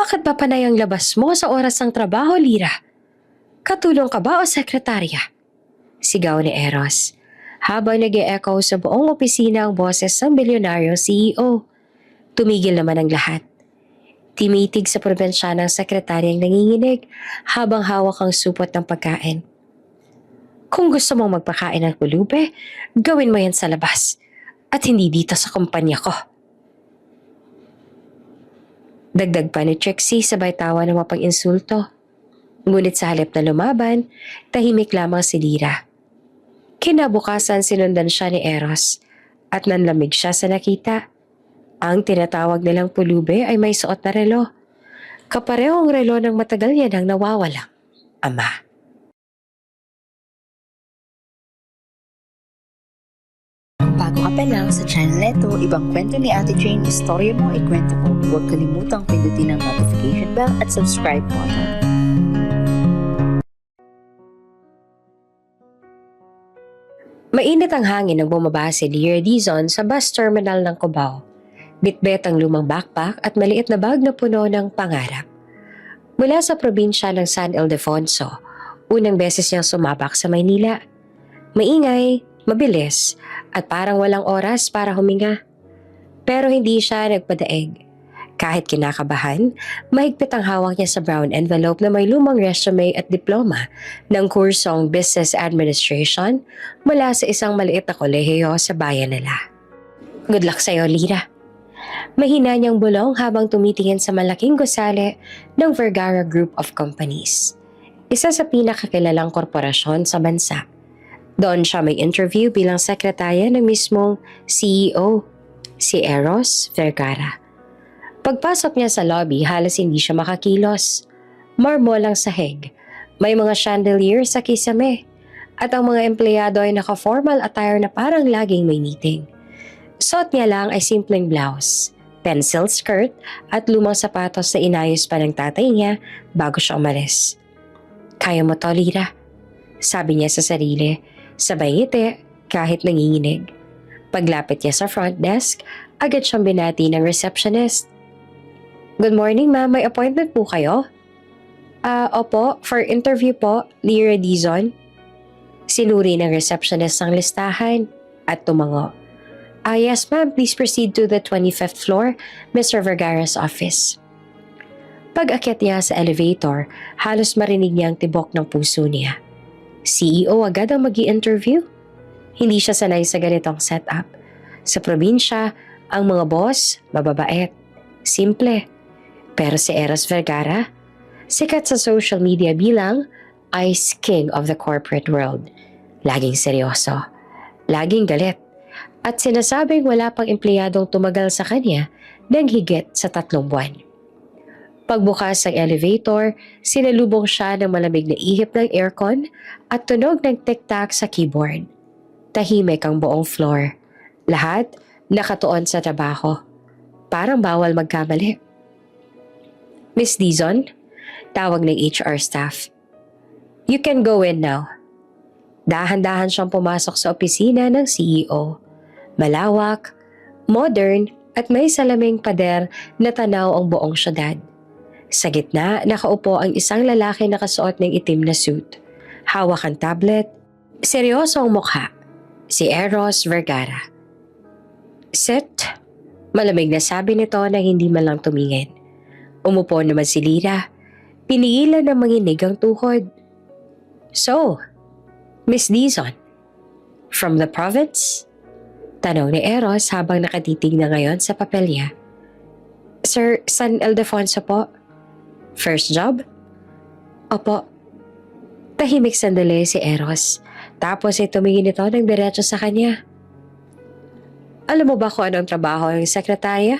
Bakit ba panay ang labas mo sa oras ng trabaho, Lira? Katulong ka ba o sekretarya? Sigaw ni Eros, habang nag-e-echo sa buong opisina ang boses ng bilyonaryong CEO. Tumigil naman ang lahat. Timitig sa probensya ng sekretaryang nanginginig habang hawak ang supot ng pagkain. Kung gusto mong magpakain ng pulube, gawin mo yan sa labas at hindi dito sa kumpanya ko. Dagdag pa ni Trixie sabay tawa ng mapang-insulto. Ngunit sa halip na lumaban, tahimik lamang si Lira. Kinabukasan sinundan siya ni Eros at nanlamig siya sa nakita. Ang tinatawag nilang pulube ay may suot na relo. Kaparehong relo ng matagal niya nang nawawalang ama. Bago ka pa lang sa channel neto, ibang kwento ni Ate Jane, istorya mo, ikwento ko. Huwag kalimutang pindutin ang notification bell at subscribe button. Mainit ang hangin nang bumaba si Lira Dizon sa bus terminal ng Cubao. Bitbit ang lumang backpack at maliit na bag na puno ng pangarap. Mula sa probinsya ng San Ildefonso, unang beses niyang sumabak sa Maynila. Maingay, mabilis, at parang walang oras para huminga. Pero hindi siya nagpadaig. Kahit kinakabahan, mahigpit ang hawak niya sa brown envelope na may lumang resume at diploma ng kursong Business Administration mula sa isang maliit na kolehiyo sa bayan nila. Good luck sa'yo, Lira. Mahina niyang bulong habang tumitingin sa malaking gusali ng Vergara Group of Companies. Isa sa pinakakilalang korporasyon sa bansa. Doon siya may interview bilang sekretarya ng mismong CEO, si Eros Vergara. Pagpasok niya sa lobby, halos hindi siya makakilos. Marmol ang sahig, may mga chandelier sa kisame, at ang mga empleyado ay naka-formal attire na parang laging may meeting. Suot niya lang ay simpleng blouse, pencil skirt at lumang sapatos na inayos pa ng tatay niya bago siya umalis. Kaya mo to, Lira, sabi niya sa sarili, sabay ngiti kahit nanginginig. Paglapit niya sa front desk, agad siyang binati ng receptionist. Good morning, ma'am. May appointment po kayo? Opo, for interview po, Lira Dizon. Sinuri ng receptionist ang listahan at tumango. Yes ma'am, please proceed to the 25th floor, Mr. Vergara's office. Pag-akyat niya sa elevator, halos marinig niya ang tibok ng puso niya. CEO agad ang mag-i-interview? Hindi siya sanay sa ganitong setup. Sa probinsya, ang mga boss, mababait, simple. Pero si Eros Vergara, sikat sa social media bilang Ice King of the corporate world. Laging seryoso, laging galit, at sinasabing wala pang empleyadong tumagal sa kanya ng higit sa 3 buwan. Pagbukas ng elevator, sinalubong siya ng malamig na ihip ng aircon at tunog ng tic-tac sa keyboard. Tahimik ang buong floor. Lahat nakatuon sa trabaho. Parang bawal magkamali. Miss Dizon, tawag ng HR staff. You can go in now. Dahan-dahan siyang pumasok sa opisina ng CEO. Malawak, modern at may salaming pader na tanaw ang buong syudad. Sa gitna, nakaupo ang isang lalaki na nakasuot ng itim na suit. Hawak ang tablet. Seryoso ang mukha. Si Eros Vergara. Sit. Malamig na sabi nito na hindi man lang tumingin. Umupo naman si Lira. Pinigilan na manginig ang tuhod. So, Miss Dizon, from the province? Tanong ni Eros habang nakatitig na ngayon sa papelya. Sir, San Ildefonso po. First job? Opo. Tahimik sandali si Eros. Tapos ay tumingin ito ng diretso sa kanya. Alam mo ba kung anong trabaho ng sekretarya?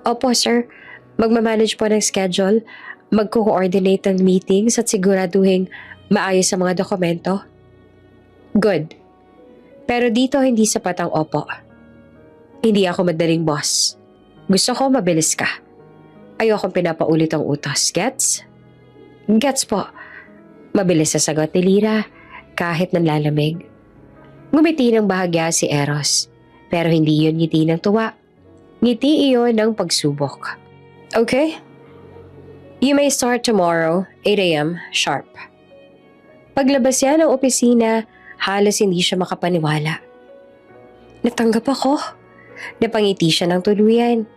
Opo, sir. Magmamanage po ng schedule, magko-coordinate ng meetings at siguraduhin maayos ang mga dokumento. Good. Pero dito hindi sapat ang opo. Hindi ako madaling boss. Gusto ko mabilis ka. Ayokong pinapaulit ang utos. Gets? Gets po. Mabilis sa sagot ni Lira kahit nanlalamig. Ngumiti ng bahagya si Eros. Pero hindi yun ngiti ng tuwa. Ngiti iyon ng pagsubok. Okay, You may start tomorrow, 8 a.m. sharp. Paglabas niya ng opisina, halos hindi siya makapaniwala. Natanggap ako. Napangiti siya ng tuluyan.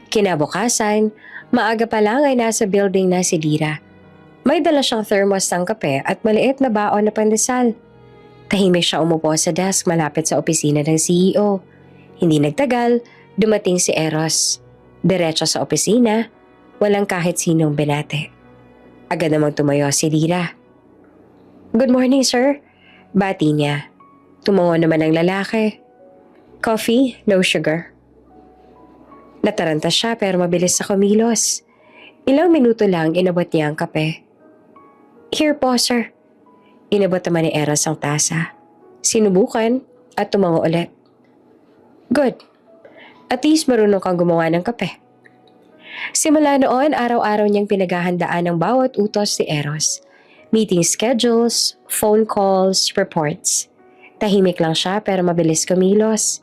Kinabukasan, maaga pa lang ay nasa building na si Lira. May dala siyang thermos ng kape at maliit na baon na pandesal. Tahimik siya umupo sa desk malapit sa opisina ng CEO. Hindi nagtagal, dumating si Eros. Diretso sa opisina, walang kahit sinong binate. Agad namang tumayo si Lira. Good morning, sir. Bati niya. Tumango naman ang lalaki. Coffee, no sugar. Nataranta siya pero mabilis sa kumilos. Ilang minuto lang inabot niya ang kape. Here po, sir. Inabot naman ni Eros ang tasa. Sinubukan at tumango ulit. Good. At least marunong kang gumawa ng kape. Simula noon, araw-araw niyang pinaghahandaan ng bawat utos ni Eros. Meeting schedules, phone calls, reports. Tahimik lang siya pero mabilis kumilos.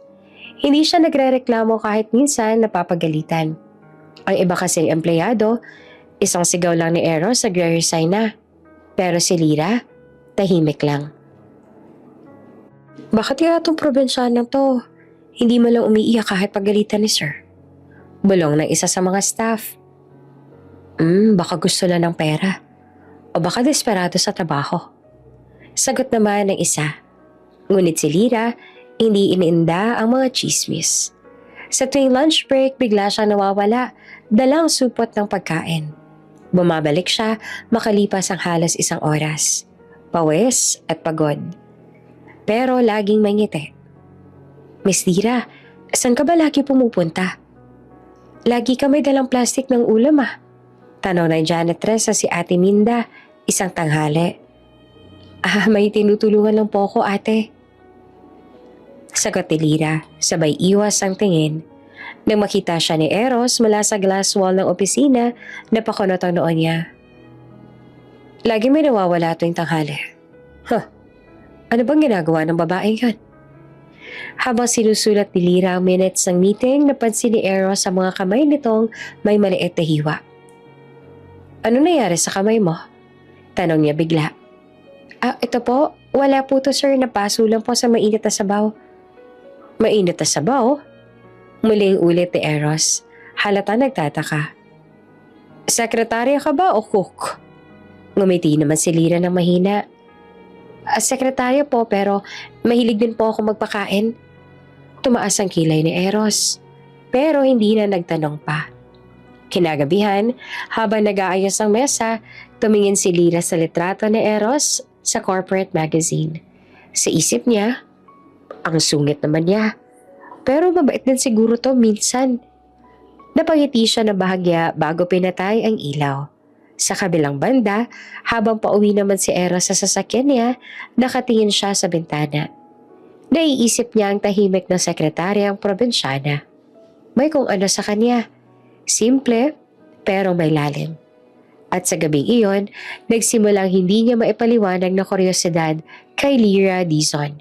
Hindi siya nagrereklamo kahit minsan napapagalitan. Ang iba kasing empleyado, isang sigaw lang ni Eros nagre-resign na. Pero si Lira, tahimik lang. Bakit kaya itong probinsyanang to? Hindi mo lang umiiyak kahit pagalitan ni sir. Bulong ng isa sa mga staff. Baka gusto lang ng pera. O baka desperado sa trabaho. Sagot naman ng isa. Ngunit si Lira, hindi iniinda ang mga chismis. Sa tuwing lunch break, bigla siyang nawawala, dalang supot ng pagkain. Bumabalik siya makalipas ang halos isang oras. Pawis at pagod. Pero laging may ngiti. Miss Lira, saan ka ba lagi pumupunta? Lagi ka may dalang plastic ng ulam Tanong ng janitress sa si Ate Minda, isang tanghali. May tinutulungan lang po ako, ate. Sagot ni Lira, sabay iwas ang tingin. Nang makita siya ni Eros mula sa glass wall ng opisina, napakunot ang noon niya. Lagi may nawawala tuwing tanghali. Ano bang ginagawa ng babaeng yan? Habang sinusulat ni Lira ang minutes ng meeting, napansin ni Eros sa mga kamay nitong may maliit na hiwa. Ano nangyari sa kamay mo? Tanong niya bigla. Ito po, wala po to sir, napaso lang po sa mainit na sabaw. Mainit na sabaw? Muling ulit ni Eros. Halata nagtataka. Sekretarya ka ba o cook? Ngumiti naman si Lira ng mahina. Sekretarya po pero mahilig din po ako magpakain. Tumaas ang kilay ni Eros. Pero hindi na nagtanong pa. Kinagabihan, habang nag-aayos ang mesa, tumingin si Lira sa litrato ni Eros sa corporate magazine. Sa isip niya, ang sungit naman niya. Pero mabait din siguro to minsan. Napangiti siya na bahagya bago pinatay ang ilaw. Sa kabilang banda, habang pauwi naman si Eros sa sasakyan niya, nakatingin siya sa bintana. Naiisip niya ang tahimik na sekretaryang probinsyana. May kung ano sa kanya. Simple, pero may lalim. At sa gabing iyon, nagsimulang hindi niya maipaliwanag na kuryosidad kay Lira Dizon.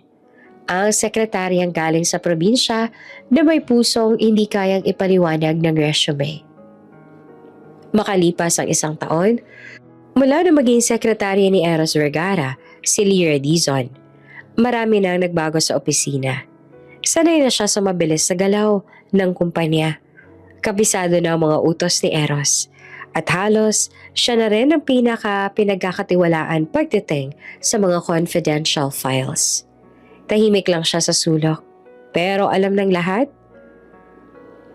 Ang sekretaryang galing sa probinsya na may pusong hindi kayang ipaliwanag ng resume. Makalipas ang isang taon, mula na maging sekretarya ni Eros Vergara, si Lira Dizon, marami nang nagbago sa opisina. Sanay na siya sa mabilis na galaw ng kumpanya. Kabisado na ang mga utos ni Eros. At halos, siya na rin ang pinagkakatiwalaan pagdating sa mga confidential files. Tahimik lang siya sa sulok. Pero alam ng lahat,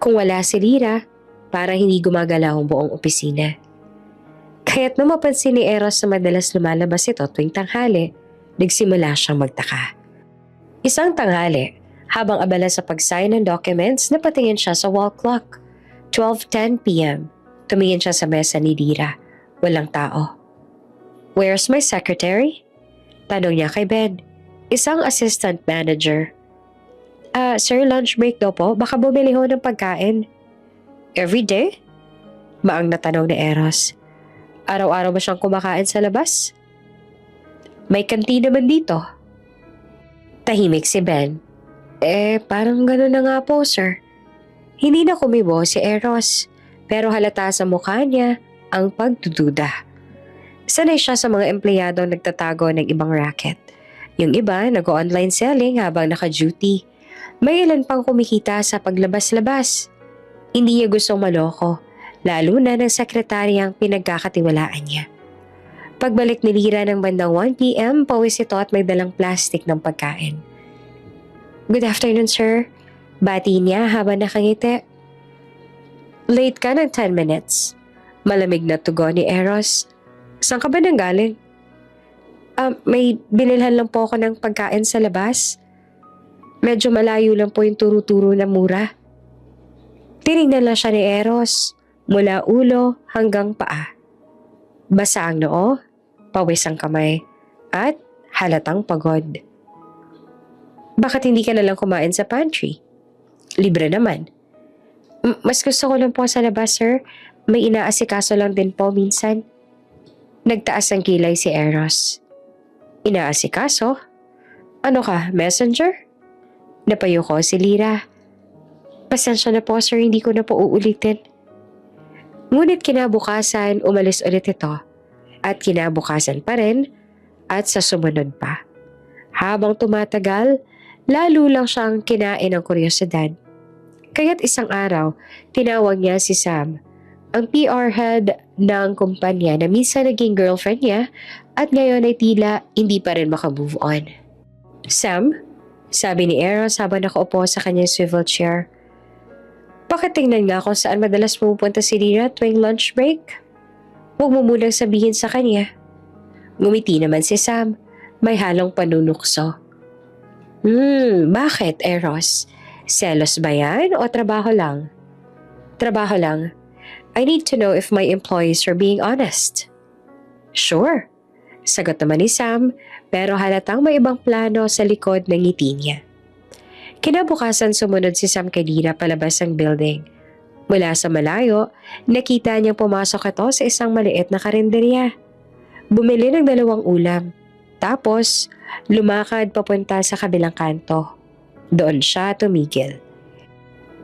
kung wala si Lira, parang hindi gumagalaw ang buong opisina. Kaya't nung mapansin ni Eros na madalas lumalabas ito tuwing tanghali, nagsimula siyang magtaka. Isang tanghali, habang abala sa pag-sign ng documents, napatingin siya sa wall clock. 12:10 p.m. Tumingin siya sa mesa ni Lira. Walang tao. Where's my secretary? Tanong niya kay Ben, isang assistant manager. Sir, lunch break daw po. Baka bumili ho ng pagkain. Every day? Maang natanong ni Eros. Araw-araw ba siyang kumakain sa labas? May kantina naman dito. Tahimik si Ben. Parang gano'n na nga po, sir. Hindi na kumibo si Eros, pero halata sa mukha niya ang pagdududa. Sanay siya sa mga empleyado nagtatago ng ibang racket. Yung iba nag-online selling habang naka-duty. May ilan pang kumikita sa paglabas-labas. Hindi niya gustong maloko, lalo na ng sekretaryang pinagkakatiwalaan niya. Pagbalik ni Lira ng bandang 1 p.m., pawis ito at may dalang plastic ng pagkain. "Good afternoon, sir." Bati niya habang nakangiti. "Late ka ng 10 minutes. Malamig na tugon ni Eros. "Saan ka ba nanggaling?" May binilhan lang po ako ng pagkain sa labas. Medyo malayo lang po yung turo-turo na mura." Tinignan lang siya ni Eros, mula ulo hanggang paa. Basa ang noo, pawis ang kamay, at halatang pagod. "Bakit hindi ka na lang kumain sa pantry? Libre naman." Mas gusto ko lang po sa labas, sir. May inaasikaso lang din po minsan." Nagtaas ang kilay si Eros. "Inaasikaso? Ano ka, messenger?" Napayo ko si Lira. "Pasensya na po, sir, hindi ko na po uulitin." Ngunit kinabukasan, umalis ulit ito. At kinabukasan pa rin, at sa sumunod pa. Habang tumatagal, lalo lang siyang kinain ng kuryosidad. Kaya't isang araw, tinawag niya si Sam, ang PR head ng kumpanya na minsan naging girlfriend niya at ngayon ay tila hindi pa rin makamove on. "Sam," sabi ni Eros habang nakaupo sa kanyang swivel chair, "bakit tingnan nga kung saan madalas pumupunta si Lira tuwing lunch break? Huwag mo munang sabihin sa kanya." Ngumiti naman si Sam, may halong panunukso. Bakit, Eros? Selos ba yan o trabaho lang?" "Trabaho lang. I need to know if my employees are being honest." "Sure," sagot naman ni Sam, pero halatang may ibang plano sa likod ng ngiti niya. Kinabukasan sumunod si Sam kay Lira palabas ng building. Mula sa malayo, nakita niyang pumasok ito sa isang maliit na karinderya. Bumili ng 2 ulam. Tapos, lumakad papunta sa kabilang kanto. Doon siya tumigil.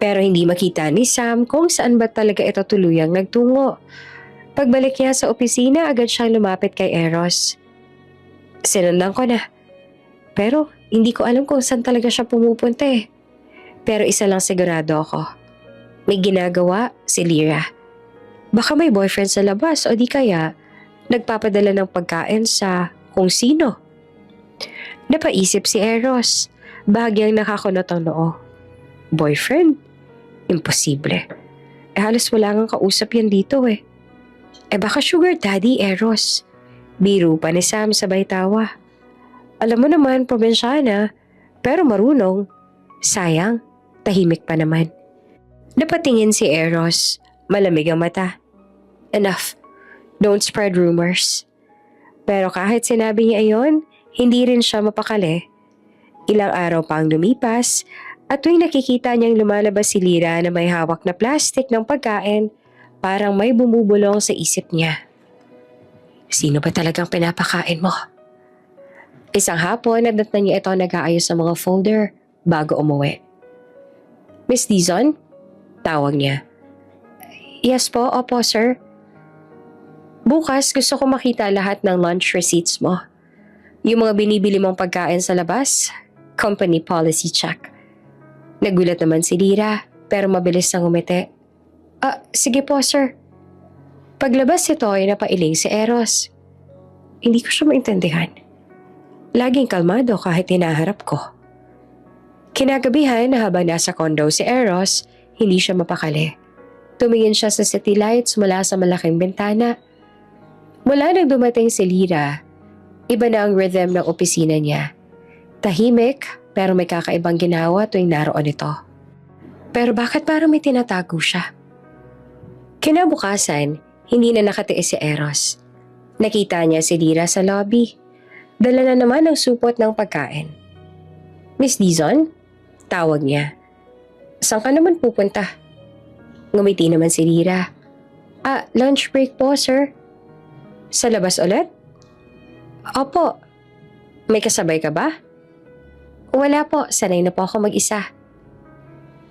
Pero hindi makita ni Sam kung saan ba talaga ito tuluyang nagtungo. Pagbalik niya sa opisina, agad siyang lumapit kay Eros. "Sinundan ko na. Pero hindi ko alam kung saan talaga siya pumupunta eh. Pero isa lang sigurado ako. May ginagawa si Lira. Baka may boyfriend sa labas o di kaya nagpapadala ng pagkain sa kung sino." Napaisip si Eros. Bahagyang nakakunot ang noo. Boyfriend? Imposible. Halos wala ngang kausap yan dito eh. Baka sugar daddy, Eros. Biro pa ni Sam sabay tawa. Alam mo naman, probinsyana, pero marunong. Sayang, tahimik pa naman. Napatingin si Eros, malamig ang mata. Enough, don't spread rumors. Pero kahit sinabi niya ayon, hindi rin siya mapakali. Ilang araw pa ang lumipas at tuwing nakikita niyang lumalabas si Lira na may hawak na plastic ng pagkain, parang may bumubulong sa isip niya. Sino ba talagang pinapakain mo? Isang hapon, nadatnan niya ito nag-aayos ng mga folder bago umuwi. "Miss Dizon?" Tawag niya. "Yes po, opo sir. Bukas gusto ko makita lahat ng lunch receipts mo. Yung mga binibili mong pagkain sa labas, company policy check." Nagulat naman si Lira, pero mabilis nang umiti. Sige po sir." Paglabas ito ay napailing si Eros. Hindi ko siya maintindihan. Laging kalmado kahit hinaharap ko. Kinagabihan, habang nasa condo si Eros, hindi siya mapakali. Tumingin siya sa city lights mula sa malaking bintana. Mula nang dumating si Lira, iba na ang rhythm ng opisina niya. Tahimik, pero may kakaibang ginawa tuwing naroon ito. Pero bakit parang may tinatago siya? Kinabukasan, hindi na nakatiis si Eros. Nakita niya si Lira sa lobby. Dala na naman ang supot ng pagkain. "Miss Dizon?" Tawag niya. "Saan ka naman pupunta?" Ngumiti naman si Lira. Lunch break po, sir." "Sa labas ulit?" "Opo." "May kasabay ka ba?" "Wala po, sanay na po ako mag-isa."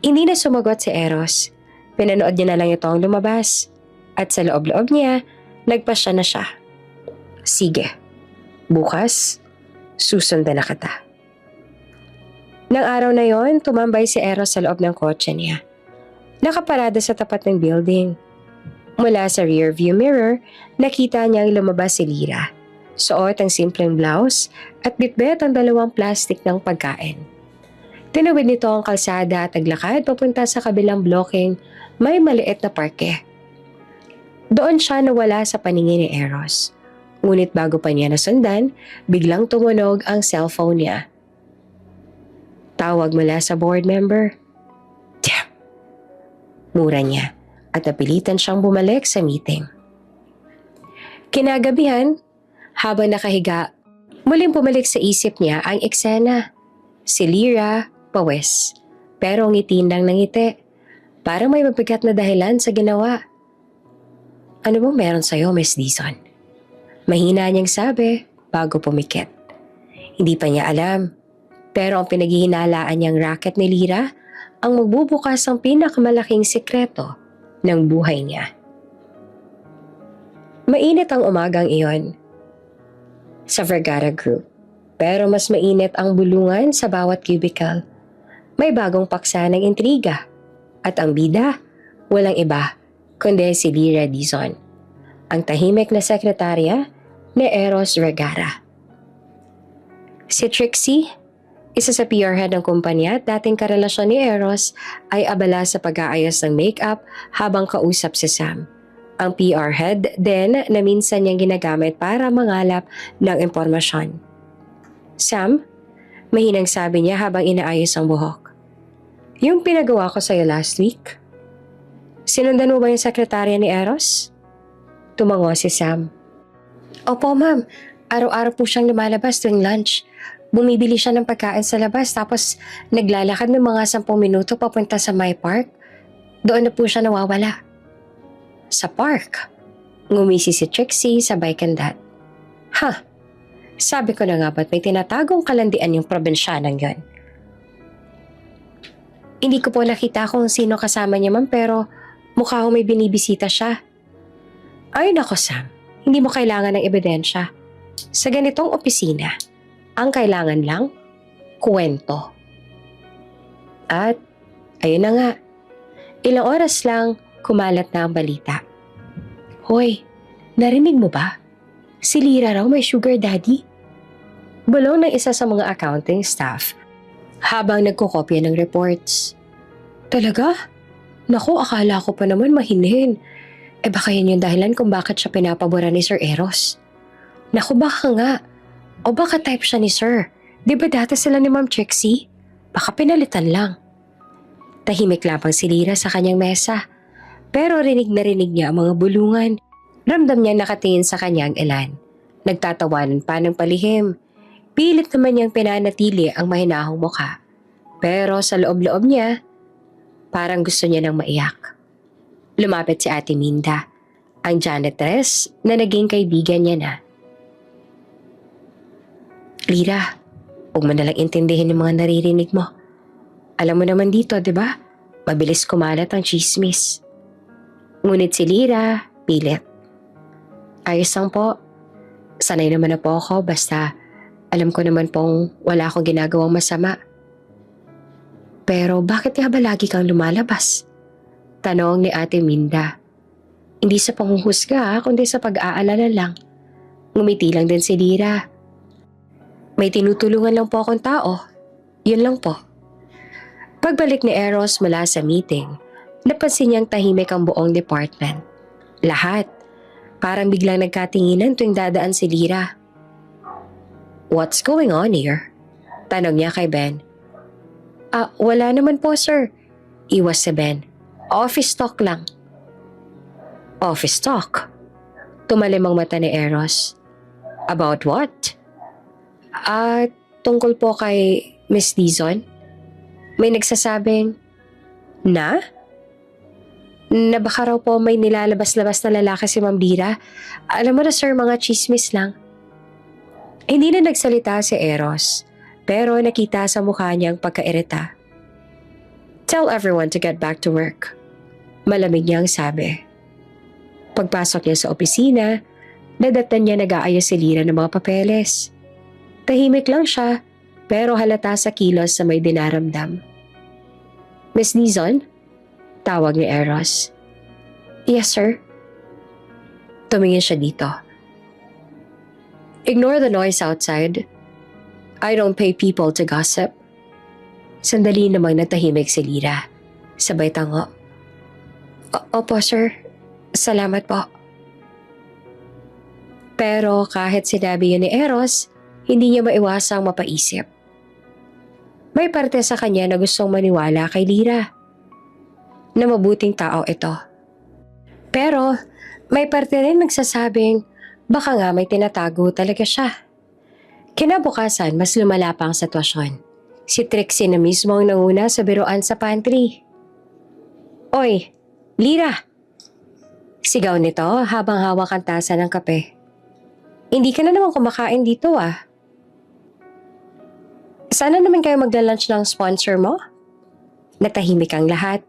Hindi na sumagot si Eros. Pinanood niya na lang ito ang lumabas. At sa loob-loob niya, nagpasya na siya. Sige, bukas, susundan na kita. Nang araw na yon, tumambay si Eros sa loob ng kotse niya. Nakaparada sa tapat ng building. Mula sa rearview mirror, nakita niyang lumabas si Lyra. Suot ang simpleng blouse at bitbit ang 2 plastik ng pagkain. Tinawid nito ang kalsada at naglakad papunta sa kabilang blocking may maliit na parke. Doon siya nawala sa paningin ni Eros. Ngunit bago pa niya nasundan, biglang tumunog ang cellphone niya. Tawag mula sa board member. Damn! Mura niya at napilitan siyang bumalik sa meeting. Kinagabihan, habang nakahiga, muling bumalik sa isip niya ang eksena. Si Lyra, pawis, pero ngitiin lang ng ngiti. Parang may mabigat na dahilan sa ginawa. Ano bang meron sa'yo, Miss Dizon? Mahina niyang sabi bago pumikit. Hindi pa niya alam, pero ang pinaghihinalaan niyang racket ni Lyra ang magbubukas ng pinakamalaking sikreto ng buhay niya. Mainit ang umagang iyon sa Vergara Group, pero mas mainit ang bulungan sa bawat cubicle. May bagong paksa ng intriga at ang bida, walang iba kundi si Lyra Dizon, ang tahimik na sekretarya ni Eros Vergara. Si Trixie, isa sa PR head ng kumpanya at dating karelasyon ni Eros, ay abala sa pag-aayos ng makeup habang kausap si Sam, ang PR head din na minsan niyang ginagamit para mangalap ng impormasyon. Sam, mahinang sabi niya habang inaayos ang buhok. Yung pinagawa ko sa'yo last week? Sinundan mo ba yung sekretarya ni Eros? Tumango si Sam. Opo ma'am, araw-araw po siyang lumalabas tuwing lunch. Bumibili siya ng pagkain sa labas tapos naglalakad ng mga 10 minuto papunta sa my park. Doon na po siya nawawala. Sa park? Ngumisi si Trixie sabay kandat. Ha, sabi ko na nga ba't may tinatagong kalandian yung probinsyanang yon. Hindi ko po nakita kung sino kasama niya ma'am pero mukha ko may binibisita siya. Ay nako Sam, hindi mo kailangan ng ebidensya. Sa ganitong opisina, ang kailangan lang, kwento. At ayun na nga, ilang oras lang kumalat na ang balita. Hoy, narinig mo ba? Si Lyra raw may sugar daddy. Bulong ng isa sa mga accounting staff habang nagkokopya ng reports. Talaga? Naku, akala ko pa naman mahinhin. Baka yun yung dahilan kung bakit siya pinapabura ni Sir Eros. Naku, baka nga. O baka type siya ni Sir. Di ba dati sila ni Ma'am Trixie? Baka pinalitan lang. Tahimik lamang si Lyra sa kanyang mesa. Pero rinig na rinig niya ang mga bulungan. Ramdam niya nakatingin sa kanyang ilan. Nagtatawanan pa ng palihim. Pilit naman niyang pinanatili ang mahinahong mukha. Pero sa loob-loob niya, parang gusto niya nang maiyak. Lumapit si Ate Minda, ang janitress na naging kaibigan niya na. Lyra, huwag mo nalang intindihin yung mga naririnig mo. Alam mo naman dito, di ba? Mabilis kumalat ang chismis. Ngunit si Lyra, pilit. Ayos lang po. Sanay naman na po ako basta alam ko naman pong wala akong ginagawang masama. Pero bakit nga ba lagi kang lumalabas? Tanong ni Ate Minda. Hindi sa panghuhusga kundi sa pag-aalala lang. Ngumiti lang din si Lyra. May tinutulungan lang po akong tao. Yun lang po. Pagbalik ni Eros mula sa meeting, napansin niyang tahimik ang buong department. Lahat. Parang biglang nagkatinginan tuwing dadaan si Lyra. What's going on here? Tanong niya kay Ben. Wala naman po sir. Iwas si Ben. Office talk lang. Office talk? Tumalim ang mata ni Eros. About what? Tungkol po kay Miss Dizon. May nagsasabing, na baka raw po may nilalabas-labas na lalaki si Ma'am Lyra. Alam mo na sir, mga chismis lang. Hindi na nagsalita si Eros, pero nakita sa mukha niya ang pagkairita. Tell everyone to get back to work. Malamig niyang sabi. Pagpasok niya sa opisina, nadatnan niya nag-aayos si Lyra ng mga papeles. Tahimik lang siya, pero halata sa kilos na may dinaramdam. Miss Dizon? Tawag ni Eros. Yes, sir. Tumingin siya dito. Ignore the noise outside. I don't pay people to gossip. Sandali namang natahimik si Lyra. Sabay tango. Opo, sir. Salamat po. Pero kahit sinabi yun ni Eros, hindi niya maiwasang mapaisip. May parte sa kanya na gustong maniwala kay Lyra. Na mabuting tao ito. Pero may parte rin nagsasabing baka nga may tinatago talaga siya. Kinabukasan, mas lumala pa ang sitwasyon. Si Trixie na mismo ang nanguna sa biruan sa pantry. Oy, Lyra! Sigaw nito habang hawak ang tasa ng kape. Hindi ka na naman kumakain dito ah. Sana naman kayo magla-lunch ng sponsor mo? Natahimik ang lahat.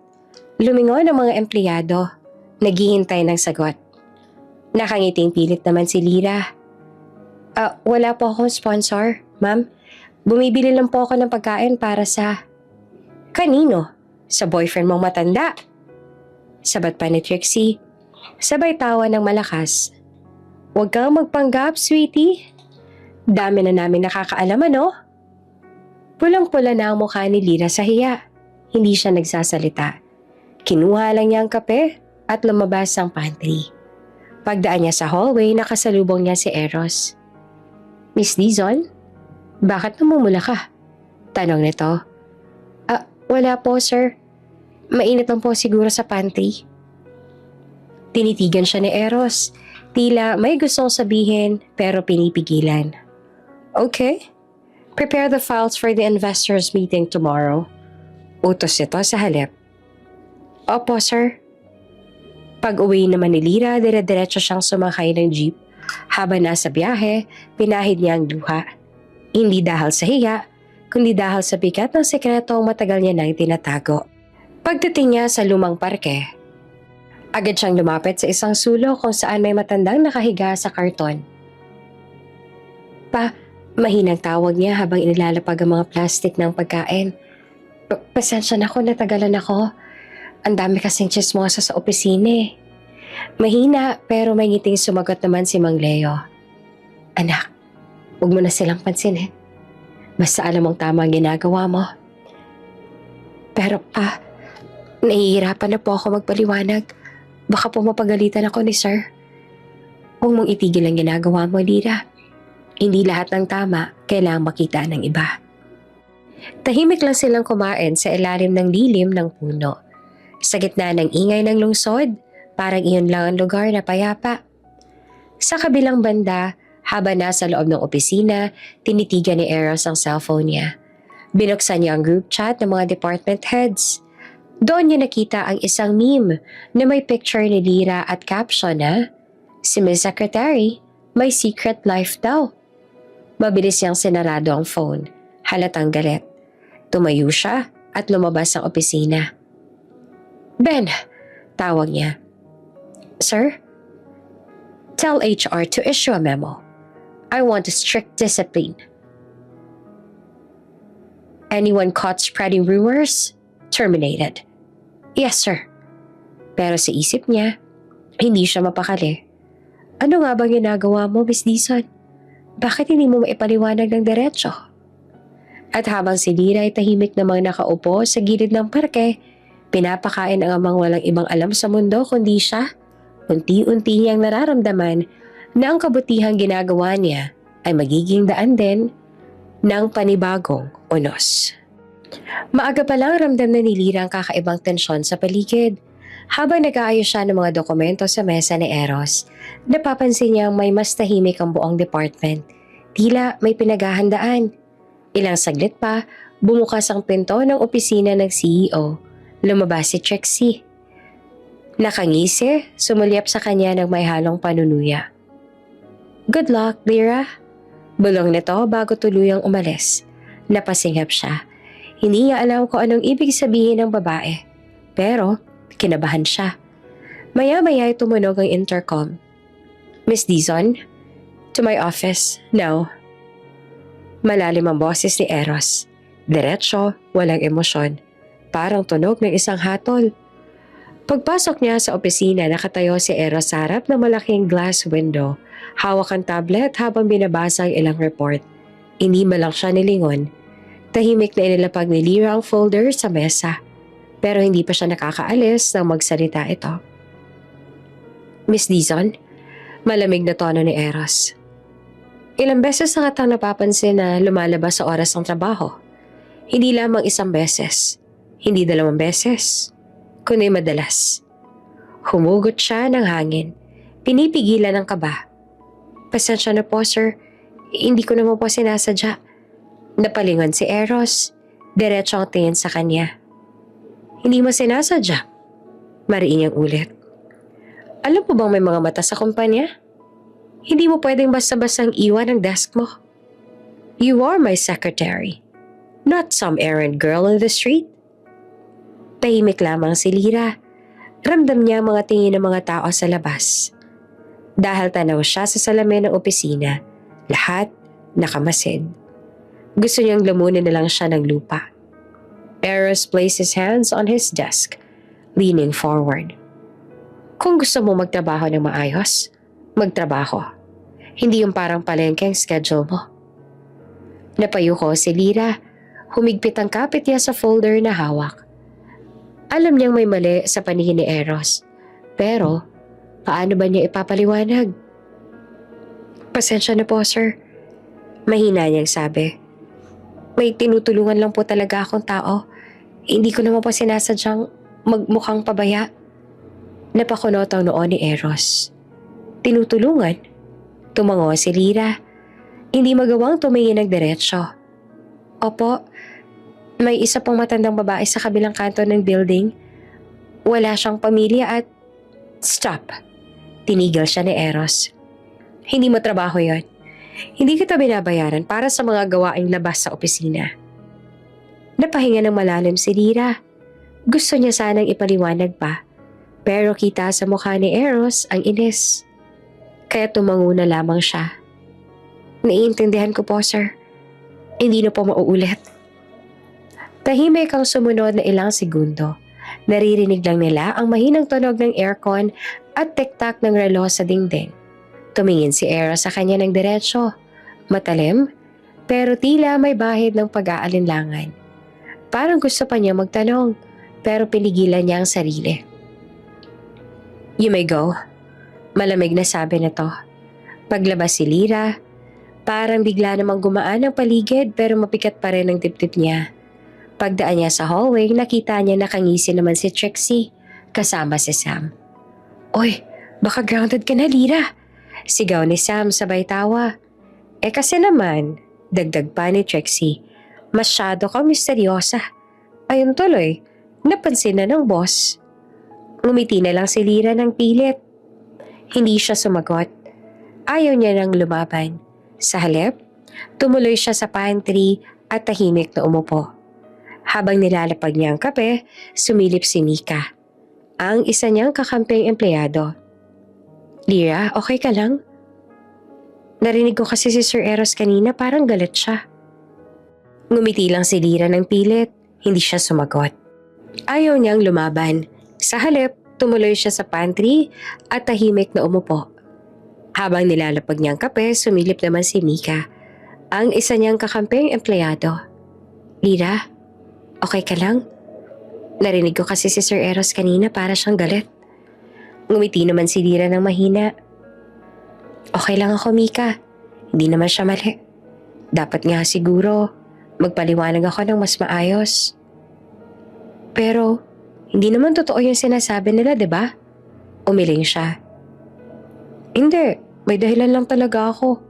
Lumingon ang mga empleyado. Naghihintay ng sagot. Nakangiting pilit naman si Lyra. Wala po akong sponsor, ma'am. Bumibili lang po ako ng pagkain para sa... Kanino? Sa boyfriend mong matanda? Sabat pa ni Trixie. Sabay tawa ng malakas. Huwag kang magpanggap, sweetie. Dami na namin nakakaalaman, no? Pulang-pula na ang mukha ni Lyra sa hiya. Hindi siya nagsasalita. Kinuha lang niya ang kape at lumabas ang pantry. Pagdaan niya sa hallway, nakasalubong niya si Eros. Miss Dizon, bakit namumula ka? Tanong nito. Wala po, sir. Mainit lang po siguro sa pantry. Tinitigan siya ni Eros. Tila may gustong sabihin pero pinipigilan. Okay. Prepare the files for the investors meeting tomorrow. Utos ito sa halip. Opo, sir. Pag-uwi naman ni Lyra, dire-diretso siyang sumakay ng jeep. Habang nasa biyahe, pinahid niya ang luha. Hindi dahil sa hiya, kundi dahil sa bigat ng sekreto ang matagal niya nang tinatago. Pagdating niya sa lumang parke, agad siyang lumapit sa isang sulok kung saan may matandang nakahiga sa karton. Mahinang tawag niya habang inilalapag ang mga plastik ng pagkain. Pasensya na ako, natagalan ako. Ang dami kasing chismosa sa opisina eh. Mahina pero may ngiting sumagot naman si Mang Leo. Anak, huwag mo na silang pansinin. Basta alam mong tama ang ginagawa mo. Pero nahihirapan na po ako magpaliwanag. Baka po mapagalitan ako ni sir. Huwag mong itigil ang ginagawa mo, Lyra. Hindi lahat ng tama kailangang makita ng iba. Tahimik lang silang kumain sa ilalim ng lilim ng puno. Sa gitna ng ingay ng lungsod, parang iyon lang ang lugar na payapa. Sa kabilang banda, habang nasa loob ng opisina, tinitigan ni Eros ang cellphone niya. Binuksan niya ang group chat ng mga department heads. Doon niya nakita ang isang meme na may picture ni Lyra at caption na, "Si Miss Secretary, may secret life daw." Mabilis niyang sinarado ang phone. Halatang galit. Tumayo siya at lumabas ang opisina. Ben, tawag niya. Sir? Tell HR to issue a memo. I want strict discipline. Anyone caught spreading rumors? Terminated. Yes, sir. Pero sa isip niya, hindi siya mapakali. Ano nga bang ginagawa mo, Miss Dizon? Bakit hindi mo maipaliwanag ng diretso? At habang si Lyra ay tahimik namang nakaupo sa gilid ng parke, pinapakain ang amang walang ibang alam sa mundo kundi siya. Unti-unti niyang nararamdaman na ang kabutihang ginagawa niya ay magiging daan din ng panibagong unos. Maaga pa lang ramdam na ni Lyra ang kakaibang tensyon sa paligid. Habang nag-aayos siya ng mga dokumento sa mesa ni Eros, napapansin niyang may mas tahimik ang buong department. Tila may pinaghahandaan. Ilang saglit pa, bumukas ang pinto ng opisina ng CEO. Lumabas si Trixie. Nakangisi, sumulyap sa kanya ng may halong panunuya. Good luck, Lyra. Bulong nito bago tuluyang umalis. Napasinghap siya. Hindi niya alam kung anong ibig sabihin ng babae. Pero kinabahan siya. Maya-maya ay tumunog ang intercom. Miss Dizon? To my office, now. Malalim ang boses ni Eros. Diretso, walang emosyon. Parang tunog ng isang hatol. Pagpasok niya sa opisina, nakatayo si Eros sa harap ng malaking glass window. Hawak ang tablet habang binabasa ang ilang report. Hindi man lang siya nilingon. Tahimik na inilapag ni Lyra ang folder sa mesa. Pero hindi pa siya nakakaalis nang magsalita ito. Miss Dizon? Malamig na tono ni Eros. Ilang beses na katang napapansin na lumalabas sa oras ng trabaho. Hindi lamang isang beses. Hindi 2 beses. Kundi madalas. Humugot siya ng hangin. Pinipigilan ng kaba. Pasensya na po, sir. Hindi ko naman po sinasadya. Napalingon si Eros. Diretso ang tingin sa kanya. Hindi mo sinasadya? Mariin niyang ulit. Alam mo bang may mga mata sa kumpanya? Hindi mo pwedeng basta-bastang iwan ang desk mo. You are my secretary. Not some errand girl on the street. Tahimik lamang si Lyra. Ramdam niya ang mga tingin ng mga tao sa labas. Dahil tanaw siya sa salamin ng opisina, lahat nakamasid. Gusto niyang lamunin na lang siya ng lupa. Eros placed his hands on his desk, leaning forward. Kung gusto mo magtrabaho ng maayos, magtrabaho. Hindi yung parang palengke ang schedule mo. Napayuko si Lyra. Humigpit ang kapit niya sa folder na hawak. Alam niyang may mali sa paningin ni Eros. Pero, paano ba niya ipapaliwanag? Pasensya na po, sir. Mahina niyang sabi. May tinutulungan lang po talaga akong tao. Hindi ko naman po sinasadyang magmukhang pabaya. Napakunot ang noo ni Eros. Tinutulungan? Tumango si Lyra. Hindi magawang tumingin ng diretsyo. Opo, may isa pong matandang babae sa kabilang kanto ng building. Wala siyang pamilya at... Stop! Tinigil siya ni Eros. Hindi mo trabaho yon. Hindi kita binabayaran para sa mga gawaing labas sa opisina. Napahinga ng malalim si Lyra. Gusto niya sanang ipaliwanag pa. Pero kita sa mukha ni Eros ang inis. Kaya tumango na lamang siya. Naiintindihan ko po, sir. Hindi na po mauulit. Tahimik ang sumunod na ilang segundo. Naririnig lang nila ang mahinang tunog ng aircon at tiktak ng relo sa dingding. Tumingin si Eros sa kanya ng diretsyo. Matalim, pero tila may bahid ng pag-aalinlangan. Parang gusto pa niya magtanong, pero pinigilan niya ang sarili. You may go. Malamig na sabi nito. Paglabas si Lyra, parang bigla namang gumaan ang paligid pero mapikat pa rin ang dibdib niya. Pagdaan niya sa hallway, nakita niya nakangisi naman si Trixie, kasama si Sam. Oy, baka grounded ka na, Lyra. Sigaw ni Sam sabay tawa. Kasi naman, dagdag pa ni Trixie, masyado ka misteryosa. Ayun tuloy, napansin na ng boss. Ngumiti na lang si Lyra ng pilit. Hindi siya sumagot. Ayaw niya nang lumaban. Sa halip, tumuloy siya sa pantry at tahimik na umupo. Habang nilalapag niya ang kape, sumilip si Nika, ang isa niyang kakamping empleyado. Lyra, okay ka lang? Narinig ko kasi si Sir Eros kanina, parang galit siya. Ngumiti lang si Lyra ng pilit, hindi siya sumagot. Ayaw niyang lumaban. Sa halip, tumuloy siya sa pantry at tahimik na umupo. Habang nilalapag niyang kape, sumilip naman si Nika, ang isa niyang kakamping empleyado. Lyra, okay ka lang? Narinig ko kasi si Sir Eros kanina, para siyang galit. Ngumiti naman si Lyra ng mahina. Okay lang ako, Mika. Hindi naman siya mali. Dapat nga siguro magpaliwanag ako ng mas maayos. Pero hindi naman totoo yung sinasabi nila, di ba? Umiling siya. Hindi, may dahilan lang talaga ako.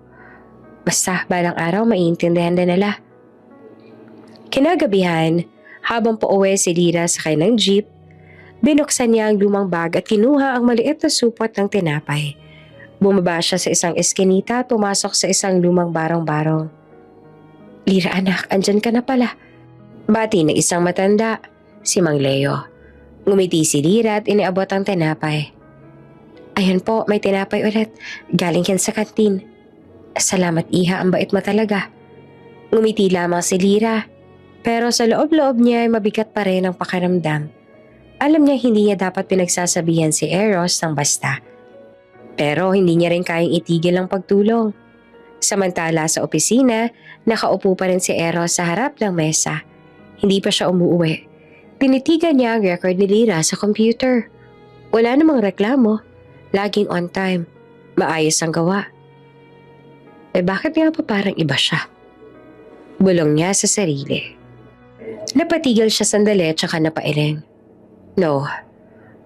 Basta balang araw maiintindihan din nila. Kinagabihan, habang pauwi si Lyra sa kanyang jeep, binuksan niya ang lumang bag at kinuha ang maliit na supot ng tinapay. Bumaba siya sa isang eskinita at pumasok sa isang lumang barong-barong. Lyra anak, andyan ka na pala. Bati ng isang matanda, si Mang Leo. Ngumiti si Lyra at iniabot ang tinapay. Ayun po, may tinapay ulit. Galing yan sa kantin. Salamat Iha, ang bait mo talaga. Ngumiti lamang si Lyra. Pero sa loob-loob niya ay mabigat pa rin ang pakiramdam. Alam niya hindi niya dapat pinagsasabihan si Eros ng basta. Pero hindi niya rin kayang itigil ang pagtulong. Samantala sa opisina, nakaupo pa rin si Eros sa harap ng mesa. Hindi pa siya umuuwi. Tinitigan niya ang record ni Lyra sa computer. Wala namang reklamo. Laging on time. Maayos ang gawa. Bakit nga pa parang iba siya? Bulong niya sa sarili. Napatigil siya sandali at saka napailing. No,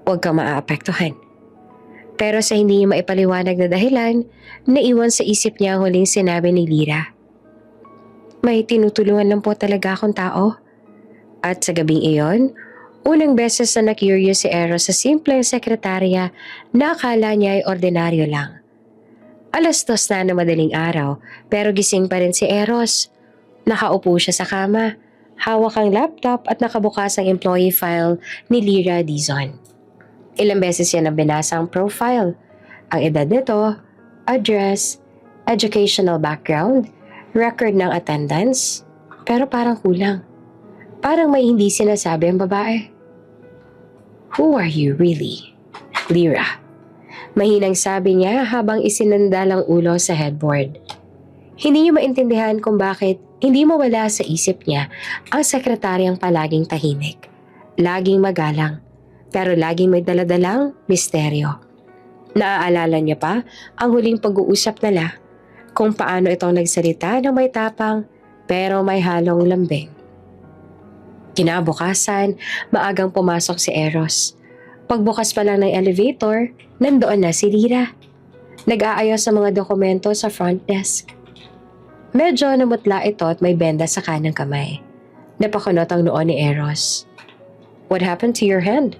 huwag kang maaapektuhan. Pero sa hindi niya maipaliwanag na dahilan, naiwan sa isip niya ang huling sinabi ni Lyra. May tinutulungan lang po talaga akong tao. At sa gabing iyon, unang beses na na-curious si Eros sa simpleng sekretarya na akala niya ay ordinaryo lang. 2:00 na ng madaling araw pero gising pa rin si Eros. Nakaupo siya sa kama, hawak ang laptop at nakabukas ang employee file ni Lyra Dizon. Ilang beses niya na binasa ang profile, ang edad nito, address, educational background, record ng attendance, pero parang kulang. Parang may hindi sinasabi ang babae. Who are you really, Lyra? Mahinang sabi niya habang isinandal ang ulo sa headboard. Hindi niya maintindihan kung bakit hindi mawala sa isip niya ang sekretaryang palaging tahimik, laging magalang, pero laging may daladalang misteryo. Naaalala niya pa ang huling pag-uusap nila kung paano itong nagsalita ng may tapang pero may halong lambing. Kinabukasan, maagang pumasok si Eros. Pagbukas pa lang ng elevator, nandoon na si Lyra. Nag-aayos sa mga dokumento sa front desk. Medyo namutla ito at may benda sa kanang kamay. Napakunot ang noo ni Eros. What happened to your hand?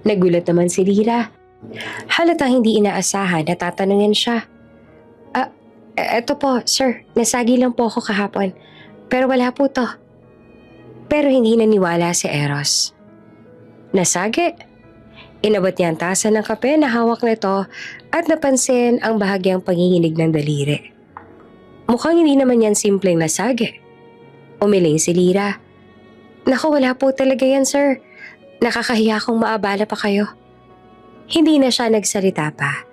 Nagulat naman si Lyra. Halatang hindi inaasahan na tatanungin siya. Eto po, sir. Nasagi lang po ako kahapon. Pero wala po to. Pero hindi naniwala si Eros. Nasagi? Inabot niya ang tasa ng kape na hawak nito at napansin ang bahagyang panginginig ng daliri. Mukhang hindi naman yan simpleng nasagi. Umiling si Lyra. Naku, wala po talaga yan, sir. Nakakahiya kung maabala pa kayo. Hindi na siya nagsalita pa.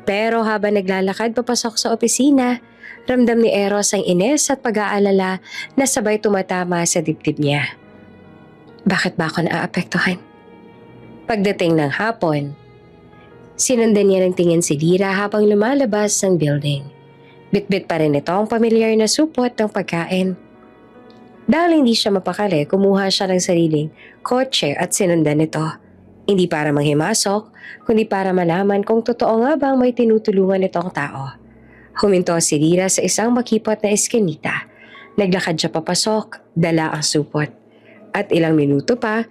Pero habang naglalakad papasok sa opisina, ramdam ni Eros ang ines at pag-aalala na sabay tumatama sa dibdib niya. Bakit ba ako naaapektuhan? Pagdating ng hapon, sinundan niya ng tingin si Lyra habang lumalabas ng building. Bitbit pa rin ito ang pamilyar na supot ng pagkain. Dahil hindi siya mapakali, kumuha siya ng sariling kotse at sinundan ito. Hindi para manghimasok, kundi para malaman kung totoo nga bang may tinutulungan itong tao. Huminto si Lyra sa isang makipot na eskinita. Naglakad siya papasok, dala ang supot. At ilang minuto pa,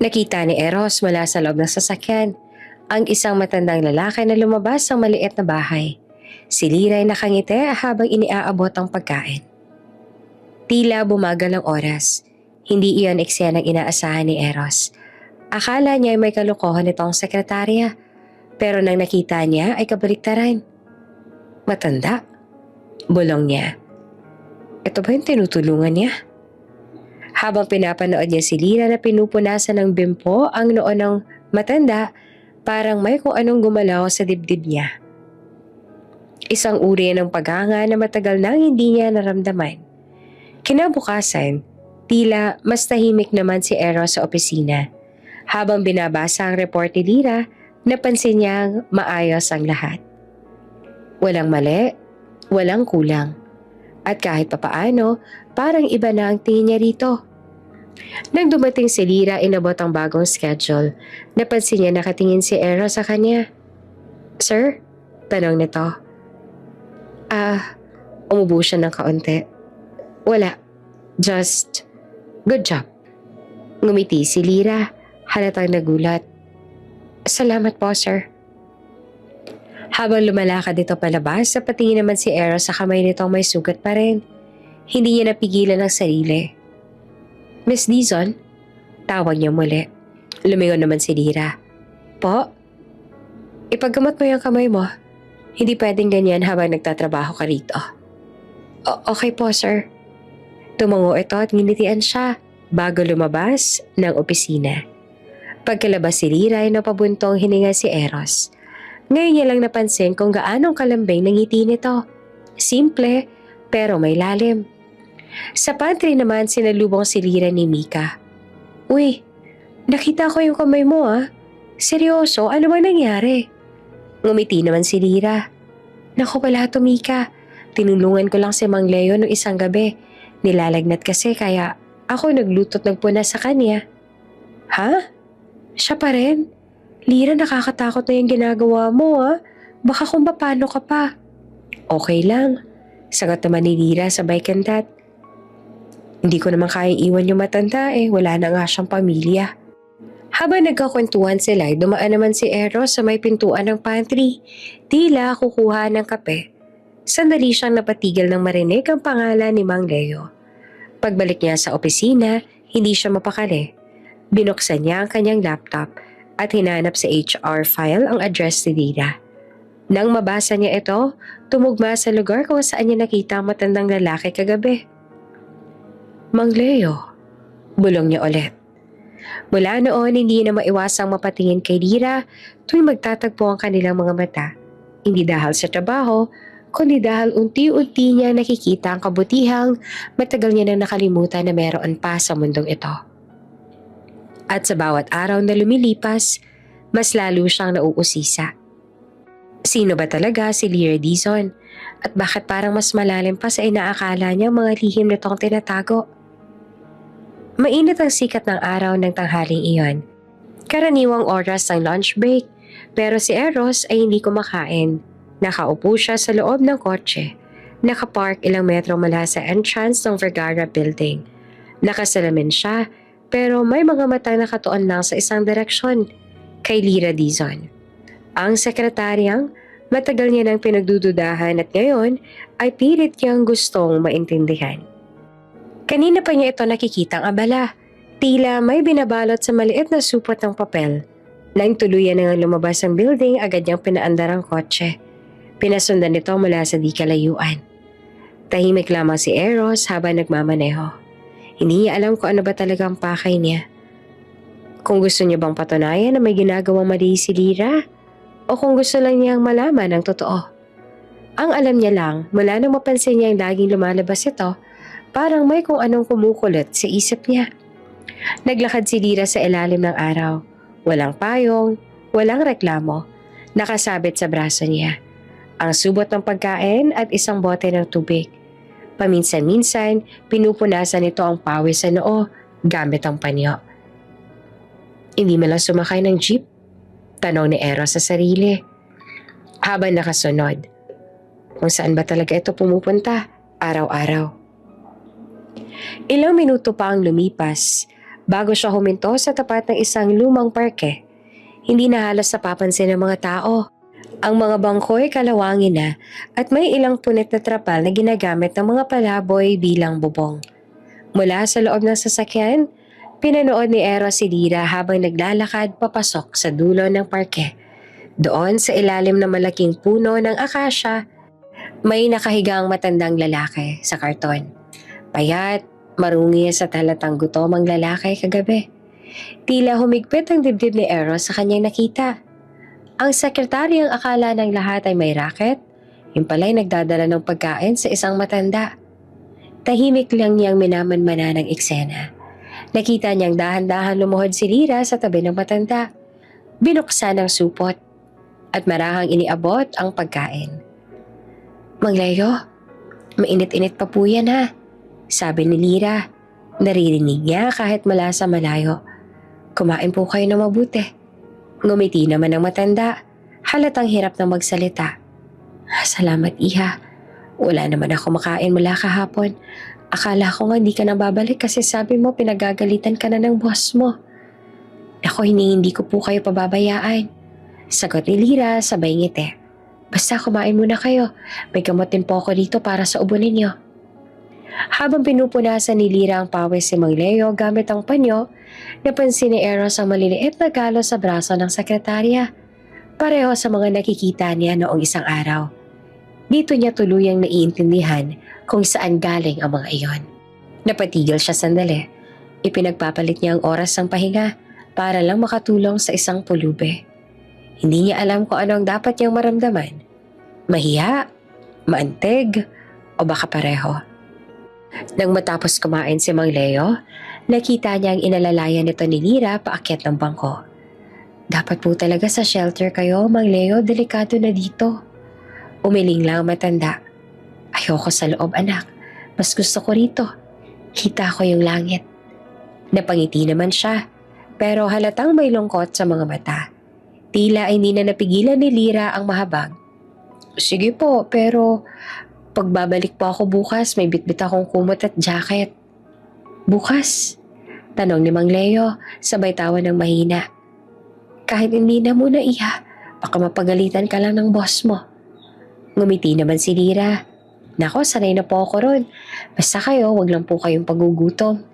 nakita ni Eros mula sa loob ng sasakyan ang isang matandang lalaki na lumabas sa maliit na bahay. Si Lyra ay nakangiti habang iniaabot ang pagkain. Tila bumagal ang oras. Hindi iyon eksenang inaasahan ni Eros. Akala niya ay may kalokohan itong sekretarya, pero nang nakita niya ay kabaliktaran. Matanda? Bulong niya. Ito ba yung tinutulungan niya? Habang pinapanood niya si Lyra na pinupunasan ng bimpo ang noo ng matanda, parang may kung anong gumalaw sa dibdib niya. Isang uri ng paghanga na matagal nang hindi niya naramdaman. Kinabukasan, tila mas tahimik naman si Eros sa opisina. Habang binabasa ang report ni Lyra, napansin niyang maayos ang lahat. Walang mali, walang kulang. At kahit papaano, parang iba na ang tingin niya rito. Nang dumating si Lyra, inabot ang bagong schedule. Napansin niya nakatingin si Eros sa kanya. Sir? Tanong nito. Umubo siya ng kaunti. Wala. Just, good job. Ngumiti si Lyra, halatang nagulat. Salamat po, sir. Habang lumalakad ito palabas, napatingin naman si Eros sa kamay nitong may sugat pa rin. Hindi niya napigilan ang sarili. Miss Dizon? Tawag niya muli. Lumingon naman si Lyra. Po? ipaggamot mo yung kamay mo. Hindi pwedeng ganyan habang nagtatrabaho ka rito. Okay po, sir. Tumango ito at nginitian siya bago lumabas ng opisina. Pagkalabas si Lira ay napabuntong hininga si Eros. Ngayon niya lang napansin kung gaanong kalambing ng ngiti nito. Simple, pero may lalim. Sa pantry naman sinalubong si Lira ni Mika. Uy, nakita ko yung kamay mo ah. Seryoso, ano ba nangyari? Ngumiti naman si Lira. Naku pala to Mika, tinulungan ko lang si Mang Leo noong isang gabi. Nilalagnat kasi kaya ako nagluto't nagpuna sa kanya. Ha? Siya pa rin? Lira, nakakatakot na yung ginagawa mo ah. Baka kung paano ka pa. Okay lang. Sagot naman ni Lira sabay kantat. Hindi ko naman kaya iwan yung matanda wala na nga siyang pamilya. Habang nagkakwentuhan sila, dumaan naman si Eros sa may pintuan ng pantry. Tila kukuha ng kape. Sandali siyang napatigil nang marinig ang pangalan ni Mang Leo. Pagbalik niya sa opisina, hindi siya mapakali. Binuksan niya ang kanyang laptop at hinanap sa HR file ang address ni Lira. Nang mabasa niya ito, tumugma sa lugar kung saan niya nakita ang matandang lalaki kagabi. Mang Leo, bulong niya ulit. Mula noon, hindi na maiwasang mapatingin kay Lira tuwing magtatagpo ang kanilang mga mata. Hindi dahil sa trabaho, kundi dahil unti-unti niya nakikita ang kabutihang matagal niya nang nakalimutan na meron pa sa mundong ito. At sa bawat araw na lumilipas, mas lalo siyang nauusisa. Sino ba talaga si Lira Dizon? At bakit parang mas malalim pa sa inaakala niya mga lihim nitong tinatago? Mainit ang sikat ng araw ng tanghaling iyon. Karaniwang oras ng lunch break, pero si Eros ay hindi kumakain. Nakaupo siya sa loob ng kotse. Nakapark ilang metro mula sa entrance ng Vergara building. Nakasalamin siya, pero may mga mata nakatuon lang sa isang direksyon, kay Lira Dizon. Ang sekretaryang matagal niya nang pinagdududahan at ngayon ay pilit niyang gustong maintindihan. Kanina pa niya ito nakikitang abala. Tila may binabalot sa maliit na supot ng papel. Nang tuluyan na lumabas ang building, agad niyang pinaandar ang kotse. Pinasundan nito mula sa di kalayuan. Tahimik lamang si Eros habang nagmamaneho. Hindi niya alam kung ano ba talaga ang pakay niya. Kung gusto niya bang patunayan na may ginagawang mali si Lira, o kung gusto lang niyang malaman ang totoo. Ang alam niya lang, mula nang mapansin niya ang laging lumalabas ito, parang may kung anong kumukulot sa isip niya. Naglakad si Lira sa ilalim ng araw. Walang payong, walang reklamo. Nakasabit sa braso niya ang subot ng pagkain at isang bote ng tubig. Paminsan-minsan, pinupunasan nito ang pawis sa noo gamit ang panyo. Hindi man lang sumakay ng jeep? Tanong ni Eros sa sarili. Habang nakasunod. Kung saan ba talaga ito pumupunta araw-araw? Ilang minuto pa ang lumipas bago siya huminto sa tapat ng isang lumang parke. Hindi na halos napapansin ng mga tao. Ang mga bangko'y kalawangin na at may ilang punit na trapal na ginagamit ng mga palaboy bilang bubong. Mula sa loob ng sasakyan, pinanood ni Eros si Lira habang naglalakad papasok sa dulo ng parke. Doon sa ilalim ng malaking puno ng akasya, may nakahigang matandang lalaki sa karton. Payat, marungi sa talatang gutom ang lalaki kagabi. Tila humigpit ang dibdib ni Eros sa kanyang nakita. Ang sekretaryang akala ng lahat ay may racket, yung pala'y nagdadala ng pagkain sa isang matanda. Tahimik lang niyang minamanmana ng eksena. Nakita niyang dahan-dahan lumuhod si Lira sa tabi ng matanda. Binuksan ang supot at marahang iniabot ang pagkain. Mang Leo, mainit-init pa po yan ha, sabi ni Lira. Naririnig niya kahit mula sa malayo. Kumain po kayo na mabuti. Ngumiti naman ang matanda. Halatang hirap na magsalita. Salamat iha. Wala naman ako makain mula kahapon. Akala ko nga hindi ka na babalik kasi sabi mo pinagagalitan ka na ng boss mo. Ako hindi ko po kayo pababayaan. Sagot ni Lira sabay ngiti. Basta kumain muna kayo. May gamot din po ako dito para sa ubo ninyo. Habang pinupunasan ni Lira ang pawis si Mang Leo gamit ang panyo, napansin ni Eros ang maliliit na galo sa braso ng sekretarya. pareho sa mga nakikita niya noong isang araw. Dito niya tuluyang naiintindihan kung saan galing ang mga iyon. Napatigil siya sandali. Ipinagpapalit niya ang oras ng pahinga para lang makatulong sa isang pulube. Hindi niya alam kung ano ang dapat niyang maramdaman. Mahiya, maantig, o baka pareho. Nang matapos kumain si Mang Leo, nakita niya ang inalalayan nito ni Lira paakyat ng bangko. Dapat po talaga sa shelter kayo, Mang Leo, delikado na dito. Umiling lang ang matanda. Ayoko sa loob, anak. Mas gusto ko rito. Kita ko yung langit. Napangiti naman siya, pero halatang may lungkot sa mga mata. Tila ay hindi na napigilan ni Lira ang mahabag. Sige po, pero pagbabalik po ako bukas, may bitbit akong kumot at jacket. Bukas? Tanong ni Mang Leo, sabay tawa ng mahina. Kahit hindi na muna, iha. Baka mapagalitan ka lang ng boss mo. Ngumiti naman si Lira. Nako, sanay na po ako ron. Basta kayo, wag lang po kayong pagugutom.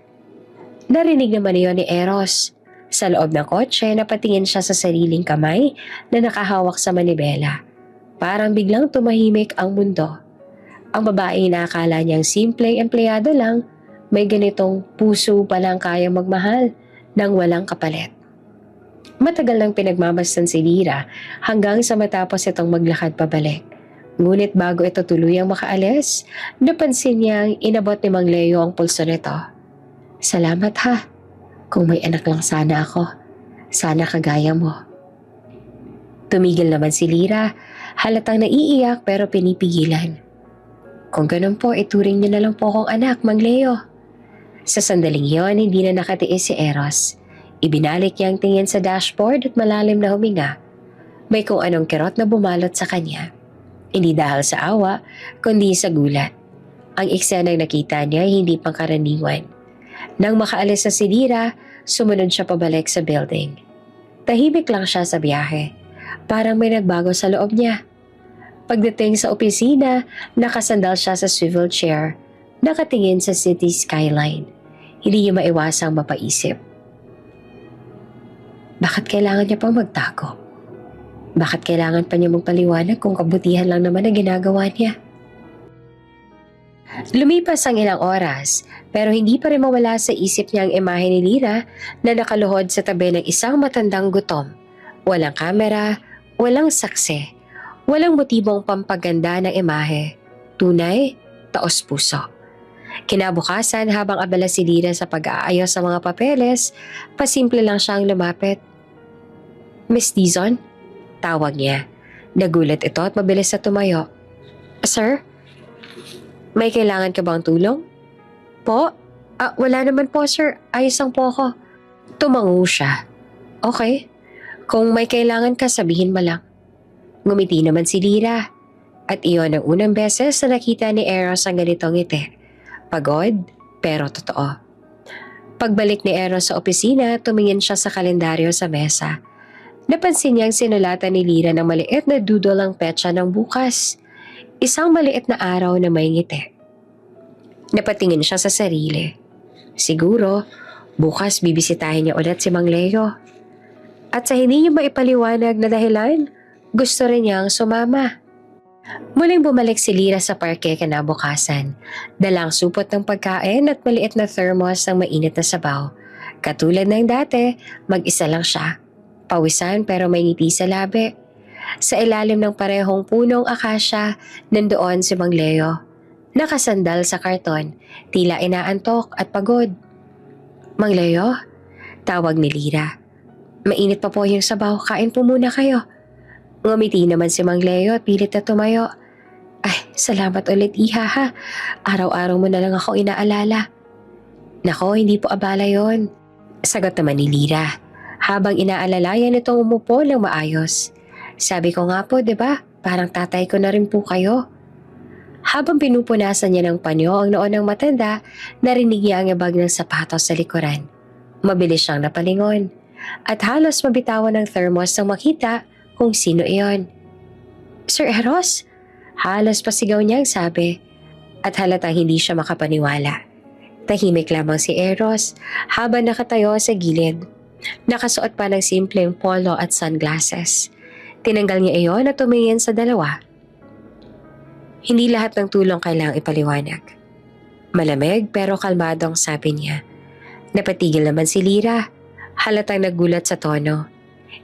Narinig naman niyo ni Eros. Sa loob ng kotse, napatingin siya sa sariling kamay na nakahawak sa manibela. Parang biglang tumahimik ang mundo. Ang babae na akala niyang simpleng empleyado lang, may ganitong puso palang kayang magmahal nang walang kapalit. Matagal nang pinagmamasdan si Lira hanggang sa matapos itong maglakad pabalik. Ngunit bago ito tuluyang makaalis, napansin niyang inabot ni Mang Leo ang pulso nito. Salamat ha. Kung may anak lang sana ako. Sana kagaya mo. Tumigil naman si Lira, halatang naiiyak pero pinipigilan. Kung ganun po, ituring niyo na lang po akong anak, Mang Leo. Sa sandaling yon, hindi na nakatiis si Eros. Ibinalik niya ang tingin sa dashboard at malalim na huminga. May kung anong kirot na bumalot sa kanya. Hindi dahil sa awa, kundi sa gulat. Ang eksenang nakita niya ay hindi pangkaraniwan. Nang makaalis na si Lira, sumunod siya pabalik sa building. Tahimik lang siya sa biyahe. Parang may nagbago sa loob niya. Pagdating sa opisina, nakasandal siya sa swivel chair, nakatingin sa city skyline. Hindi niya maiwasang mapaisip. Bakit kailangan niya pang magtago? Bakit kailangan pa niya magpaliwanag kung kabutihan lang naman ang ginagawa niya? Lumipas ang ilang oras, pero hindi pa rin mawala sa isip niya ang imahe ni Lira na nakaluhod sa tabi ng isang matandang gutom. Walang kamera, walang saksi, walang motibong pampaganda ng imahe. Tunay, taos puso. Kinabukasan habang abala si Lira sa pag-aayos sa mga papeles, pasimple lang siyang lumapit. Miss Dizon? Tawag niya. Nagulat ito at mabilis na tumayo. Sir? May kailangan ka bang tulong? Po? Wala naman po sir. Ayos lang po ako. Tumango siya. Okay. Kung may kailangan ka, sabihin mo lang. Ngumiti naman si Lira. At iyon ang unang beses na nakita ni Eros ang ganitong ngiti. Pagod, pero totoo. Pagbalik ni Eros sa opisina, tumingin siya sa kalendaryo sa mesa. Napansin niyang sinulatan ni Lira ng maliit na doodle ang petsa ng bukas. Isang maliit na araw na may ngiti. Napatingin siya sa sarili. Siguro, bukas bibisitahin niya ulit si Mang Leo. At sa hindi niya maipaliwanag na dahilan, gusto rin niyang sumama. Muling bumalik si Lira sa parke kinabukasan. Dalang supot ng pagkain at maliit na thermos ng mainit na sabaw. Katulad ng dati, mag-isa lang siya. Pawisan pero may ngiti sa labi. Sa ilalim ng parehong punong akasya, nandoon si Mang Leo. Nakasandal sa karton, tila inaantok at pagod. Mang Leo? Tawag ni Lira. Mainit pa po yung sabaw, kain po muna kayo. Ngumiti naman si Mang Leo at pilit na tumayo. Ay, salamat ulit iha ha. Araw-araw mo na lang ako inaalala. Nako, hindi po abala yon. Sagot naman ni Lira. Habang inaalalayan itong umupo ng maayos. Sabi ko nga po, 'di ba? Parang tatay ko na rin po kayo. Habang pinupunasan niya ng panyo ang noon ng matanda, narinig niya ang ibag ng sapatos sa likuran. Mabilis siyang napalingon. At halos mabitawan ng thermos nang makita kung sino iyon. Sir Eros? Halos pasigaw niya ang sabi. At halatang hindi siya makapaniwala. Tahimik lamang si Eros habang nakatayo sa gilid. Nakasuot pa ng simpleng polo at sunglasses. Tinanggal niya iyon at tumingin sa dalawa. Hindi lahat ng tulong kailangang ipaliwanag. Malamig pero kalmadong sabi niya. Napatigil naman si Lyra. Halatang nagulat sa tono.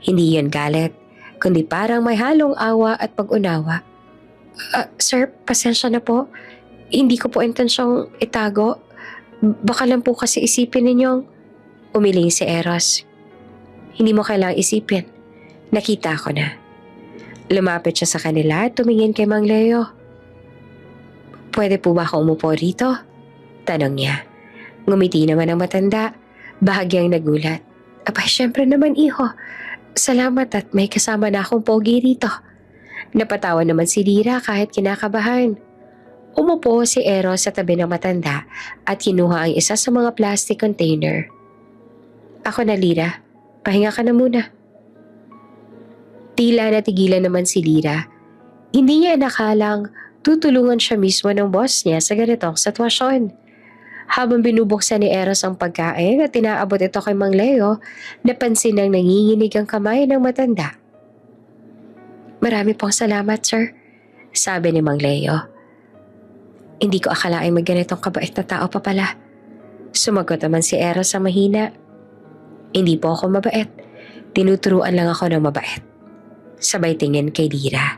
Hindi yun galit, kundi parang may halong awa at pag-unawa. Sir, pasensya na po. Hindi ko po intensyong itago. Baka lang po kasi isipin ninyong... Umiling si Eros. Hindi mo kailangang isipin. Nakita ko na. Lumapit siya sa kanila at tumingin kay Mang Leo. Pwede po ba ako umupo rito? Tanong niya. Ngumiti naman ang matanda. Bahagyang nagulat. Abay, syempre naman iho. Salamat at may kasama na akong pogi rito. Napatawa naman si Lyra kahit kinakabahan. Umupo si Eros sa tabi ng matanda at kinuha ang isa sa mga plastic container. Ako na, Lyra. Pahinga ka na muna. Tila natigilan naman si Lyra. Hindi niya nakalang tutulungan siya mismo ng boss niya sa ganitong sitwasyon. Habang binubuksan ni Eros ang pagkain at tinaabot ito kay Mang Leo, napansin ng nanginginig ang kamay ng matanda. Marami pong salamat, sir, sabi ni Mang Leo. Hindi ko akalaing may ganitong kabait na tao pa pala. Sumagot naman si Eros sa mahina. Hindi po ako mabait. Tinuturuan lang ako ng mabait. Sabay tingin kay Lyra.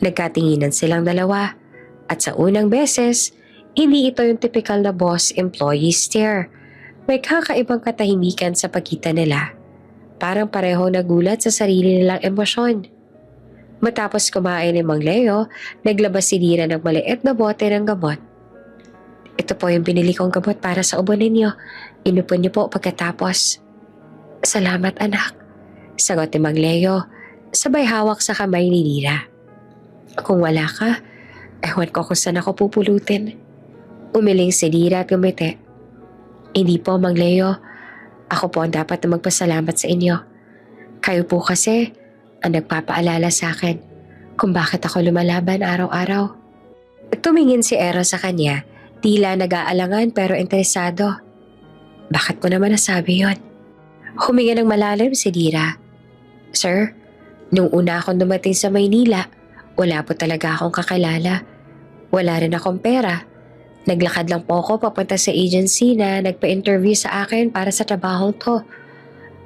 Nagkatinginan silang dalawa at sa unang beses, hindi ito yung typical na boss-employee stare. May kakaibang katahimikan sa pagitan nila. Parang pareho nagulat sa sarili nilang emosyon. Matapos kumain ni Mang Leo, naglabas si Lyra ng maliit na bote ng gamot. Ito po yung binili kong gamot para sa ubo ninyo. Inupon niyo po pagkatapos. Salamat anak, sagot ni Mang Leo, sabay hawak sa kamay ni Lyra. Kung wala ka, ewan ko kung saan ako pupulutin. Umiling si Lyra at gumiti. Hindi po, Mang Leo. Ako po ang dapat na magpasalamat sa inyo. Kayo po kasi ang nagpapaalala sa akin kung bakit ako lumalaban araw-araw. Tumingin si Eros sa kanya, tila nag-aalangan pero interesado. Bakit ko naman nasabi yon? Huminga ng malalim si Lyra. Sir, nung una akong dumating sa Maynila, wala po talaga akong kakilala. Wala rin akong pera. Naglakad lang po ako papunta sa agency na nagpa-interview sa akin para sa trabahong to.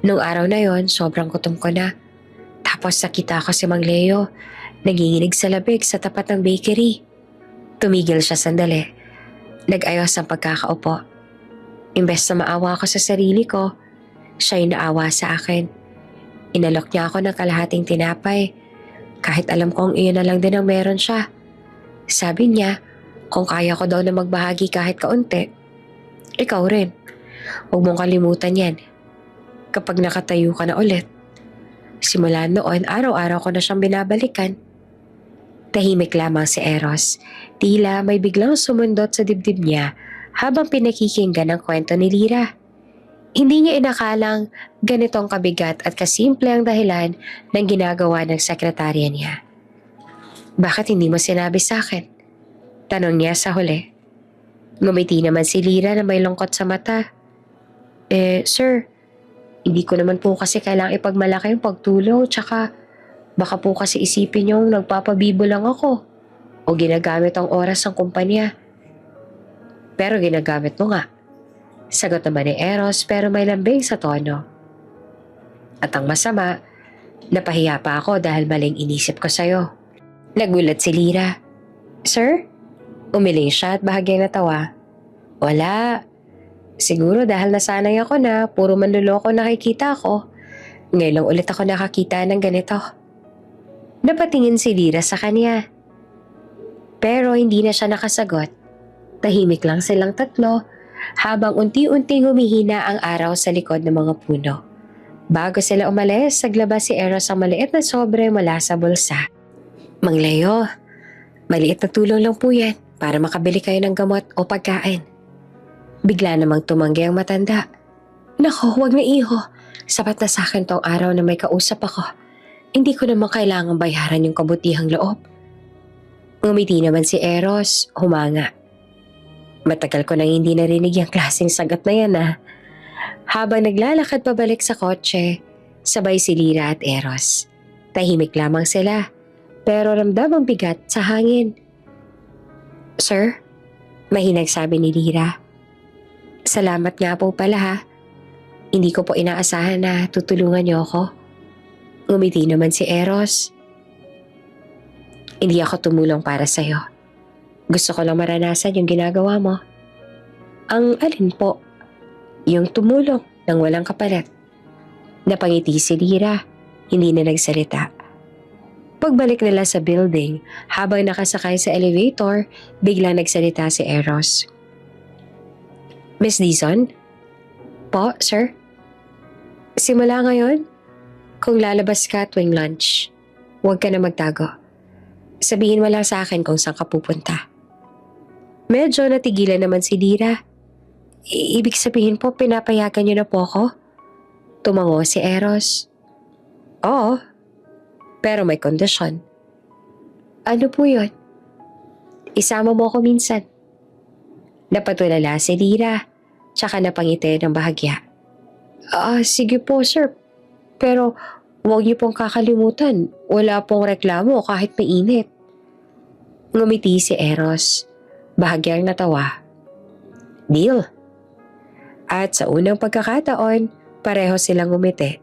Nung araw na yon, sobrang gutom ko na. Tapos nakita ko si Mang Leo, naginginig sa labig sa tapat ng bakery. Tumigil siya sandali. Nag-ayos ang pagkakaupo. Imbes na maawa ako sa sarili ko, siya yung naawa sa akin. Inalok niya ako ng kalahating tinapay, kahit alam kong iyon na lang din ang meron siya. Sabi niya, kung kaya ko daw na magbahagi kahit kaunti, ikaw rin. Huwag mong kalimutan yan. Kapag nakatayo ka na ulit, simula noon, araw-araw ko na siyang binabalikan. Tahimik lamang si Eros. Tila may biglang sumundot sa dibdib niya habang pinakikinggan ang kwento ni Lyra. Hindi niya inakalang ganitong kabigat at kasimple ang dahilan ng ginagawa ng sekretarya niya. Bakit hindi mo sinabi sa akin? Tanong niya sa huli. Ngumiti naman si Lyra na may lungkot sa mata. Sir, hindi ko naman po kasi kailangang ipagmalaki yung pagtulong, tsaka baka po kasi isipin niyong nagpapabibo lang ako o ginagamit ang oras ng kumpanya. Pero ginagamit mo nga. Sagot naman ni Eros pero may lambing sa tono. At ang masama, napahiya pa ako dahil maling inisip ko sa'yo. Nagulat si Lyra. Sir? Umiling siya at bahagyang natawa. Wala. Siguro dahil nasanay ako na puro manluloko nakikita ako. Ngayon lang ulit ako nakakita ng ganito. Napatingin si Lyra sa kanya. Pero hindi na siya nakasagot. Tahimik lang silang tatlo habang unti-unting humihina ang araw sa likod ng mga puno. Bago sila umalis, naglabas si Eros ang maliit na sobre mula sa bulsa. Mang Leo, maliit na tulong lang po yan para makabili kayo ng gamot o pagkain. Bigla namang tumanggi ang matanda. Nako, huwag na iho. Sapat na sa akin tong araw na may kausap ako. Hindi ko naman kailangang bayaran yung kabutihang loob. Ngumiti naman si Eros, humanga. Matagal ko nang hindi narinig yung klaseng sagot na yan Habang naglalakad pabalik sa kotse, sabay si Lyra at Eros. Tahimik lamang sila, pero ramdam ang bigat sa hangin. Sir, mahinag sabi ni Lira. Salamat nga po pala ha. Hindi ko po inaasahan na tutulungan niyo ako. Ngumiti naman si Eros. Hindi ako tumulong para sa'yo. Gusto ko lang maranasan yung ginagawa mo. Ang alin po? Yung tumulong nang walang kapalit. Napangiti si Lira, hindi na nagsalita. Pagbalik nila sa building, habang nakasakay sa elevator, biglang nagsalita si Eros. Miss Dizon? Po, sir? Simula ngayon, kung lalabas ka tuwing lunch, huwag ka na magtago. Sabihin mo lang sa akin kung saan ka pupunta. Medyo natigilan naman si Lira. Ibig sabihin po, pinapayagan niyo na po ako? Tumango si Eros. Oo, pero may kondisyon. Ano po yun? Isama mo ako minsan. Napatulala si Lira, tsaka napangiti ng bahagya. Sige po sir, pero huwag niyo pong kakalimutan, wala pong reklamo kahit mainit. Ngumiti si Eros, bahagyang natawa. Deal. At sa unang pagkakataon, pareho silang ngumiti.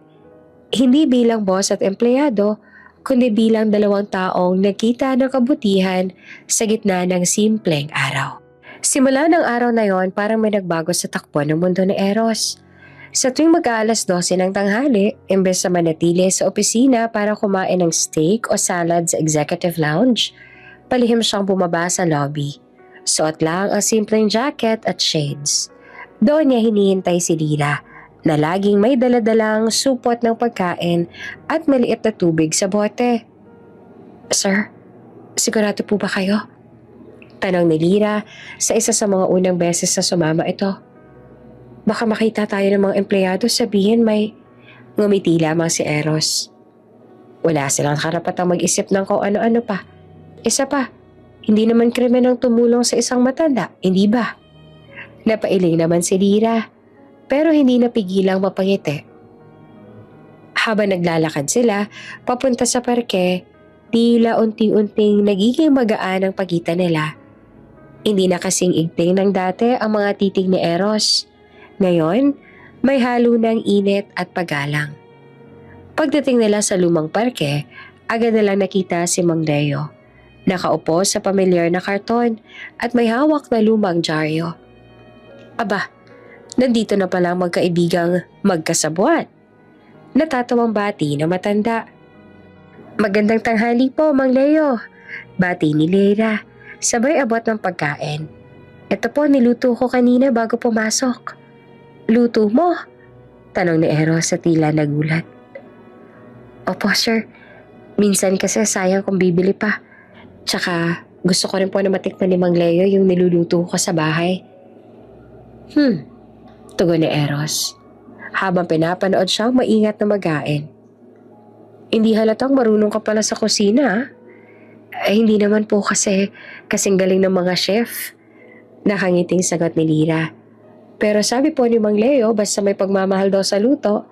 Hindi bilang boss at empleyado, kundi bilang dalawang taong nagkita ng kabutihan sa gitna ng simpleng araw. Simula ng araw na yon, parang may nagbago sa takbo ng mundo ni Eros. Sa tuwing mag-aalas 12 ng tanghali, imbes na manatili sa opisina para kumain ng steak o salad sa executive lounge, palihim siyang bumaba sa lobby. Suot lang ang simpleng jacket at shades. Doon niya hinihintay si Lira, na laging may daladalang supot ng pagkain at maliit na tubig sa bote. Sir, sigurado po ba kayo? Tanong ni Lira sa isa sa mga unang beses na sumama ito. Baka makita tayo ng mga empleyado sabihin may... Ngumiti lamang si Eros. Wala silang karapatang mag-isip ng kung ano-ano pa. Isa pa, hindi naman krimen ang tumulong sa isang matanda, hindi ba? Napailing naman si Lira, pero hindi napigilang mapangiti. Habang naglalakad sila, papunta sa parke, tila unti-unting nagiging magaan ang pagitan nila. Hindi na kasing igting ng dati ang mga titig ni Eros. Ngayon, may halo ng init at paggalang. Pagdating nila sa lumang parke, agad nilang nakita si Mang Leo. Nakaupo sa pamilyar na karton at may hawak na lumang dyaryo. Aba, nandito na palang magkaibigang magkasabwat. Natatawang bati na matanda. Magandang tanghali po, Mang Leo. Bati ni Lira, sabay abot ng pagkain. Ito po, niluto ko kanina bago pumasok. Luto mo? Tanong ni Eros sa tila nagulat. Opo, sir. Minsan kasi sayang kung bibili pa. Tsaka gusto ko rin po na matikman ni Mang Leo yung niluluto ko sa bahay. Tugon ni Eros. Habang pinapanood siyang maingat na magain. Hindi halatang marunong ka pala sa kusina. Hindi naman po kasi kasing galing ng mga chef. Nakangiting sagot ni Lira. Pero sabi po ni Mang Leo, basta may pagmamahal daw sa luto,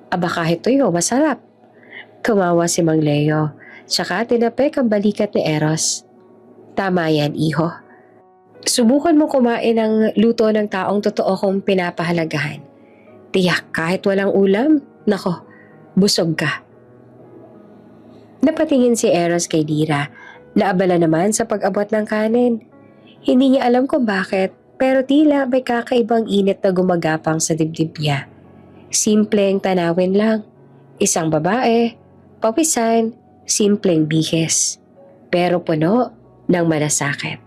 aba kahit tuyo, masarap. Kumawa si Mang Leo, tsaka tinapik ang balikat ni Eros. Tama yan, iho. Subukan mo kumain ng luto ng taong totoo kong pinapahalagahan. Tiyak, kahit walang ulam, nako, busog ka. Napatingin si Eros kay Lira, naabala naman sa pag-abot ng kanin. Hindi niya alam kung bakit, pero tila may kakaibang init na gumagapang sa dibdib niya. Simpleng tanawin lang. Isang babae, pawisan, simpleng bihis. Pero puno ng malasakit.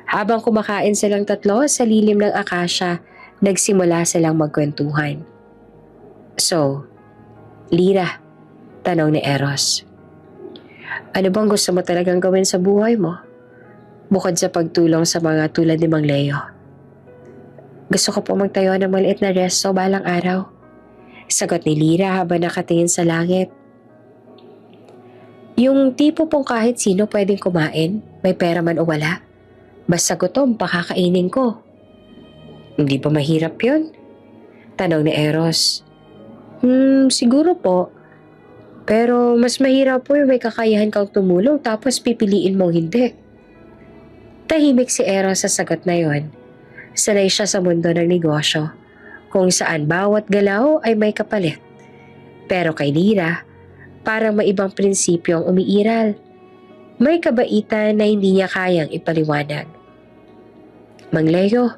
Habang kumakain silang tatlo sa lilim ng akasya, nagsimula silang magkwentuhan. So, Lira, tanong ni Eros. Ano bang gusto mo talagang gawin sa buhay mo? Bukod sa pagtulong sa mga tulad ni Mang Leo. Gusto ko po magtayo ng maliit na resto balang araw. Sagot ni Lira habang nakatingin sa langit. Yung tipo pong kahit sino pwedeng kumain, may pera man o wala. Basta gutom, pakakainin ko. Hindi ba mahirap yun? Tanong ni Eros. Siguro po. Pero mas mahirap po yung may kakayahan kang tumulong tapos pipiliin mong hindi. Tahimik si Eros sa sagot na yon. Sanay siya sa mundo ng negosyo, kung saan bawat galaw ay may kapalit. Pero kay Lira, parang maibang prinsipyo ang umiiral. May kabaitan na hindi niya kayang ipaliwanag. Mang Leo,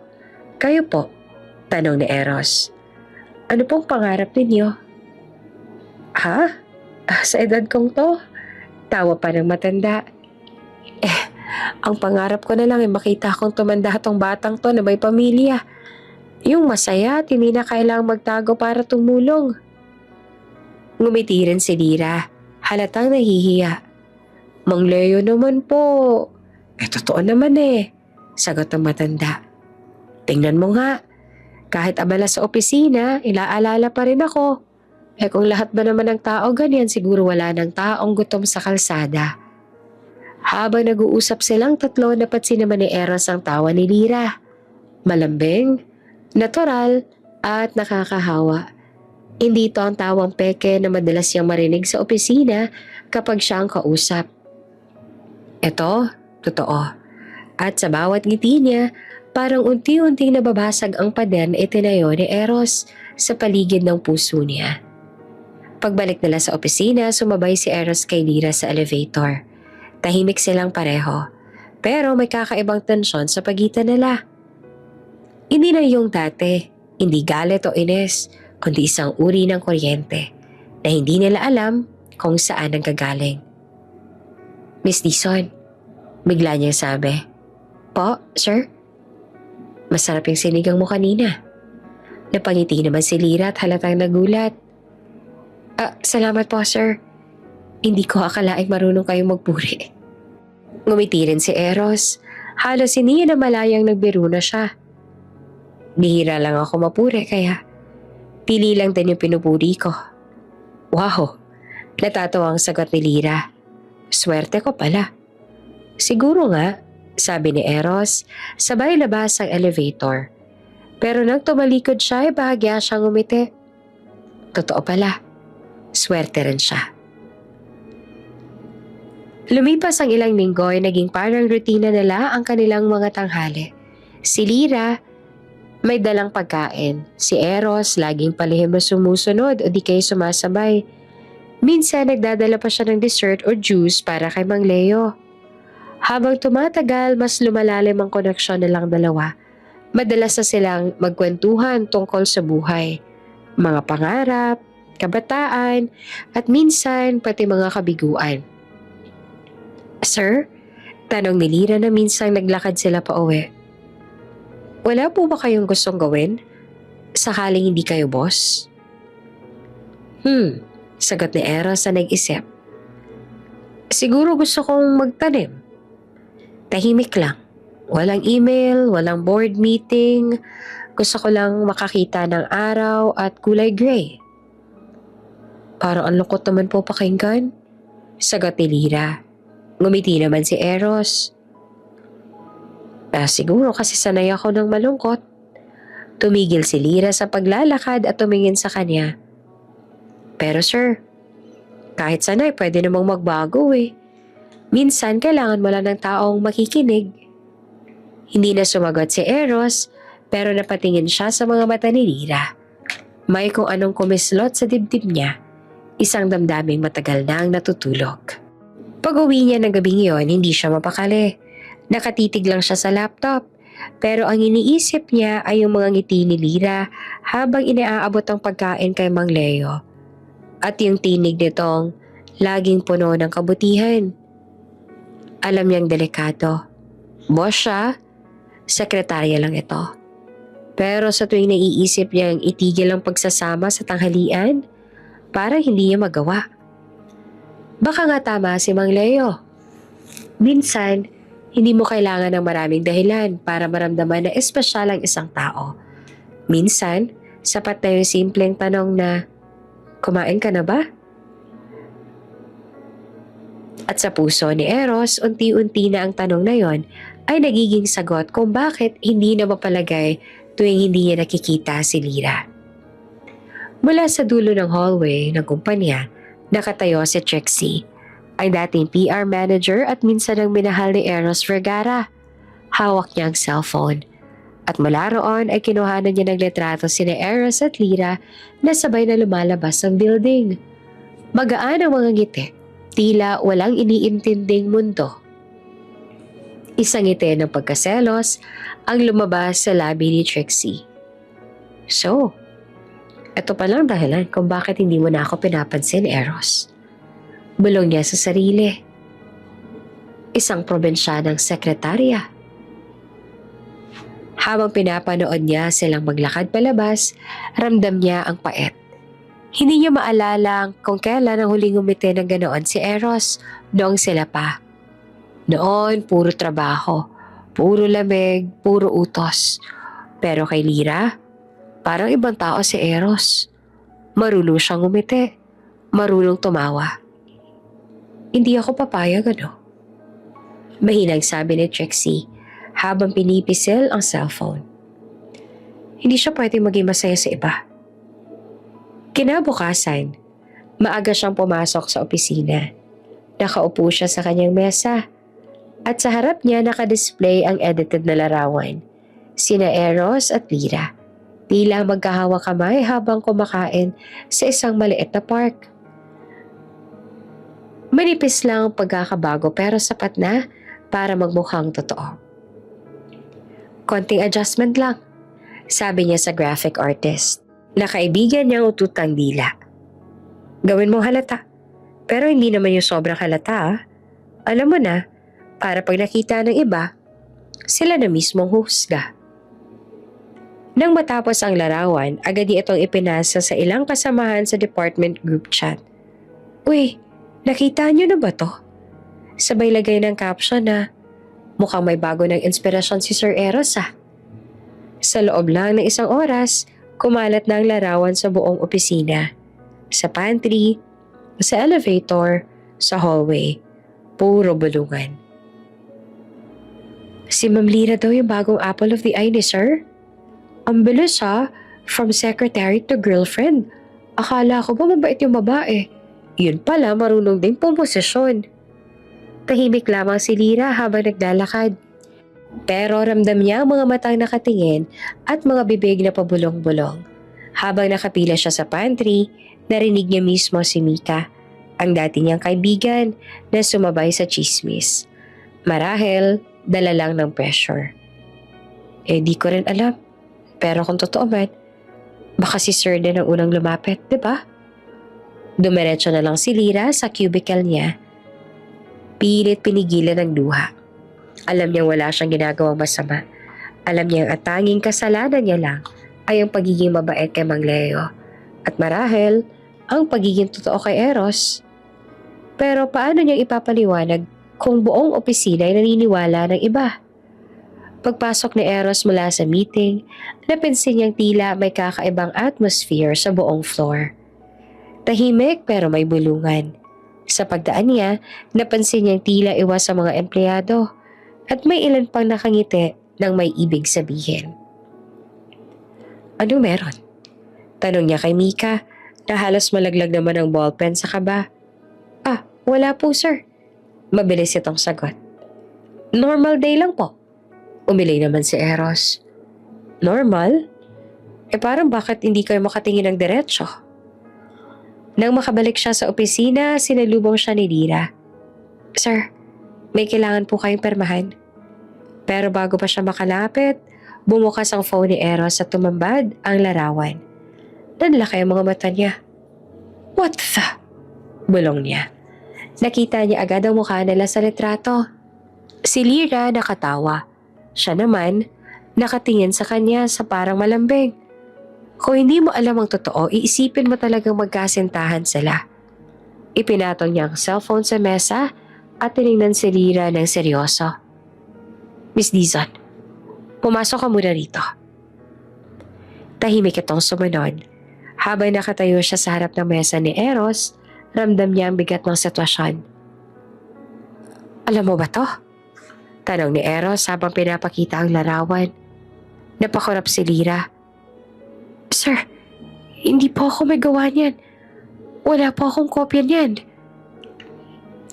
kayo po? Tanong ni Eros. Ano pong pangarap ninyo? Ha? Sa edad kong to? Tawa pa ng matanda. Ang pangarap ko na lang ay makita akong tumanda tong batang to na may pamilya. Yung masaya at hindi na kailangang magtago para tumulong. Ngumiti rin si Lira, halatang nahihiya. Mang Leo naman po. Totoo naman sagot ng matanda. Tingnan mo nga, kahit abala sa opisina, ilaalala pa rin ako. Kung lahat ba naman ng tao ganyan, siguro wala ng taong gutom sa kalsada. Habang nag-uusap silang tatlo, napansin naman ni Eros ang tawa ni Lira. Malambing, natural, at nakakahawa. Hindi ito ang tawang peke na madalas niyang marinig sa opisina kapag siya ang kausap. Ito, totoo. At sa bawat ngiti niya, parang unti-unting nababasag ang pader na itinayo ni Eros sa paligid ng puso niya. Pagbalik nila sa opisina, sumabay si Eros kay Lira sa elevator. Tahimik silang pareho, pero may kakaibang tensyon sa pagitan nila. Hindi na yung dati, hindi galit o inis, kundi isang uri ng kuryente na hindi nila alam kung saan ang gagaling. Miss Dizon, bigla niya sabi. Po, sir? Masarap yung sinigang mo kanina. Napangiti naman si Lira at halatang nagulat. Salamat po, sir. Hindi ko akalaing marunong kayong magpuri. Ngumiti rin si Eros. Halos hindi na malayang nagbiro na siya. Bihira lang ako mapuri kaya pili lang din yung pinupuri ko. Wow, natatawa ang sagot ni Lira. Swerte ko pala. Siguro nga, sabi ni Eros, sabay labas ang elevator. Pero nang tumalikod siya ay bahagya siyang umiti. Totoo pala, swerte rin siya. Lumipas ang ilang linggo ay naging parang rutina nila ang kanilang mga tanghali. Si Lira, may dalang pagkain. Si Eros, laging palihim na sumusunod o di kayo sumasabay. Minsan nagdadala pa siya ng dessert or juice para kay Mang Leo. Habang tumatagal, mas lumalalim ang koneksyon nilang dalawa. Madalas na silang magkwentuhan tungkol sa buhay, mga pangarap, kabataan, at minsan pati mga kabiguan. Sir, tanong ni Lira na minsang naglakad sila pa uwi. Wala po ba kayong gustong gawin? Sakaling hindi kayo boss? Sagot ni Eros na nag-isip. Siguro gusto kong magtanim. Tahimik lang. Walang email, walang board meeting. Gusto ko lang makakita ng araw at kulay gray. Parang ang lungkot naman po pakinggan. Sagot ni Lira. Ngumiti naman si Eros. Siguro kasi sanay ako ng malungkot. Tumigil si Lira sa paglalakad at tumingin sa kanya. Pero sir, kahit sanay pwede namang magbago Minsan kailangan mo lang ng taong makikinig. Hindi na sumagot si Eros pero napatingin siya sa mga mata ni Lira. May kung anong kumislot sa dibdib niya. Isang damdaming matagal na ang natutulog. Pag-uwi niya ng gabing iyon, hindi siya mapakali. Nakatitig lang siya sa laptop. Pero ang iniisip niya ay yung mga ngiti ni Lira habang inaabot ang pagkain kay Mang Leo. At yung tinig nitong laging puno ng kabutihan. Alam niyang delikado. Boss siya, sekretarya lang ito. Pero sa tuwing naiisip niyang itigil ang pagsasama sa tanghalian, parang hindi niya magawa. Baka nga tama si Mang Leo. Minsan, hindi mo kailangan ng maraming dahilan para maramdaman na espesyal ang isang tao. Minsan, sapat na yung simpleng tanong na, kumain ka na ba? At sa puso ni Eros, unti-unti na ang tanong na yon ay nagiging sagot kung bakit hindi na mapalagay tuwing hindi niya nakikita si Lira. Mula sa dulo ng hallway ng kumpanya, Nakatayo si Trixie, ang dating PR manager at minsan ang minahal ni Eros Vergara. Hawak niya ang cellphone. At mula roon ay kinuhanan niya ng litrato sina Eros at Lyra na sabay na lumalabas ng building. Magaan ang mga ngiti, tila walang iniintinding mundo. Isang ngiti ng pagkaselos ang lumabas sa labi ni Trixie. So, ito palang dahilan kung bakit hindi mo na ako pinapansin, Eros. Bulong niya sa sarili. Isang probinsyanang sekretarya. Habang pinapanood niya silang maglakad palabas, ramdam niya ang pait. Hindi niya maalala kung kailan ang huling umiti ng ganoon si Eros noong sila pa. Noon, puro trabaho, puro lamig, puro utos. Pero kay Lyra, parang ibang tao si Eros. Marunong siyang umiti, marunong tumawa. Hindi ako papayag, ano? Mahinang sabi ni Trixie habang pinipisil ang cellphone. Hindi siya pwedeng maging masaya sa iba. Kinabukasan, maaga siyang pumasok sa opisina. Nakaupo siya sa kanyang mesa at sa harap niya nakadisplay ang edited na larawan. Sina Eros at Lyra, tila magkahawak kamay habang kumakain sa isang maliit na park. Manipis lang ang pagkakabago pero sapat na para magmukhang totoo. Konting adjustment lang, sabi niya sa graphic artist na kaibigan niyang ututang dila. Gawin mo halata, pero hindi naman yung sobrang halata ah. Alam mo na, para pag nakita ng iba, sila na mismong husga. Nang matapos ang larawan, agad niya itong ipinasa sa ilang kasamahan sa department group chat. Uy, nakita niyo na ba to? Sabay lagay ng caption na, mukhang may bago ng inspirasyon si Sir Eros ah. Sa loob lang ng isang oras, kumalat na ang larawan sa buong opisina. Sa pantry, sa elevator, sa hallway. Puro bulungan. Si Ma'am Lyra daw yung bagong apple of the eye ni Sir. Ang bilis ha, from secretary to girlfriend. Akala ko ba mabait yung babae? Yun pala marunong ding pumosisyon. Tahimik lamang si Lyra habang naglalakad. Pero ramdam niya ang mga matang nakatingin at mga bibig na pabulong-bulong. Habang nakapila siya sa pantry, narinig niya mismo si Mika, ang dati niyang kaibigan na sumabay sa chismis. Marahil, dala lang ng pressure. Di ko rin alam. Pero kung totoo man, baka si Sir din ang unang lumapit, di ba? Dumiretso na lang si Lyra sa cubicle niya. Pilit pinigilan ng luha. Alam niyang wala siyang ginagawang masama. Alam niyang ang tanging kasalanan niya lang ay ang pagiging mabait kay Mang Leo. At marahil, ang pagiging totoo kay Eros. Pero paano niyang ipapaliwanag kung buong opisina ay naniniwala ng iba? Pagpasok ni Eros mula sa meeting, napansin niyang tila may kakaibang atmosphere sa buong floor. Tahimik pero may bulungan. Sa pagdaan niya, napansin niyang tila iwas sa mga empleyado at may ilan pang nakangiti ng may ibig sabihin. Anong meron? Tanong niya kay Mika na halos malaglag naman ang ballpen sa kaba. Wala po sir. Mabilis itong sagot. Normal day lang po. Umilay naman si Eros. Normal? Parang bakit hindi kayo makatingin ng diretsyo? Nang makabalik siya sa opisina, sinalubong siya ni Lyra. Sir, may kailangan po kayong permahan. Pero bago pa siya makalapit, bumukas ang phone ni Eros at tumambad ang larawan. Nanlaki ang mga mata niya. What the? Bulong niya. Nakita niya agad ang mukha nila sa litrato. Si Lyra nakatawa. Siya naman, nakatingin sa kanya sa parang malambing. Kung hindi mo alam ang totoo, iisipin mo talagang magkasintahan sila. Ipinatong niya ang cellphone sa mesa at tinignan si Lyra ng seryoso. Miss Dizon, pumasok ka muna rito. Tahimik itong sumunod. Habang nakatayo siya sa harap ng mesa ni Eros, ramdam niya ang bigat ng sitwasyon. Alam mo ba to? Tanong ni Eros habang pinapakita ang larawan. Napakurap si Lyra. Sir, hindi po ako may gawa niyan. Wala po akong kopya niyan.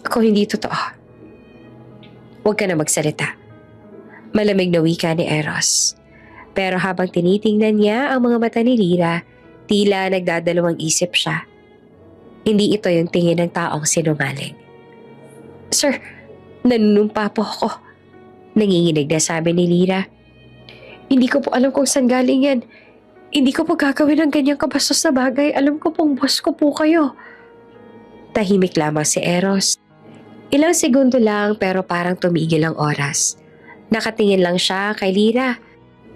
Kung hindi totoo, huwag ka na magsalita. Malamig na wika ni Eros. Pero habang tinitingnan niya ang mga mata ni Lyra, tila nagdadalawang isip siya. Hindi ito yung tingin ng taong sinungaling. Sir, nanunumpa po ako. Nanginginig na sabi ni Lyra. Hindi ko po alam kung saan galing yan. Hindi ko po gagawin ng ganyang kabastos na bagay. Alam ko pong boss ko po kayo. Tahimik lamang si Eros. Ilang segundo lang pero parang tumigil ang oras. Nakatingin lang siya kay Lyra.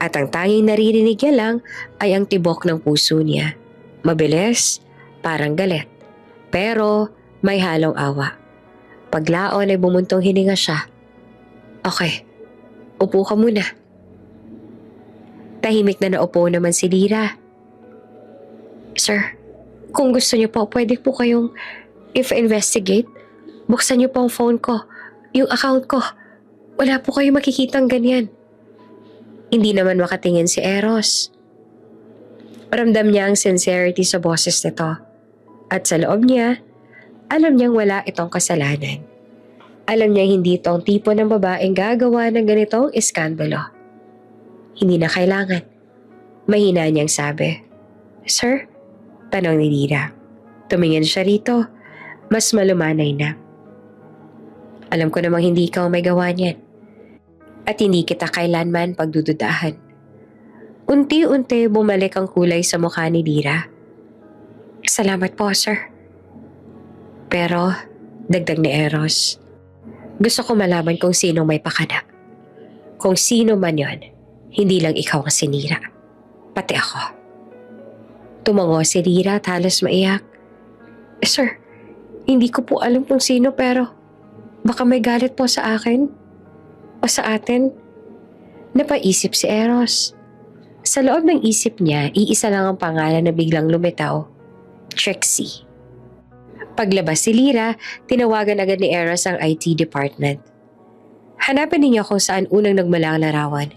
At ang tanging naririnig niya lang ay ang tibok ng puso niya. Mabilis, parang galit. Pero may halong awa. Paglaon ay bumuntong hininga siya. Okay, upo ka muna. Tahimik na naupo naman si Lyra. Sir, kung gusto niyo po, pwede po kayong if-investigate. Buksan niyo po ang phone ko, yung account ko. Wala po kayong makikitang ganyan. Hindi naman makatingin si Eros. Ramdam niya ang sincerity sa boses nito. At sa loob niya, alam niyang wala itong kasalanan. Alam niya hindi itong tipo ng babaeng gagawa ng ganitong iskandalo. Hindi na kailangan. Mahina niyang sabi. Sir? Tanong ni Lyra. Tumingin siya rito. Mas malumanay na. Alam ko namang hindi ikaw may gawa niyan. At hindi kita kailanman pagdududahan. Unti-unti bumalik ang kulay sa mukha ni Lyra. Salamat po, sir. Pero, dagdag ni Eros, gusto ko malaman kung sino may pakana. Kung sino man yon, hindi lang ikaw ang sinira. Pati ako. Tumango si Lyra at halos maiyak. Sir, hindi ko po alam kung sino pero baka may galit po sa akin. O sa atin, napaisip si Eros. Sa loob ng isip niya, iisa lang ang pangalan na biglang lumitaw, Trixie. Paglabas si Lyra, tinawagan agad ni Eros ang IT department. Hanapin ninyo kung saan unang nagmula ang larawan.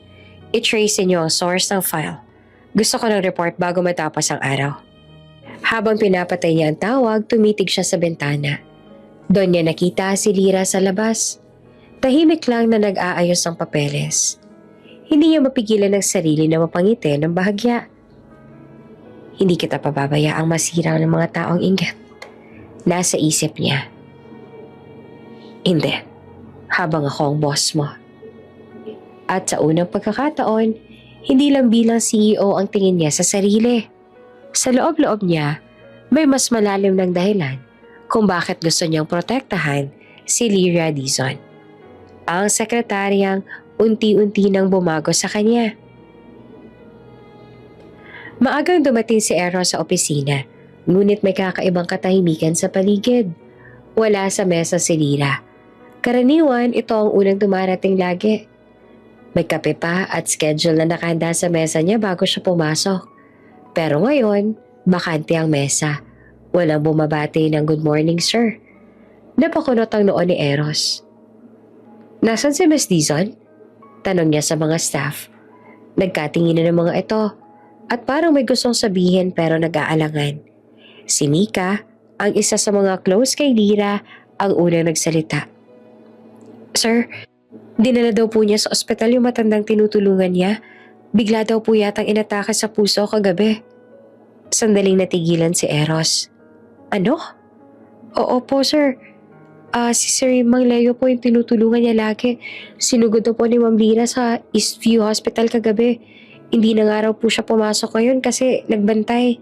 I-trace ninyo ang source ng file. Gusto ko ng report bago matapos ang araw. Habang pinapatay niya ang tawag, tumitig siya sa bintana. Doon niya nakita si Lyra sa labas. Tahimik lang na nag-aayos ng papeles. Hindi niya mapigilan ng sarili na mapangiti ng bahagya. Hindi kita pababayaang masira ng mga taong inggit. Nasa isip niya. Hindi. Habang ako ang boss mo. At sa unang pagkakataon, hindi lang bilang CEO ang tingin niya sa sarili. Sa loob-loob niya, may mas malalim ng dahilan kung bakit gusto niyang protektahan si Lyra Dizon. Ang sekretaryang unti-unti nang bumago sa kanya. Maagang dumating si Eros sa opisina, ngunit may kakaibang katahimikan sa paligid. Wala sa mesa si Lyra. Karaniwan, ito ang unang dumarating lagi. May kape pa at schedule na nakahanda sa mesa niya bago siya pumasok. Pero ngayon, bakante ang mesa. Walang bumabati ng good morning, sir. Napakunot ang noon ni Eros. Nasaan si Miss Dizon? Tanong niya sa mga staff. Nagkatingin na ng mga ito at parang may gustong sabihin pero nag-aalangan. Si Mika, ang isa sa mga close kay Lyra, ang unang nagsalita. Sir, dinala daw po niya sa ospital yung matandang tinutulungan niya. Bigla daw po yatang inatake sa puso kagabi. Sandaling natigilan si Eros. Ano? Oo po, sir. Si Sir Mang Leo po yung tinutulungan niya lagi. Sinugod na po ni Ma'am Lyra sa Eastview Hospital kagabi. Hindi na nga raw po siya pumasok ngayon kasi nagbantay.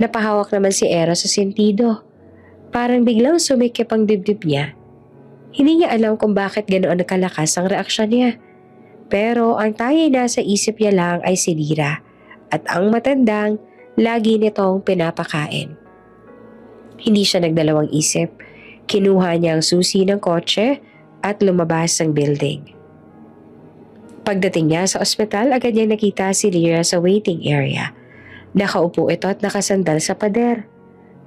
Napahawak naman si Eros sa sentido. Parang biglang sumikip ang dibdib niya. Hindi niya alam kung bakit ganoon nakalakas ang reaksyon niya. Pero ang tanging nasa isip niya lang ay si Lyra at ang matandang lagi nitong pinapakain. Hindi siya nagdalawang isip. Kinuha niya ang susi ng kotse at lumabas ng building. Pagdating niya sa ospital, agad niya nakita si Lyra sa waiting area. Nakaupo ito at nakasandal sa pader.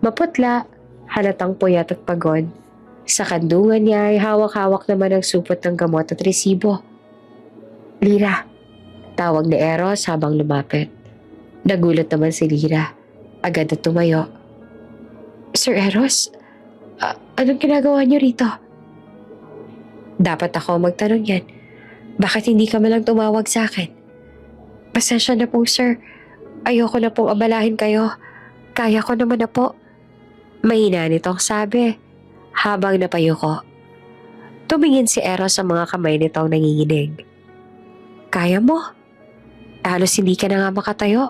Maputla, halatang puyat at pagod. Sa kandungan niya ay hawak-hawak naman ang supot ng gamot at resibo. Lyra, tawag ni Eros habang lumapit. Nagulat naman si Lyra. Agad na tumayo. Sir Eros, anong ginagawa niyo rito? Dapat ako magtanong yan. Bakit hindi ka malang tumawag sa akin? Pasensya na po, sir. Ayoko na pong abalahin kayo. Kaya ko naman na po. Mahina nitong sabi, habang napayuko. Tumingin si Eros sa mga kamay nitong nanginginig. Kaya mo? Halos hindi ka na nga makatayo.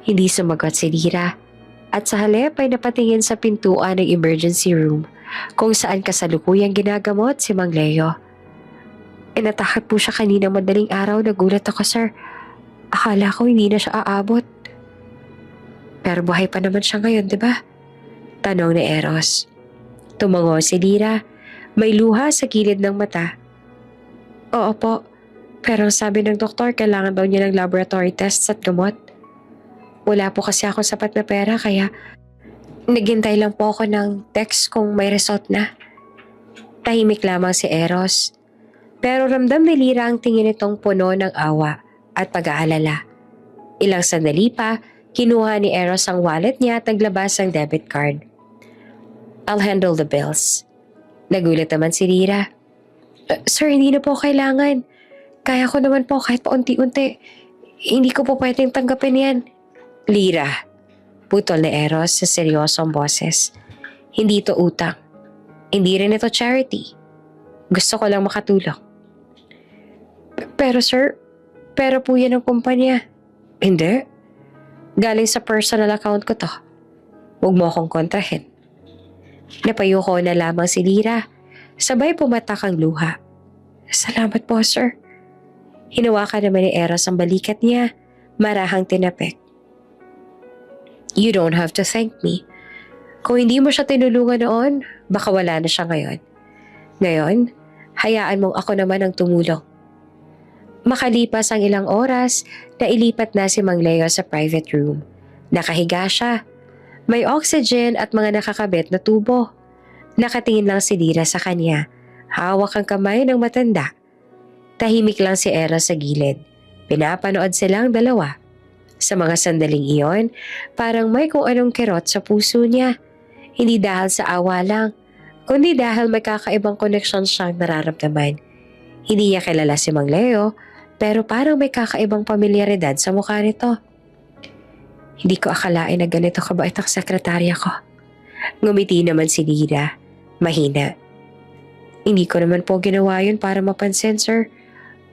Hindi sumagot si Lira at sa halip ay napatingin sa pintuan ng emergency room kung saan kasalukuyang ginagamot si Mang Leo. Inatakat po siya kanina madaling araw, nagulat ako, sir. Akala ko hindi na siya aabot. Pero buhay pa naman siya ngayon, di ba? Tanong ni Eros. Tumango si Lira, may luha sa gilid ng mata. Oo po, pero sabi ng doktor kailangan daw niya ng laboratory tests at gamot. Wala po kasi ako sapat na pera kaya naghintay lang po ako ng text kung may result na. Tahimik lamang si Eros. Pero ramdam ni Lira ang tingin nitong puno ng awa at pag-aalala. Ilang sandali pa, kinuha ni Eros ang wallet niya at naglabas ang debit card. I'll handle the bills. Nagulat naman si Lira. Sir, hindi na po kailangan. Kaya ko naman po kahit paunti-unti. Hindi ko po pwedeng tanggapin yan. Lira, putol ni Eros sa seryosong boses. Hindi ito utang. Hindi rin ito charity. Gusto ko lang makatulong. Pero sir, pera po yan ng kumpanya. Hindi. Galing sa personal account ko to. Huwag mo akong kontrahin. Napayuko na lamang si Lira. Sabay pumatak ang luha. Salamat po, sir. Hinawakan naman ni Eros ang balikat niya. Marahang tinapik. You don't have to thank me. Kung hindi mo siya tinulungan noon, baka wala na siya ngayon. Ngayon, hayaan mong ako naman ang tumulong. Makalipas ang ilang oras, nailipat na si Mang Leo sa private room. Nakahiga siya. May oxygen at mga nakakabit na tubo. Nakatingin lang si Lira sa kanya. Hawak ang kamay ng matanda. Tahimik lang si Eros sa gilid. Pinapanood silang dalawa. Sa mga sandaling iyon, parang may kung anong kirot sa puso niya. Hindi dahil sa awa lang, kundi dahil may kakaibang koneksyon siyang nararamdaman. Hindi niya kilala si Mang Leo, pero parang may kakaibang pamilyaridad sa mukha nito. Hindi ko akalain na ganito kabait ang sekretarya ko. Ngumiti naman si Lira. Mahina. Hindi ko naman po ginawa yun para mapansin, sir.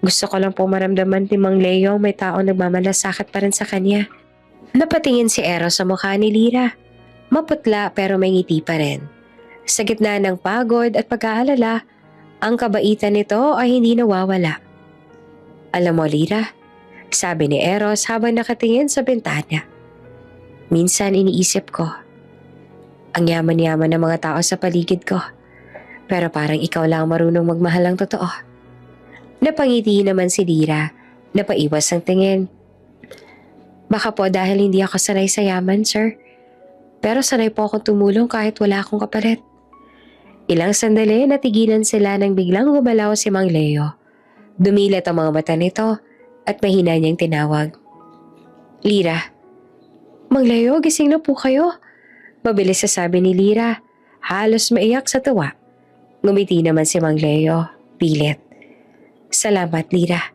Gusto ko lang po maramdaman ni Mang Leo may taong nagmamalasakit pa rin sa kanya. Napatingin si Eros sa mukha ni Lira. Maputla pero may ngiti pa rin. Sa gitna ng pagod at pag-aalala, ang kabaitan nito ay hindi nawawala. Alam mo, Lira, sabi ni Eros habang nakatingin sa bintana. Minsan iniisip ko, ang yaman-yaman ng mga tao sa paligid ko. Pero parang ikaw lang marunong magmahal ng totoo. Napangiti naman si Lira, napaiwas ang tingin. Baka po dahil hindi ako sanay sa yaman, sir. Pero sanay po akong tumulong kahit wala akong kapalit. Ilang sandali natigilan sila nang biglang gumalaw si Mang Leo. Dumilat ang mga mata nito at mahina niyang tinawag. Lira. Mang Leo, gising na po kayo. Mabilis sasabi ni Lira, halos maiyak sa tuwa. Ngumiti naman si Mang Leo, pilit. Salamat, Lira.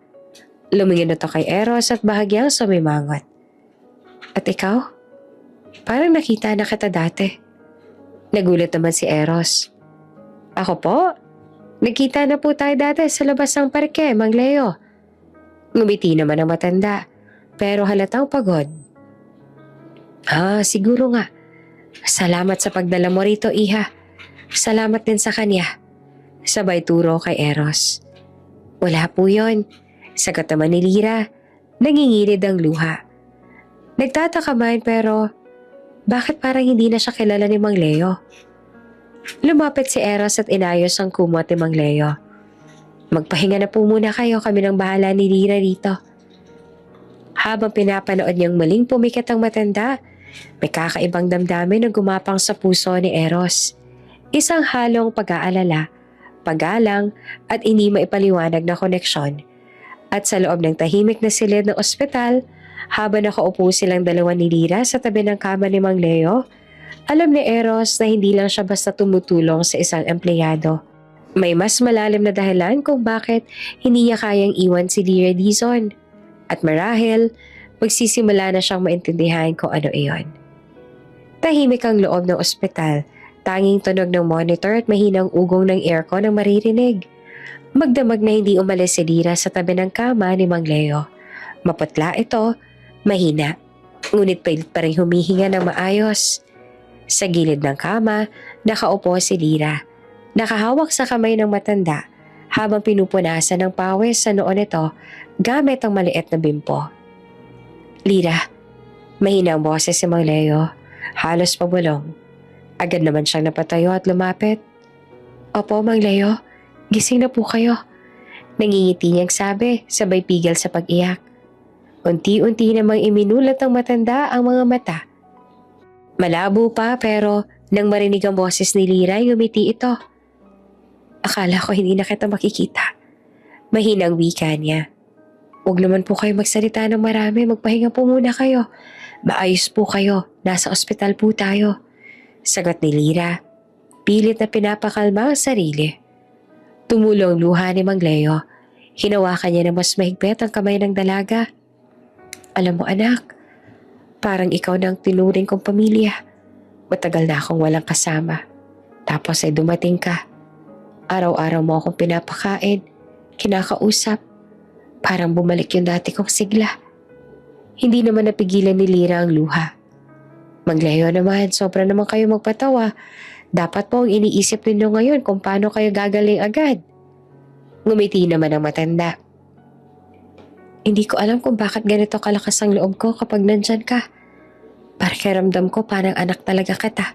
Lumingin na to kay Eros at bahagyang sumimangot. At ikaw? Parang nakita na kita dati. Nagulat naman si Eros. Ako po? Nagkita na po tayo dati sa labas ng parke, Mang Leo. Ngumiti naman ang matanda, pero halatang pagod. Siguro nga. Salamat sa pagdala mo rito, Iha. Salamat din sa kanya. Sabay turo kay Eros. Wala po yun. Sagot naman ni Lira. Nangingilid ang luha. Nagtataka man pero bakit parang hindi na siya kilala ni Mang Leo? Lumapit si Eros at inayos ang kumot ni Mang Leo. Magpahinga na po muna kayo, kami nang bahala ni Lira rito. Habang pinapanood niyang muling pumikit ang matanda, may kakaibang damdamin na gumapang sa puso ni Eros. Isang halong pag-aalala, paggalang at hindi maipaliwanag na koneksyon. At sa loob ng tahimik na silid ng ospital, habang nakaupo silang dalawa ni Lira sa tabi ng kama ni Mang Leo, Alam ni Eros na hindi lang siya basta tumutulong sa isang empleyado. May mas malalim na dahilan kung bakit hindi niya kayang iwan si Lyra Dizon. At marahil, magsisimula na siyang maintindihan kung ano iyon. Tahimik ang loob ng ospital, tanging tunog ng monitor at mahinang ugong ng aircon ang maririnig. Magdamag na hindi umalis si Lyra sa tabi ng kama ni Mang Leo. Maputla ito, mahina, ngunit pilit pa rin humihinga ng maayos. Sa gilid ng kama, nakaupo si Lyra. Nakahawak sa kamay ng matanda habang pinupunasan ng pawis sa noo nito gamit ang maliit na bimpo. Lyra, mahina ang boses si Mang Leo, halos pabulong. Agad naman siyang napatayo at lumapit. Opo, Mang Leo, gising na po kayo. Nangingiti niyang sabi, sabay pigil sa pag-iyak. Unti-unti namang iminulat ng matanda ang mga mata. Malabo pa pero nang marinig ang boses ni Lyra, ngumiti ito. Akala ko hindi na kita makikita. Mahinang wika niya. Huwag naman po kayo magsalita ng marami, magpahinga po muna kayo. Maayos po kayo, nasa ospital po tayo. Sagot ni Lyra, pilit na pinapakalma ang sarili. Tumulong luha ni Mang Leo. Hinawakan niya na mas mahigpit ang kamay ng dalaga. Alam mo anak, parang ikaw na ang tinuring kong pamilya. Matagal na akong walang kasama. Tapos ay dumating ka. Araw-araw mo akong pinapakain, kinakausap. Parang bumalik yung dati kong sigla. Hindi naman napigilan ni Lyra ang luha. Mang Leo naman, sobra naman kayo magpatawa. Dapat po ang iniisip ninyo ngayon kung paano kayo gagaling agad. Ngumiti naman ang matanda. Hindi ko alam kung bakit ganito kalakas ang loob ko kapag nandyan ka. Pakiramdam ko parang anak talaga kita.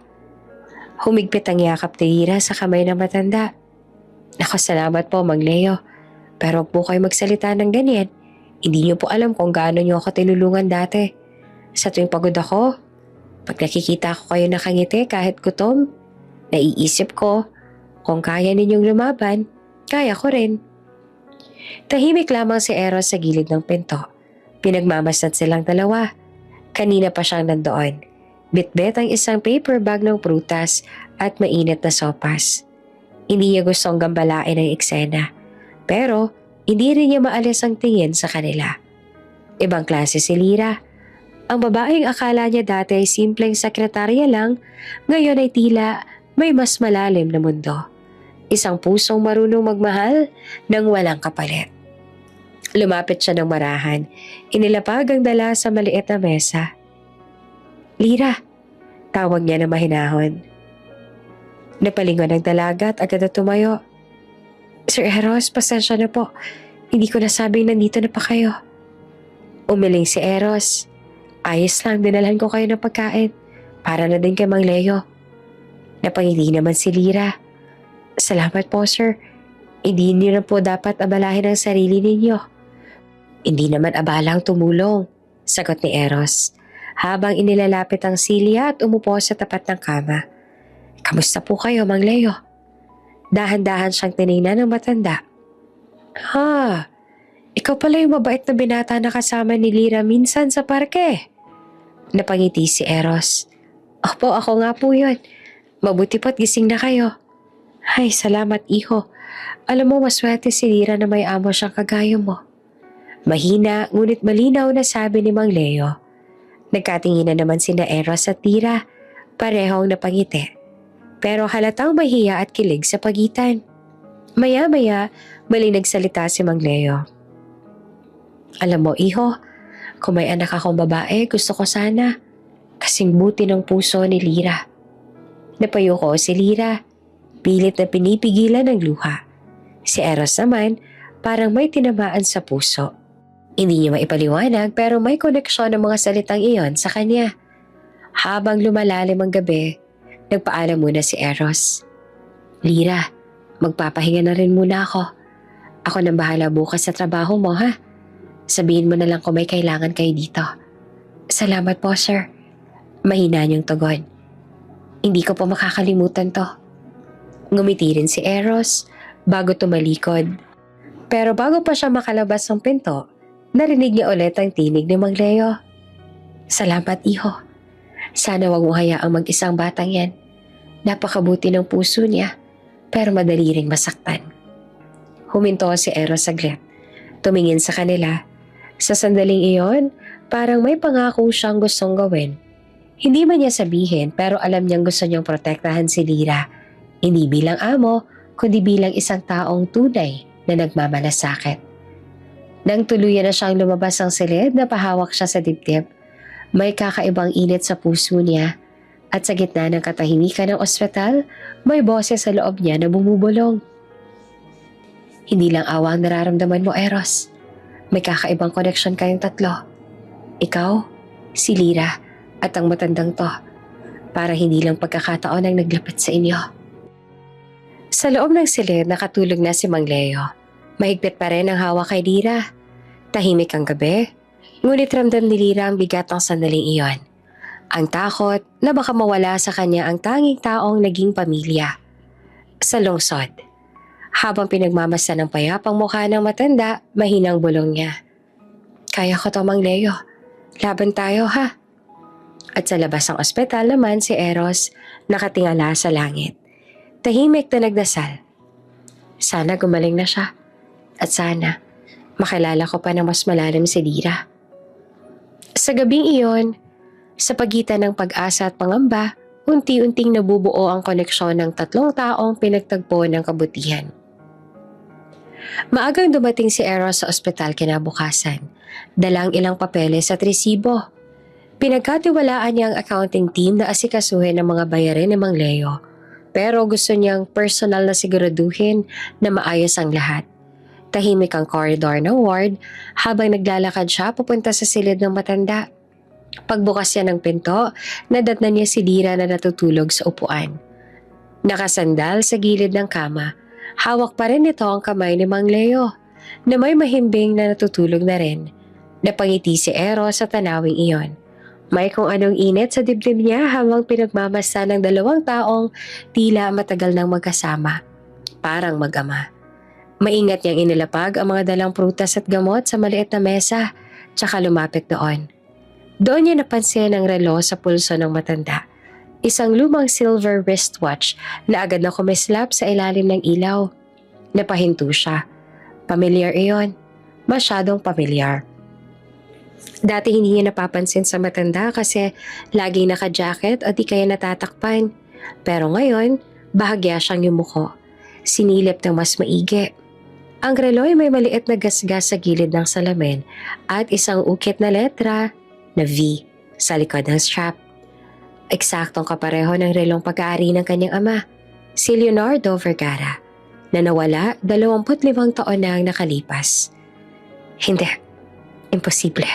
Humigpit ang yakap ni Lyra sa kamay ng matanda. Naku, salamat po Mang Leo. Pero huwag po kayo magsalita ng ganyan. Hindi niyo po alam kung gaano niyo ako tinulungan dati. Sa tuwing pagod ako, pag nakikita ko kayo nakangiti kahit gutom, naiisip ko, kung kaya ninyong lumaban, kaya ko rin. Tahimik lamang si Eros sa gilid ng pinto. Pinagmamasdan silang dalawa. Kanina pa siyang nandoon. Bitbit ang isang paper bag ng prutas at mainit na sopas. Hindi niya gustong gambalain ang eksena. Pero hindi rin niya maalis ang tingin sa kanila. Ibang klase si Lyra. Ang babaeng akala niya dati ay simpleng sekretarya lang, ngayon ay tila may mas malalim na mundo. Isang pusong marunong magmahal nang walang kapalit. Lumapit siya ng marahan. Inilapag ang dala sa maliit na mesa. Lyra, tawag niya na mahinahon. Napalingon ang dalaga at agad na tumayo. Sir Eros, pasensya na po. Hindi ko nasabing nandito na pa kayo. Umiling si Eros. Ayos lang, dinalhan ko kayo ng pagkain. Para na din kay Mang Leo. Napangiti naman si Lyra. Salamat po, sir. Hindi niyo na po dapat abalahin ang sarili ninyo. Hindi naman abalang tumulong, sagot ni Eros. Habang inilalapit ang silya at umupo sa tapat ng kama. Kamusta po kayo, Mang Leo? Dahan-dahan siyang tinignan ng matanda. Ha, ikaw pala yung mabait na binata na kasama ni Lyra minsan sa parke. Napangiti si Eros. Opo, ako nga po yun. Mabuti pa't gising na kayo. Ay, salamat iho. Alam mo, maswerte si Lyra na may amo siyang kagaya mo. Mahina, ngunit malinaw na sabi ni Mang Leo. Nagkatinginan naman sina Eros at Lyra. Parehong napangiti. Pero halatang mahiya at kilig sa pagitan. Maya-maya, maling nagsalita si Mang Leo. Alam mo, iho, kung may anak akong babae, gusto ko sana. Kasing buti ng puso ni Lyra. Napayo ko si Lyra. Pilit na pinipigilan ng luha. Si Eros naman, parang may tinamaan sa puso. Hindi niya maipaliwanag pero may koneksyon ng mga salitang iyon sa kanya. Habang lumalalim ang gabi, nagpaalam muna si Eros. Lyra, magpapahinga na rin muna ako. Ako nang bahala bukas sa trabaho mo, ha? Sabihin mo na lang kung may kailangan kayo dito. Salamat po, sir. Mahina niyang tugon. Hindi ko po makakalimutan to. Ngumiti rin si Eros bago tumalikod. Pero bago pa siya makalabas ng pinto, narinig niya ulit ang tinig ni Mang Leo. Salamat, iho. Sana wag mo hayaang mag-isang batang yan. Napakabuti ng puso niya, pero madali ring masaktan. Huminto si Eros saglit. Tumingin sa kanila. Sa sandaling iyon, parang may pangako siyang gustong gawin. Hindi man niya sabihin pero alam niyang gusto niyang protektahan si Lyra. Hindi bilang amo, kundi bilang isang taong tunay na nagmamalasakit. Nang tuluyan na siyang lumabas ang silid, napahawak siya sa dibdib. May kakaibang init sa puso niya at sa gitna ng katahimikan ng ospital, may boses sa loob niya na bumubulong. Hindi lang awa ang nararamdaman mo, Eros. May kakaibang koneksyon kayong tatlo. Ikaw, si Lyra, at ang matandang to. Para hindi lang pagkakataon ang naglapit sa inyo. Sa loob ng silid, nakatulog na si Mang Leo. Mahigpit pa rin ang hawak kay Lyra. Tahimik ang gabi, ngunit ramdam ni Lyra ang bigat ng sandaling iyon. Ang takot na baka mawala sa kanya ang tanging taong naging pamilya. Sa lungsod, habang pinagmamasdan ng payapang mukha ng matanda, mahinang bulong niya. Kaya ko to, Mang Leo. Laban tayo, ha? At sa labas ng ospital naman si Eros nakatingala sa langit. Tahimik na nagdasal. Sana gumaling na siya. At sana makilala ko pa na mas malalim si Lyra. Sa gabing iyon, sa pagitan ng pag-asa at pangamba, unti-unting nabubuo ang koneksyon ng tatlong taong pinagtagpo ng kabutihan. Maagang dumating si Eros sa ospital kinabukasan, dalang ilang papeles at resibo. Pinagkatiwalaan niya ang accounting team na asikasuhin ang mga bayarin ni Mang Leo, pero gusto niyang personal na siguraduhin na maayos ang lahat. Tahimik ang koridor ng ward habang naglalakad siya papunta sa silid ng matanda. Pagbukas niya ng pinto, nadatnan niya si Lyra na natutulog sa upuan. Nakasandal sa gilid ng kama, hawak pa rin nito ang kamay ni Mang Leo, na may mahimbing na natutulog na rin. Napangiti si Eros sa tanawing iyon. May kung anong init sa dibdib niya habang pinagmamasa ng dalawang taong tila matagal nang magkasama. Parang mag-ama. Maingat niyang inilapag ang mga dalang prutas at gamot sa maliit na mesa, tsaka lumapit doon. Doon niya napansin ang relo sa pulso ng matanda. Isang lumang silver wristwatch na agad na kumislap sa ilalim ng ilaw. Napahinto siya. Pamilyar iyon. Masyadong pamilyar. Dati hindi niya napapansin sa matanda kasi laging naka-jacket at di kaya natatakpan. Pero ngayon, bahagya siyang yumuko. Sinilip ng mas maigi. Ang relo ay may maliit na gasgas sa gilid ng salamin at isang ukit na letra na V sa likod ng strap. Eksaktong kapareho ng relong pag-aari ng kanyang ama, si Leonardo Vergara, na nawala 25 taon na ang nakalipas. Hindi. Imposible.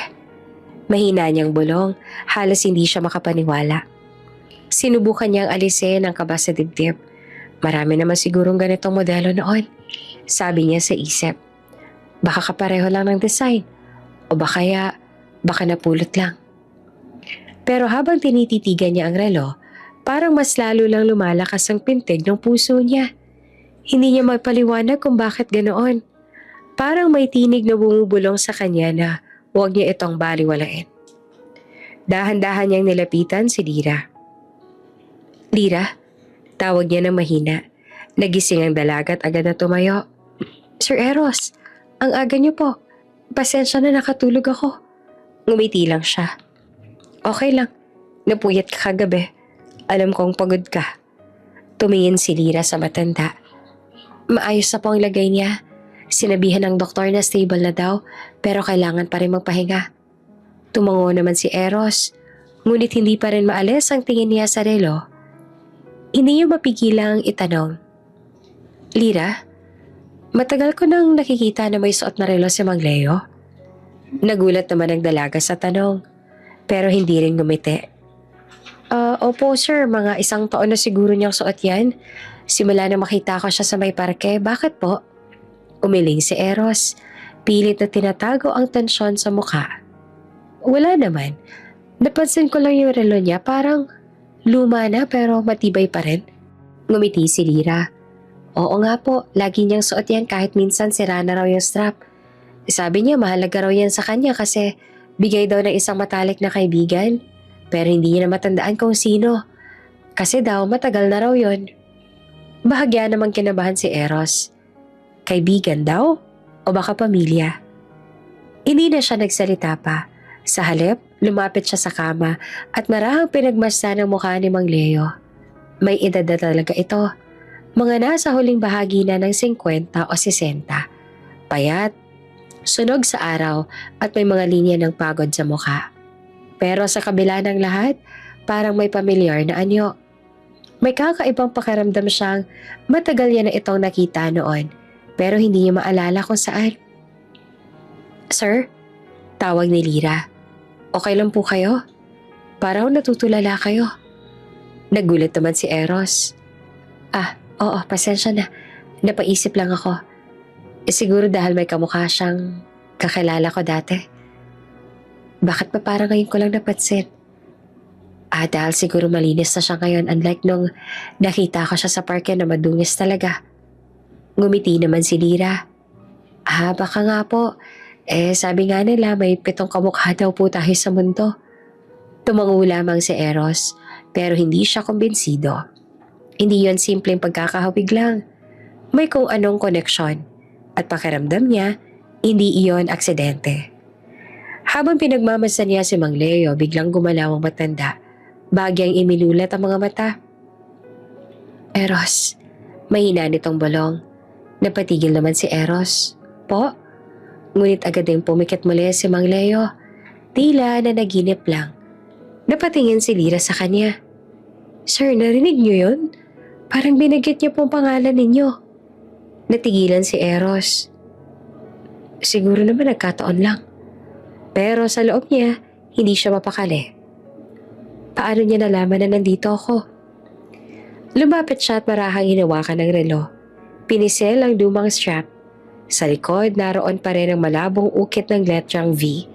Mahina niyang bulong, halos hindi siya makapaniwala. Sinubukan niyang alisin ang kaba sa dibdib. Marami naman sigurong ganitong modelo noon, sabi niya sa isip. Baka kapareho lang ng design, o baka napulot lang. Pero habang tinititigan niya ang relo, parang mas lalo lang lumalakas ang pintig ng puso niya. Hindi niya magpaliwanag kung bakit ganoon. Parang may tinig na bumubulong sa kanya na huwag niya itong baliwalain. Dahan-dahan niyang nilapitan si Lyra. Lyra, tawag niya ng mahina. Nagising ang dalaga at agad na tumayo. Sir Eros, ang aga niyo po. Pasensya na nakatulog ako. Ngumiti lang siya. Okay lang, napuyat ka kagabi. Alam kong pagod ka. Tumingin si Lyra sa matanda. Maayos na po ang lagay niya. Sinabihan ng doktor na stable na daw, pero kailangan pa rin magpahinga. Tumango naman si Eros, ngunit hindi pa rin maalis ang tingin niya sa relo. Hindi niya mapigilang itanong. Lyra, matagal ko nang nakikita na may suot na relo si Mang Leo. Nagulat naman ang dalaga sa tanong, pero hindi rin ngumiti. Opo sir, mga 1 taon na siguro niyang suot yan. Simula na makita ko siya sa may parke, bakit po? Umiling si Eros, pilit na tinatago ang tensyon sa mukha. Wala naman. Napansin ko lang yung relo niya, parang luma na pero matibay pa rin. Ngumiti si Lyra. Oo nga po, lagi niyang suot yan kahit minsan sira na raw yung strap. Sabi niya mahalaga raw yan sa kanya kasi bigay daw ng isang matalik na kaibigan. pero hindi niya na matandaan kung sino. Kasi daw matagal na raw yon. Bahagya namang kinabahan si Eros. Kaibigan daw? O baka pamilya? Hindi na siya nagsalita pa. Sa halip, lumapit siya sa kama at marahang pinagmasdan ang mukha ni Mang Leo. May edad na talaga ito. Mga nasa huling bahagi na ng 50 o 60. Payat, sunog sa araw at may mga linya ng pagod sa mukha. Pero sa kabila ng lahat, parang may pamilyar na anyo. May kakaibang pakiramdam siyang matagal niya na itong nakita noon pero hindi niya maalala kung saan. Sir, tawag ni Lira. Okay lang po kayo? Parang natutulala kayo. Nagulat naman si Eros. Oo, pasensya na. Napaisip lang ako. Siguro dahil may kamukha siyang kakilala ko dati. Bakit pa parang ngayon ko lang napansin? Dahil siguro malinis na siya ngayon unlike nung nakita ko siya sa parke na madungis talaga. Ngumiti naman si Lira. Baka nga po. Sabi nga nila may 7 kamukha daw po tayo sa mundo. Tumango lamang si Eros pero hindi siya kumbinsido. Hindi yon simpleng pagkakahawig lang. May kung anong koneksyon at pakiramdam niya hindi iyon aksidente. Habang pinagmamasan niya si Mang Leo, biglang gumalaw ang matanda. Bagyang iminulat ang mga mata. Eros, mahina nitong bolong. Napatigil naman si Eros. Po? Ngunit agad din pumikit muli si Mang Leo. Tila na naginip lang. Napatingin si Lira sa kanya. Sir, narinig niyo yun? Parang binagit niyo pong pangalan ninyo. Natigilan si Eros. Siguro naman nagkataon lang. Pero sa loob niya, hindi siya mapakali. Paano niya nalaman na nandito ako? Lumapit siya at marahang hinawakan ng relo. Pinisel ang lumang strap. Sa likod, naroon pa rin ang malabong ukit ng letrang V.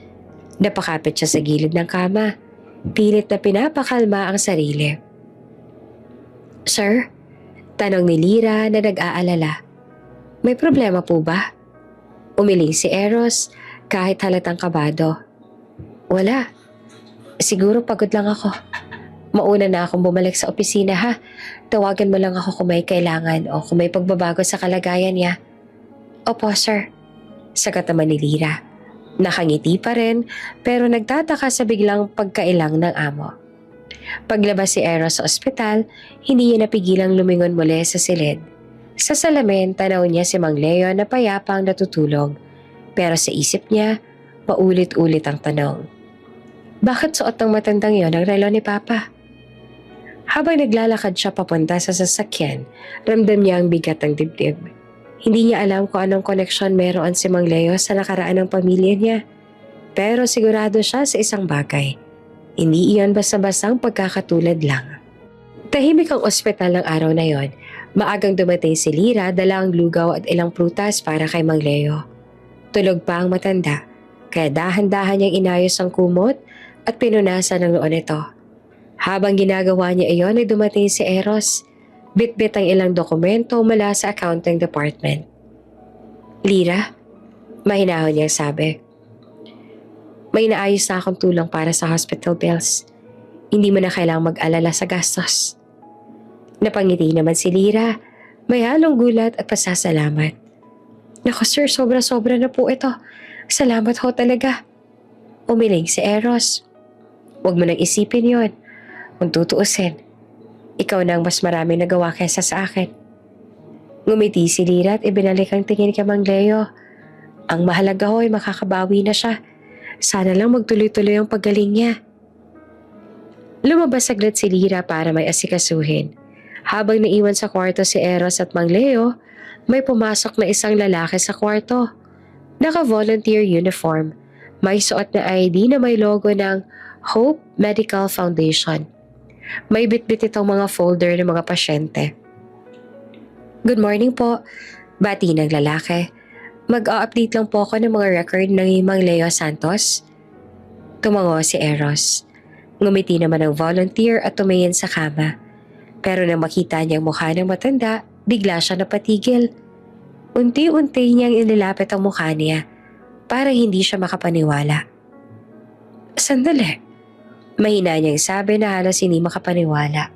Napakapit siya sa gilid ng kama. Pilit na pinapakalma ang sarili. Sir? Tanong ni Lira na nag-aalala. May problema po ba? Umiling si Eros kahit halatang kabado. Wala. Siguro pagod lang ako. Mauna na akong bumalik sa opisina ha. Tawagan mo lang ako kung may kailangan o kung may pagbabago sa kalagayan niya. Opo sir. Sagot naman ni Lira. Nakangiti pa rin pero nagtataka sa biglang pagkailang ng amo. Paglabas si Eros sa ospital, hindi niya napigilang lumingon muli sa silid. Sa salamin, tanaw niya si Mang Leo na payapang natutulog. Pero sa isip niya, paulit-ulit ang tanong. Bakit suot ng matandang yon ang relo ni Papa? Habang naglalakad siya papunta sa sasakyan, ramdam niya ang bigat ng dibdib. Hindi niya alam kung anong koneksyon meron si Mang Leo sa nakaraan ng pamilya niya. Pero sigurado siya sa isang bagay. Hindi iyon basta-bastang pagkakatulad lang. Tahimik ang ospital ng araw na yon. Maagang dumating si Lira, dala ang lugaw at ilang prutas para kay Mang Leo. Tulog pa ang matanda, kaya dahan-dahan niyang inayos ang kumot at pinunasan ng noon ito. Habang ginagawa niya iyon ay dumating si Eros. Bit-bit ang ilang dokumento mula sa accounting department. Lira, mahinahon niyang sabi. May naayos na akong tulong para sa hospital bills. Hindi mo na kailangang mag-alala sa gastos. Napangiti naman si Lira, may halong gulat at pasasalamat. Naku sir, sobra-sobra na po ito. Salamat ho talaga. Umiling si Eros. Huwag mo nang isipin yon. Kung tutuusin, ikaw na ang mas marami nagawa kesa sa akin. Ngumiti si Lira at ibinalik ang tingin kay Mang Leo. Ang mahalaga ho'y makakabawi na siya. Sana lang magtuloy-tuloy ang paggaling niya. Lumabas saglit si Lira para may asikasuhin. Habang naiwan sa kwarto si Eros at Mang Leo, may pumasok na isang lalaki sa kwarto. Naka-volunteer uniform. May suot na ID na may logo ng Hope Medical Foundation. May bitbit itong mga folder ng mga pasyente. Good morning po. Bati ng lalaki. Mag-a-update lang po ako ng mga record ng Mang Leo Santos. Tumango si Eros. Ngumiti naman ang volunteer at tumingin sa kama. Pero nang makita niya ang mukha ng matanda, bigla siya napatigil. Unti-unti niyang inilapit ang mukha niya para hindi siya makapaniwala. Sandali. Mahina niyang sabi na halos hindi makapaniwala.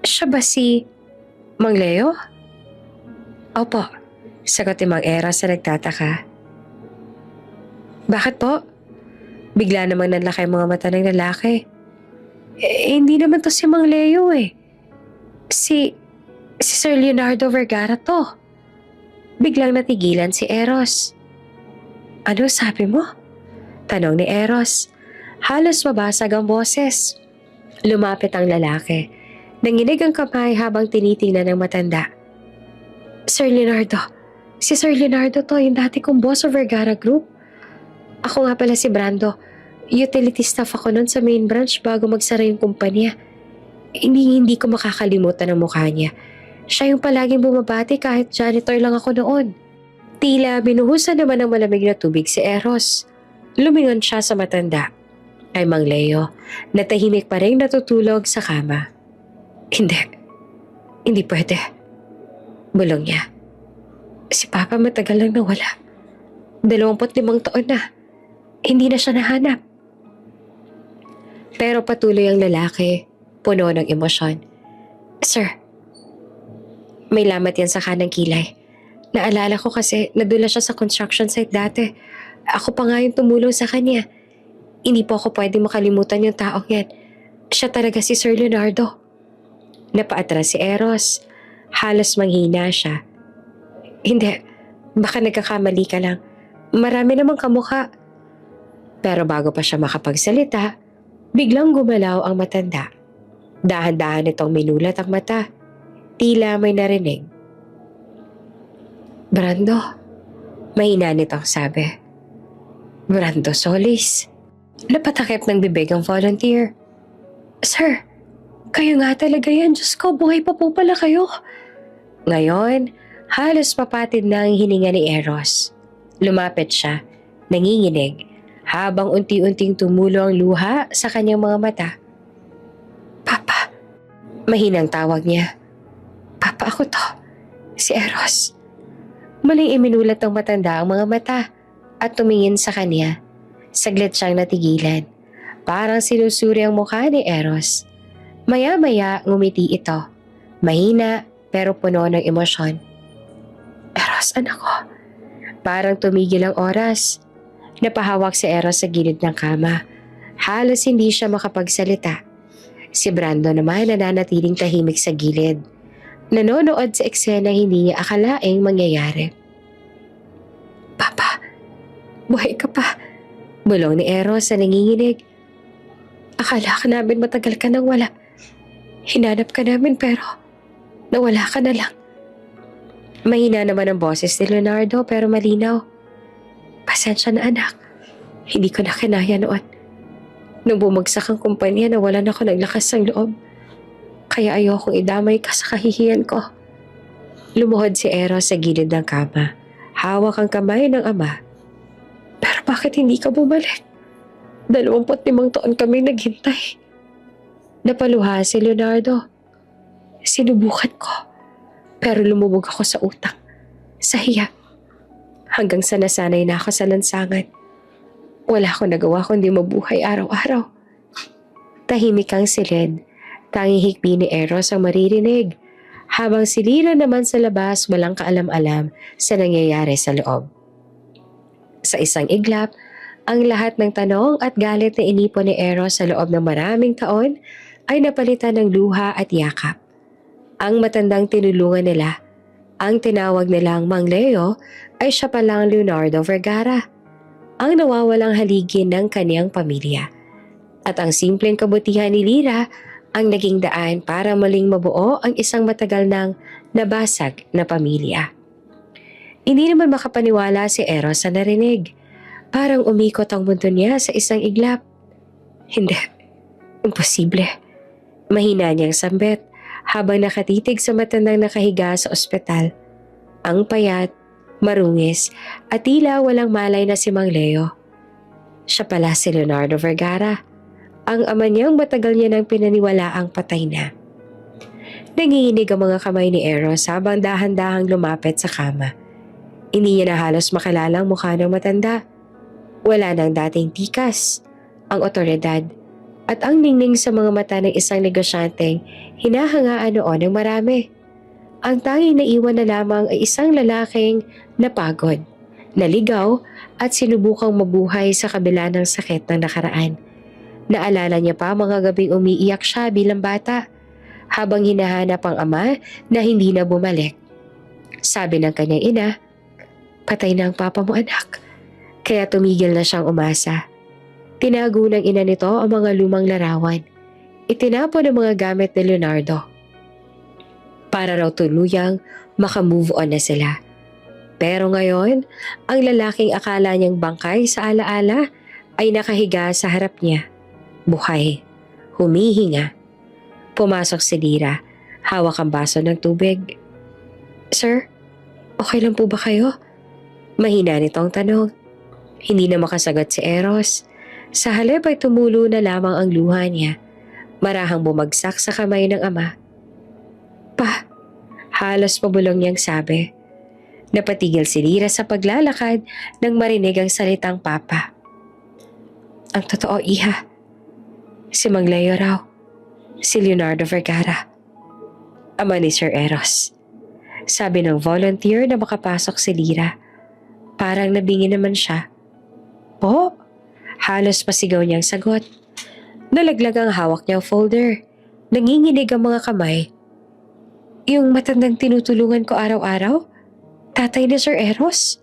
Siya ba si Mang Leo? Opo, sagot ni Mang Eros na nagtataka. Bakit po? Bigla namang nanlaki ang mga mata ng lalaki. Hindi naman to si Mang Leo eh. Si Sir Leonardo Vergara to. Biglang natigilan si Eros. Ano sabi mo? Tanong ni Eros. Halos mabasag ang boses. Lumapit ang lalaki. Nanginig ang kamay habang tinitingnan ng matanda. Sir Leonardo. Si Sir Leonardo to, yung dati kong boss sa Vergara Group. Ako nga pala si Brando. Utility staff ako nun sa main branch bago magsara yung kumpanya. Hindi ko makakalimutan ang mukha niya. Siya yung palaging bumabati kahit janitor lang ako noon. Tila binuhusan naman ng malamig na tubig si Eros. Lumingon siya sa matanda. Ay Mang Leo, na tahimik pa rin natutulog sa kama. Hindi pwede. Bulong niya. Si Papa matagal lang nawala. 25 taon na. Hindi na siya nahanap. Pero patuloy ang lalaki, puno ng emosyon. Sir, may lamat yan sa kanang kilay. Naalala ko kasi nadula siya sa construction site dati. Ako pa nga yung tumulong sa kanya. Hindi po ako pwede makalimutan yung taong yan. Siya talaga si Sir Leonardo. Napaatras si Eros. Halos manghina siya. Hindi, baka nagkakamali ka lang. Marami namang kamukha. Pero bago pa siya makapagsalita, biglang gumalaw ang matanda. Dahan-dahan itong minulat ang mata. Tila may narinig. Brando, mahina nitong sabi. Brando Solis. Napatakip ng bibig ang volunteer. Sir, kayo nga talaga yan. Diyos ko, buhay pa po pala kayo. Ngayon, halos papatid na ang hininga ni Eros. Lumapit siya, nanginginig, habang unti-unting tumulo ang luha sa kanyang mga mata. Papa, mahinang tawag niya. Papa, ako to. Si Eros. Maling iminulat ng matanda ang mga mata at tumingin sa kanya. Saglit siyang natigilan. Parang sinusuri ang mukha ni Eros. Maya-maya ngumiti ito. Mahina pero puno ng emosyon. Eros, anak ko. Parang tumigil ang oras. Napahawak si Eros sa gilid ng kama. Halos hindi siya makapagsalita. Si Brando naman nananatiling tahimik sa gilid. Nanonood sa eksena hindi niya akalaing mangyayari. Papa, buhay ka pa. Bulong ni Eros na nanginginig. Akala ka namin matagal ka nang wala. Hinanap ka namin pero nawala ka na lang. Mahina naman ang boses ni Leonardo pero malinaw. Pasensya na anak. Hindi ko na kinaya noon. Nung bumagsak ang kumpanya nawalan ako ng lakas ng loob. Kaya ayokong idamay ka sa kahihiyan ko. Lumuhod si Eros sa gilid ng kama. Hawak ang kamay ng ama. Pero bakit hindi ka bumalik? 25 taon kaming naghintay. Napaluha si Leonardo. Sinubukan ko. Pero lumubog ako sa utang. Sa hiya. Hanggang sa nasanay na ako sa lansangan. Wala akong nagawa kundi mabuhay araw-araw. Tahimik ang silid. Tanging hikbi ni Eros ang maririnig. Habang si Lira naman sa labas walang kaalam-alam sa nangyayari sa loob. Sa isang iglap, ang lahat ng tanong at galit na inipon ni Eros sa loob ng maraming taon ay napalitan ng luha at yakap. Ang matandang tinulungan nila, ang tinawag nilang Mang Leo, ay siya palang Leonardo Vergara, ang nawawalang haligi ng kaniyang pamilya. At ang simpleng kabutihan ni Lira ang naging daan para muling mabuo ang isang matagal nang nabasag na pamilya. Hindi naman makapaniwala si Eros sa narinig. Parang umikot ang mundo niya sa isang iglap. Hindi. Imposible. Mahina niyang sambit habang nakatitig sa matandang nakahiga sa ospital. Ang payat, marungis at tila walang malay na si Mang Leo. Siya pala si Leonardo Vergara. Ang ama niyang matagal niya nang pinaniwalaang patay na. Nanginginig ang mga kamay ni Eros habang dahan-dahang lumapit sa kama. Hindi niya na halos makilala ang mukha ng matanda. Wala nang dating tikas, ang otoridad at ang ningning sa mga mata ng isang negosyanteng hinahangaan noon ng marami. Ang tanging naiwan na lamang ay isang lalaking napagod, naligaw at sinubukang mabuhay sa kabila ng sakit ng nakaraan. Naalala niya pa mga gabing umiiyak siya bilang bata habang hinahanap ang ama na hindi na bumalik. Sabi ng kanyang ina, "Patay na ang papa mo, anak." Kaya tumigil na siyang umasa. Tinago ng ina nito ang mga lumang larawan. Itinapon ang mga gamit ni Leonardo. Para raw tuluyang makamove on na sila. Pero ngayon, ang lalaking akala niyang bangkay sa alaala ay nakahiga sa harap niya. Buhay. Humihinga. Pumasok si Lira. Hawak ang baso ng tubig. "Sir, okay lang po ba kayo?" Mahina nitong tanong. Hindi na makasagot si Eros. Sa halip ay tumulo na lamang ang luha niya. Marahang bumagsak sa kamay ng ama. "Pa," halos pabulong niyang sabi. Napatigil si Lira sa paglalakad nang marinig ang salitang papa. "Ang totoo, iha. Si Mang Leo raw. Si Leonardo Vergara. Ama ni Sir Eros." Sabi ng volunteer na makapasok si Lira. Parang nabingi naman siya. "Po?" Halos pasigaw niyang sagot. Nalaglag ang hawak niyang folder. Nanginginig ang mga kamay. "Yung matandang tinutulungan ko araw-araw? Tatay ni Sir Eros?"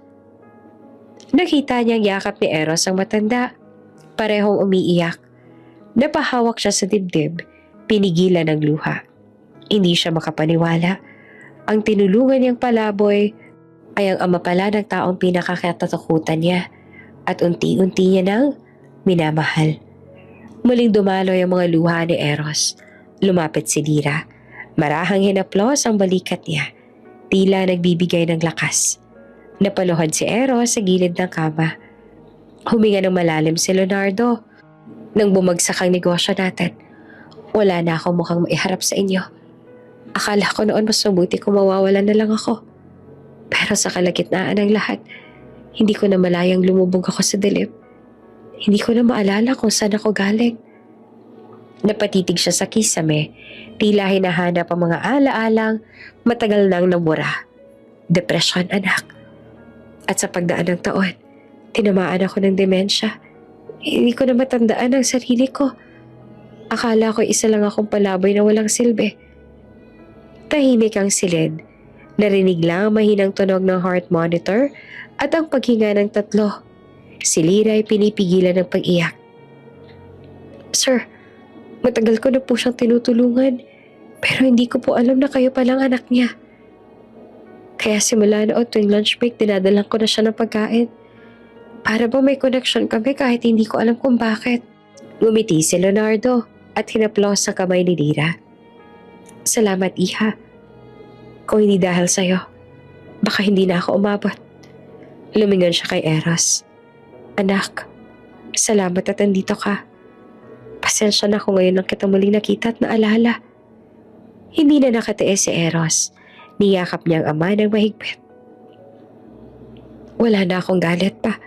Nakita niyang yakap ni Eros ang matanda. Parehong umiiyak. Napahawak siya sa dibdib. Pinigilan ng luha. Hindi siya makapaniwala. Ang tinulungan niyang palaboy ay ang ama pala ng taong pinakakatatakutan niya at unti-unti niya nang minamahal. Muling dumaloy ang mga luha ni Eros. Lumapit si Lira. Marahang hinaplos ang balikat niya. Tila nagbibigay ng lakas. Napaluhod si Eros sa gilid ng kama. Huminga ng malalim si Leonardo. Nang bumagsak ang negosyo natin, wala na akong mukhang maiharap sa inyo. Akala ko noon mas mabuti kung mawawalan na lang ako. Pero sa kalagitnaan ng lahat, hindi ko na malayang lumubog ako sa dilim. Hindi ko na maalala kung saan ako galing. Napatitig siya sa kisame, tila hinahanap ang mga alaalang matagal nang nabura. Depresyon, anak. At sa pagdaan ng taon, tinamaan ako ng demensya. Hindi ko na matandaan ang sarili ko. Akala ko isa lang akong palaboy na walang silbi. Tahimik ang silid. Narinig lang ang mahinang tunog ng heart monitor at ang paghinga ng tatlo. Si Lira ay pinipigilan ng pag-iyak. "Sir, matagal ko na po siyang tinutulungan, pero hindi ko po alam na kayo palang anak niya. Kaya simula noon tuwing lunch break, dinadalan ko na siya ng pagkain. Para bang may connection kami kahit hindi ko alam kung bakit." Ngumiti si Leonardo at hinaplos sa kamay ni Lira. "Salamat, iha. Kung hindi dahil sa'yo, baka hindi na ako umabot." Lumingon siya kay Eros. "Anak, salamat at andito ka. Pasensya na kung ngayon lang kita muling nakita at naalala." Hindi na nakatiis si Eros. Niyakap niya ang ama ng mahigpit. "Wala na akong galit pa.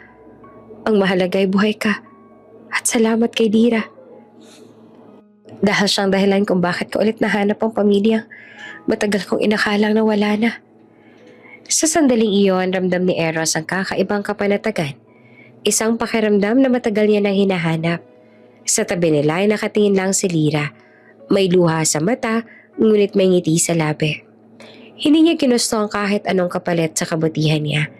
Ang mahalaga ay buhay ka. At salamat kay Lira. Dahil siyang dahilan kung bakit ko ulit nahanap ang pamilya. Matagal kong inakalang na wala na." Sa sandaling iyon, ramdam ni Eros ang kakaibang kapanatagan. Isang pakiramdam na matagal niya nang hinahanap. Sa tabi nila ay nakatingin lang si Lira. May luha sa mata, ngunit may ngiti sa labi. Hindi niya ginusto ang kahit anong kapalit sa kabutihan niya.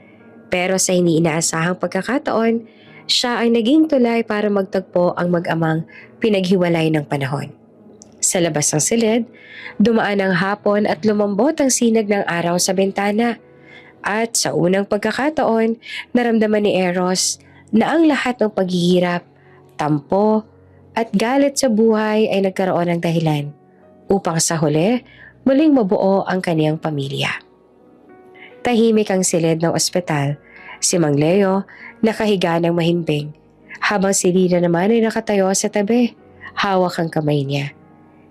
Pero sa hindi inaasahang pagkakataon, siya ang naging tulay para magtagpo ang mag-amang pinaghiwalay ng panahon. Sa labas ng silid, dumaan ang hapon at lumambot ang sinag ng araw sa bintana. At sa unang pagkakataon, naramdaman ni Eros na ang lahat ng paghihirap, tampo, at galit sa buhay ay nagkaroon ng dahilan upang sa huli, muling mabuo ang kaniyang pamilya. Tahimik ang silid ng ospital. Si Mang Leo nakahiga ng mahimbing, habang si Lina naman ay nakatayo sa tabi, hawak ang kamay niya.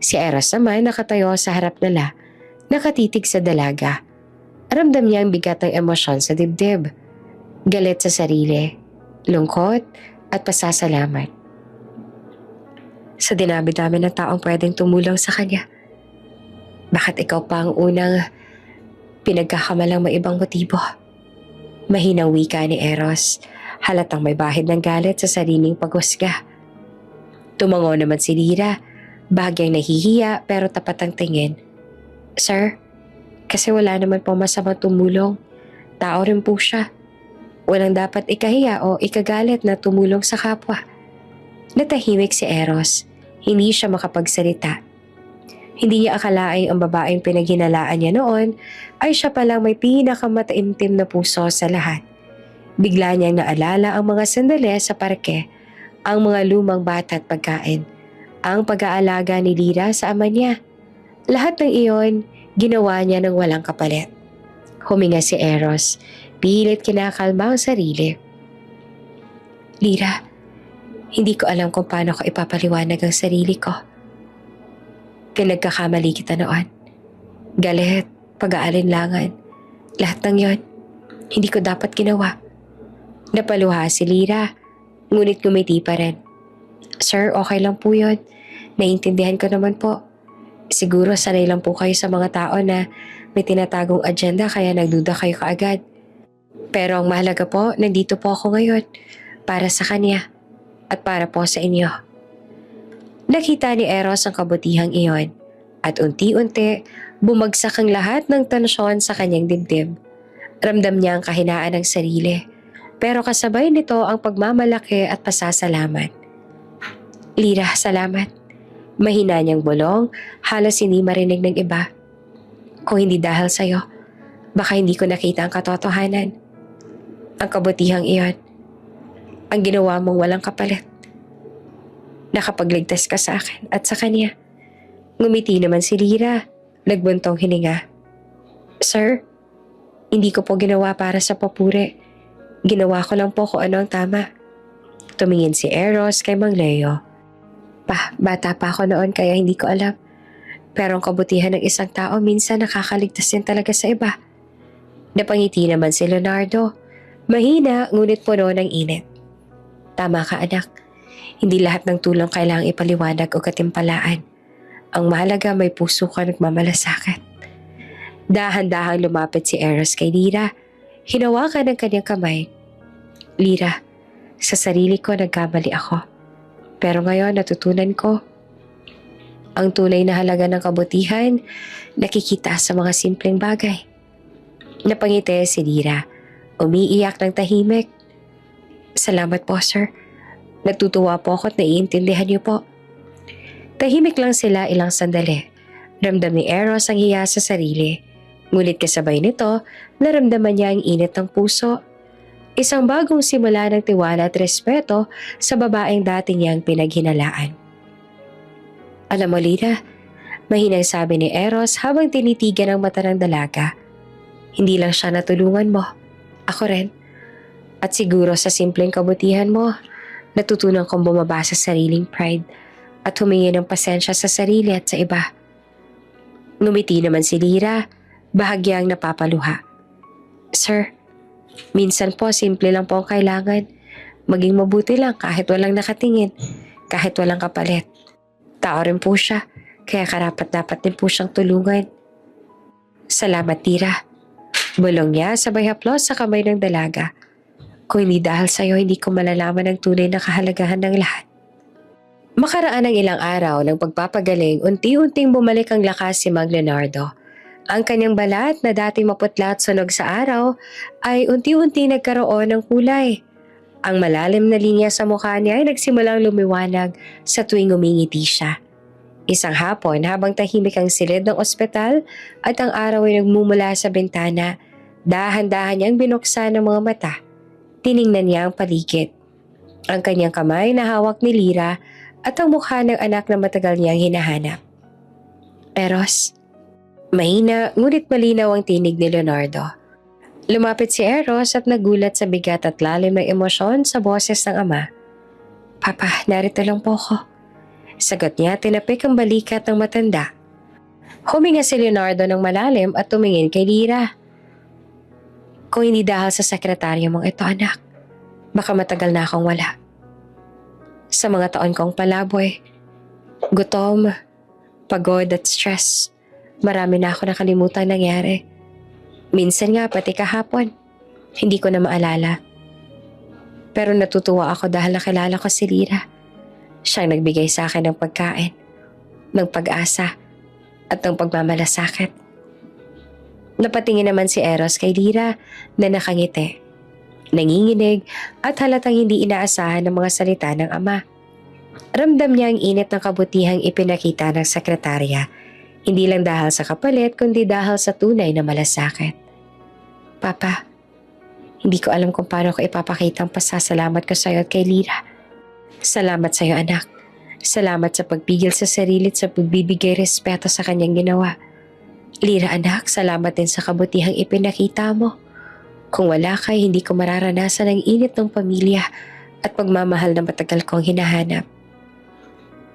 Si Eros naman nakatayo sa harap nila, nakatitig sa dalaga. Ramdam niya ang bigat ng emosyon sa dibdib, galit sa sarili, lungkot at pasasalamat. Sa dinami-dami ng taong pwedeng tumulong sa kanya, bakit ikaw pa ang unang pinagkakamalang may ibang motibo? Mahinang wika ni Eros, halatang may bahid ng galit sa sariling paghusga. Tumango naman si Lira, bahagyang nahihiya pero tapat ang tingin. Sir, kasi wala naman po masamang tumulong. Tao rin po siya. Walang dapat ikahiya o ikagalit na tumulong sa kapwa. Natahimik si Eros. Hindi siya makapagsalita. Hindi niya akalaing ang babaeng pinaghinalaan niya noon ay siya palang may pinakamataimtim na puso sa lahat. Bigla niyang naalala ang mga sandali sa parke, ang mga lumang bata at pagkain, ang pag-aalaga ni Lira sa ama niya. Lahat ng iyon, ginawa niya ng walang kapalit. Huminga si Eros, pilit kinakalma ang sarili. Lira, hindi ko alam kung paano ko ipapaliwanag ang sarili ko. Pinagkakamali kita noon. Galit, pag-aalinlangan, lahat ng yon, hindi ko dapat ginawa. Napaluha si Lira, ngunit ngumiti pa rin. Sir, okay lang po yun. Naiintindihan ko naman po. Siguro sanay lang po kayo sa mga tao na may tinatagong agenda kaya nagduda kayo kaagad. Pero ang mahalaga po, nandito po ako ngayon para sa kanya at para po sa inyo. Nakita ni Eros ang kabutihang iyon at unti-unti bumagsak ang lahat ng tensyon sa kanyang dibdib. Ramdam niya ang kahinaan ng sarili, pero kasabay nito ang pagmamalaki at pasasalamat. Lira, salamat. Mahina niyang bulong, halos hindi marinig ng iba. Kung hindi dahil sa'yo, baka hindi ko nakita ang katotohanan. Ang kabutihang iyon, ang ginawa mong walang kapalit. Nakapagligtas ka sa akin at sa kanya. Ngumiti naman si Lira, nagbuntong hininga. Sir, hindi ko po ginawa para sa papuri. Ginawa ko lang po kung ano ang tama. Tumingin si Eros kay Mang Leo. Bata pa ako noon kaya hindi ko alam. Pero ang kabutihan ng isang tao minsan nakakaligtas din talaga sa iba. Napangiti naman si Leonardo. Mahina ngunit puno ng init. Tama ka anak. Hindi lahat ng tulong kailangang ipaliwanag o katimpalaan. Ang mahalaga may puso ka nagmamalasakit. Dahan-dahang lumapit si Eros kay Lira. Hinawakan ang kanyang kamay. Lira, sa sarili ko nagkamali ako. Pero ngayon natutunan ko. Ang tunay na halaga ng kabutihan, nakikita sa mga simpleng bagay. Napangiti si Lira. Umiiyak ng tahimik. Salamat po, sir. Natutuwa po ako at naiintindihan niyo po. Tahimik lang sila ilang sandali. Ramdam ni Eros ang hiya sa sarili. Ngunit kasabay nito, naramdaman niya ang init ng puso. Isang bagong simula ng tiwala at respeto sa babaeng dati niyang pinaghinalaan. Alam mo, Lira, mahinang sabi ni Eros habang tinitigan ang mata ng dalaga. Hindi lang siya natulungan mo. Ako rin. At siguro sa simpleng kabutihan mo, natutunan kong bumaba sa sariling pride at humingi ng pasensya sa sarili at sa iba. Ngumiti naman si Lira, bahagyang napapaluha. Sir, minsan po simple lang po ang kailangan. Maging mabuti lang kahit walang nakatingin, kahit walang kapalit. Tao rin po siya, kaya karapat-dapat din po siyang tulungan. Salamat, Lira. Bulong niya sabay haplos sa kamay ng dalaga. Kung hindi dahil sa'yo, hindi ko malalaman ang tunay na kahalagahan ng lahat. Makaraan ng ilang araw ng pagpapagaling, unti-unting bumalik ang lakas si Mang Leonardo. Ang kanyang balat na dating maputla at sunog sa araw ay unti-unti nagkaroon ng kulay. Ang malalim na linya sa mukha niya ay nagsimulang lumiwanag sa tuwing umingiti siya. Isang hapon habang tahimik ang silid ng ospital at ang araw ay nagmumula sa bintana, dahan-dahan niyang binuksan ang mga mata. Tiningnan niya ang paligid. Ang kanyang kamay na hawak ni Lira at ang mukha ng anak na matagal niyang hinahanap. Eros. Mahina ngunit malinaw ang tinig ni Leonardo. Lumapit si Eros at nagulat sa bigat at lalim ng emosyon sa boses ng ama. Papa, narito lang po ako. Sagot niya, tinapik ang balikat ng matanda. Huminga si Leonardo ng malalim at tumingin kay Lira. Kung hindi dahil sa sekretaryo mong ito, anak, baka matagal na akong wala. Sa mga taon kong palaboy, Gutom, pagod at stress. Marami na ako nakalimutan nangyari. Minsan nga pati kahapon, hindi ko na maalala. Pero natutuwa ako dahil nakilala ko si Lira. Siyang nagbigay sa akin ng pagkain, ng pag-asa, at ng pagmamalasakit. Napatingin naman si Eros kay Lira na nakangiti, nanginginig at halatang hindi inaasahan ng mga salita ng ama. Ramdam niya ang init ng kabutihang ipinakita ng sekretarya, hindi lang dahil sa kapalit kundi dahil sa tunay na malasakit. Papa, hindi ko alam kung paano ko ipapakita ang pasasalamat ko sa iyo at kay Lira. Salamat sa iyo, anak. Salamat sa pagpigil sa sarili at sa pagbibigay respeto sa kanyang ginawa. Lira, anak, salamat din sa kabutihang ipinakita mo. Kung wala ka, hindi ko mararanasan ang init ng pamilya at pagmamahal na matagal kong hinahanap.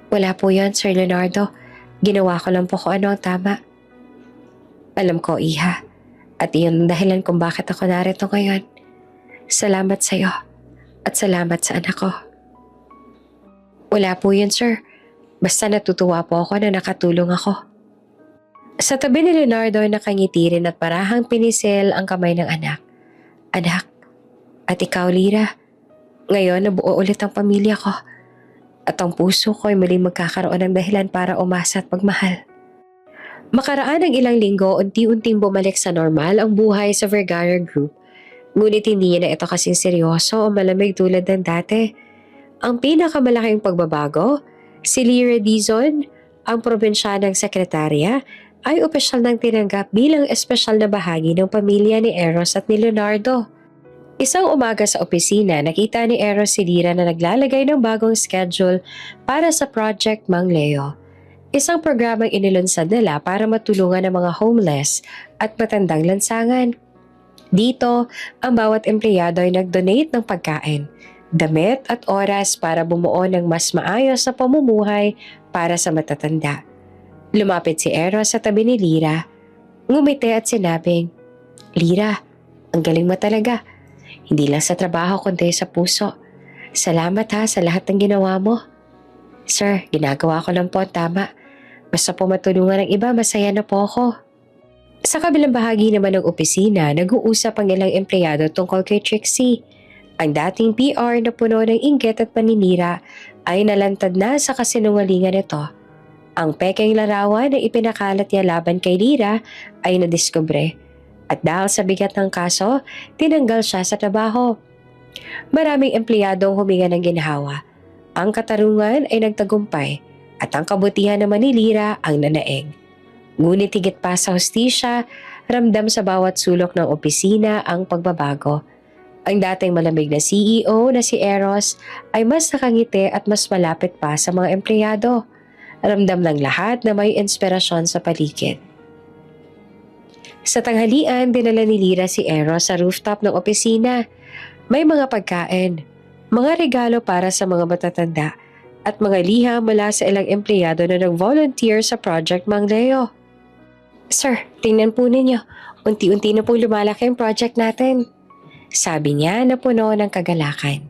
Wala po yan, Sir Leonardo. Ginawa ko lang po kung ano ang tama. Alam ko, Iha. At iyon ang dahilan kung bakit ako narito ngayon. Salamat sa iyo at salamat sa anak ko. Wala po yun, sir. Basta natutuwa po ako na nakatulong ako. Sa tabi ni Leonardo ay nakangiti rin at parahang pinisil ang kamay ng anak. Anak, at ikaw, Lira, ngayon nabuo ulit ang pamilya ko. At ang puso ko ay muling magkakaroon ng dahilan para umasa at pagmahal. Makaraan ng ilang linggo, unti-unting bumalik sa normal ang buhay sa Vergara Group. Ngunit hindi niya na ito kasing seryoso o malamig tulad ng dati. Ang pinakamalaking pagbabago, si Lira Dizon, ang probinsyanang sekretarya, ay opisyal nang tinanggap bilang espesyal na bahagi ng pamilya ni Eros at ni Leonardo. Isang umaga sa opisina, nakita ni Eros si Lira na naglalagay ng bagong schedule para sa Project Mang Leo. Isang programang inilunsad nila para matulungan ang mga homeless at matandang lansangan. Dito, ang bawat empleyado ay nag-donate ng pagkain, damit at oras para bumuo ng mas maayos na pamumuhay para sa matatanda. Lumapit si Eros sa tabi ni Lira, ngumiti at sinabing, Lira, ang galing mo talaga. Hindi lang sa trabaho kundi sa puso. Salamat ha sa lahat ng ginawa mo. Sir, ginagawa ko lang po ang tama. Basta po matulungan ng iba, masaya na po ako. Sa kabilang bahagi naman ng opisina, nag-uusap ang ilang empleyado tungkol kay Trixie. Ang dating PR na puno ng inggit at paninira ay nalantad na sa kasinungalingan nito. Ang pekeng larawan na ipinakalat niya laban kay Lira ay nadiskubre. At dahil sa bigat ng kaso, tinanggal siya sa trabaho. Maraming empleyadong huminga ng ginhawa. Ang katarungan ay nagtagumpay at ang kabutihan naman ni Lira ang nanaig. Ngunit higit pa sa hustisya, ramdam sa bawat sulok ng opisina ang pagbabago. Ang dating malamig na CEO na si Eros ay mas nakangiti at mas malapit pa sa mga empleyado. Ramdam ng lahat na may inspirasyon sa paligid. Sa tanghalian, dinala ni Lira si Eros sa rooftop ng opisina. May mga pagkain, mga regalo para sa mga matatanda, at mga liham mula sa ilang empleyado na nag-volunteer sa Project Mang Leo. Sir, tingnan po ninyo. Unti-unti na pong lumalaki ang project natin. Sabi niya na puno ng kagalakan.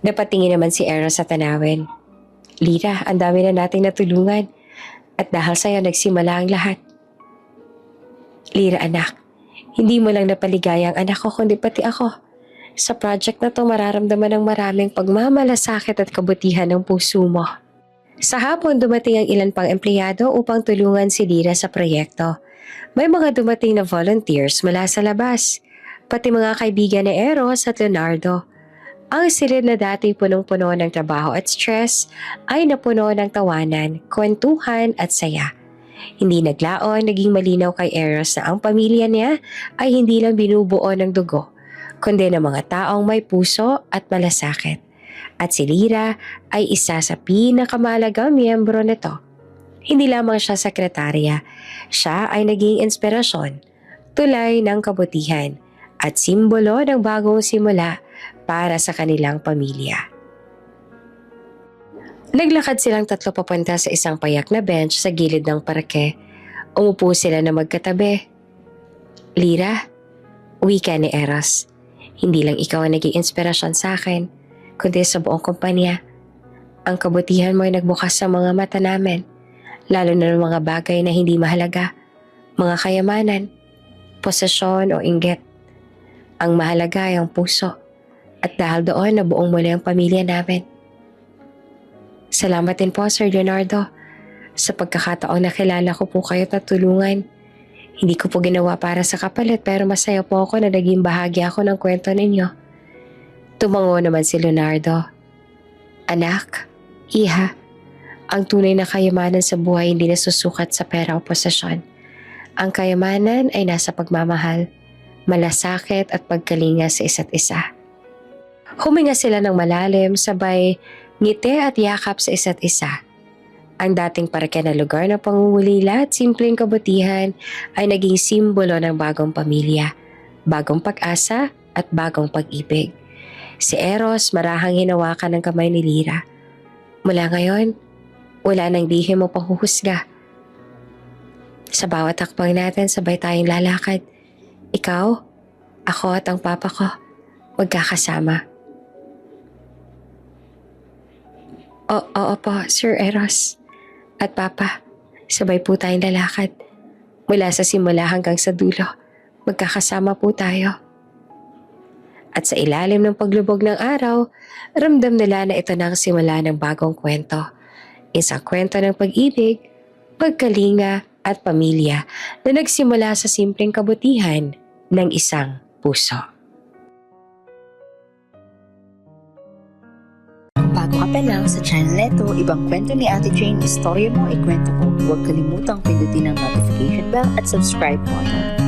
Napatingin naman si Eros sa tanawin. Lira, ang dami na nating natulungan. At dahil sa'yo nagsimula ang lahat. Lira, anak, hindi mo lang napaligaya ang anak ko kundi pati ako. Sa project na to mararamdaman ng maraming pagmamalasakit at kabutihan ng puso mo. Sa hapon dumating ang ilan pang empleyado upang tulungan si Lira sa proyekto. May mga dumating na volunteers mula sa labas, pati mga kaibigan ni Eros at Leonardo. Ang silid na dati punong-puno ng trabaho at stress ay napuno ng tawanan, kwentuhan at saya. Hindi naglaon, naging malinaw kay Eros na ang pamilya niya ay hindi lang binubuo ng dugo, kundi ng mga taong may puso at malasakit. At si Lira ay isa sa pinakamahalagang miyembro nito. Hindi lamang siya sekretarya, siya ay naging inspirasyon, tulay ng kabutihan at simbolo ng bagong simula para sa kanilang pamilya. Naglakad silang tatlo papunta sa isang payak na bench sa gilid ng parke. Umupo sila na magkatabi. Lira, wika ni Eros. Hindi lang ikaw ang naging inspirasyon sa akin, kundi sa buong kumpanya. Ang kabutihan mo ay nagbukas sa mga mata namin, lalo na ng mga bagay na hindi mahalaga, mga kayamanan, posesyon o inggit. Ang mahalaga ay ang puso, at dahil doon nabuong muli ang pamilya namin. Salamat din po, Sir Leonardo, sa pagkakataong nakilala ko po kayo at tulungan. Hindi ko po ginawa para sa kapalit pero masaya po ako na naging bahagi ako ng kwento ninyo. Tumango naman si Leonardo. Anak, iha, ang tunay na kayamanan sa buhay hindi nasusukat sa pera o posesyon. Ang kayamanan ay nasa pagmamahal, malasakit at pagkalinga sa isa't isa. Huminga sila ng malalim, sabay ngiti at yakap sa isa't isa. Ang dating parakya na lugar ng pangungulila at simpleng kabutihan ay naging simbolo ng bagong pamilya, bagong pag-asa at bagong pag-ibig. Si Eros marahang hinawakan ng kamay ni Lyra. Mula ngayon, wala nang lihim o panghuhusga. Sa bawat hakbang natin sabay tayong lalakad. Ikaw, ako at ang papa ko, magkakasama. Oo po, Sir Eros. At Papa, sabay po tayong lalakad. Mula sa simula hanggang sa dulo, magkakasama po tayo. At sa ilalim ng paglubog ng araw, ramdam nila na ito na ang simula ng bagong kwento. Isang kwento ng pag-ibig, pagkalinga at pamilya na nagsimula sa simpleng kabutihan ng isang puso. Bago ka pa lang sa channel neto, ibang kwento ni Ate Jane, istorya mo, ikwento ko. Huwag kalimutang pindutin ang notification bell at subscribe button.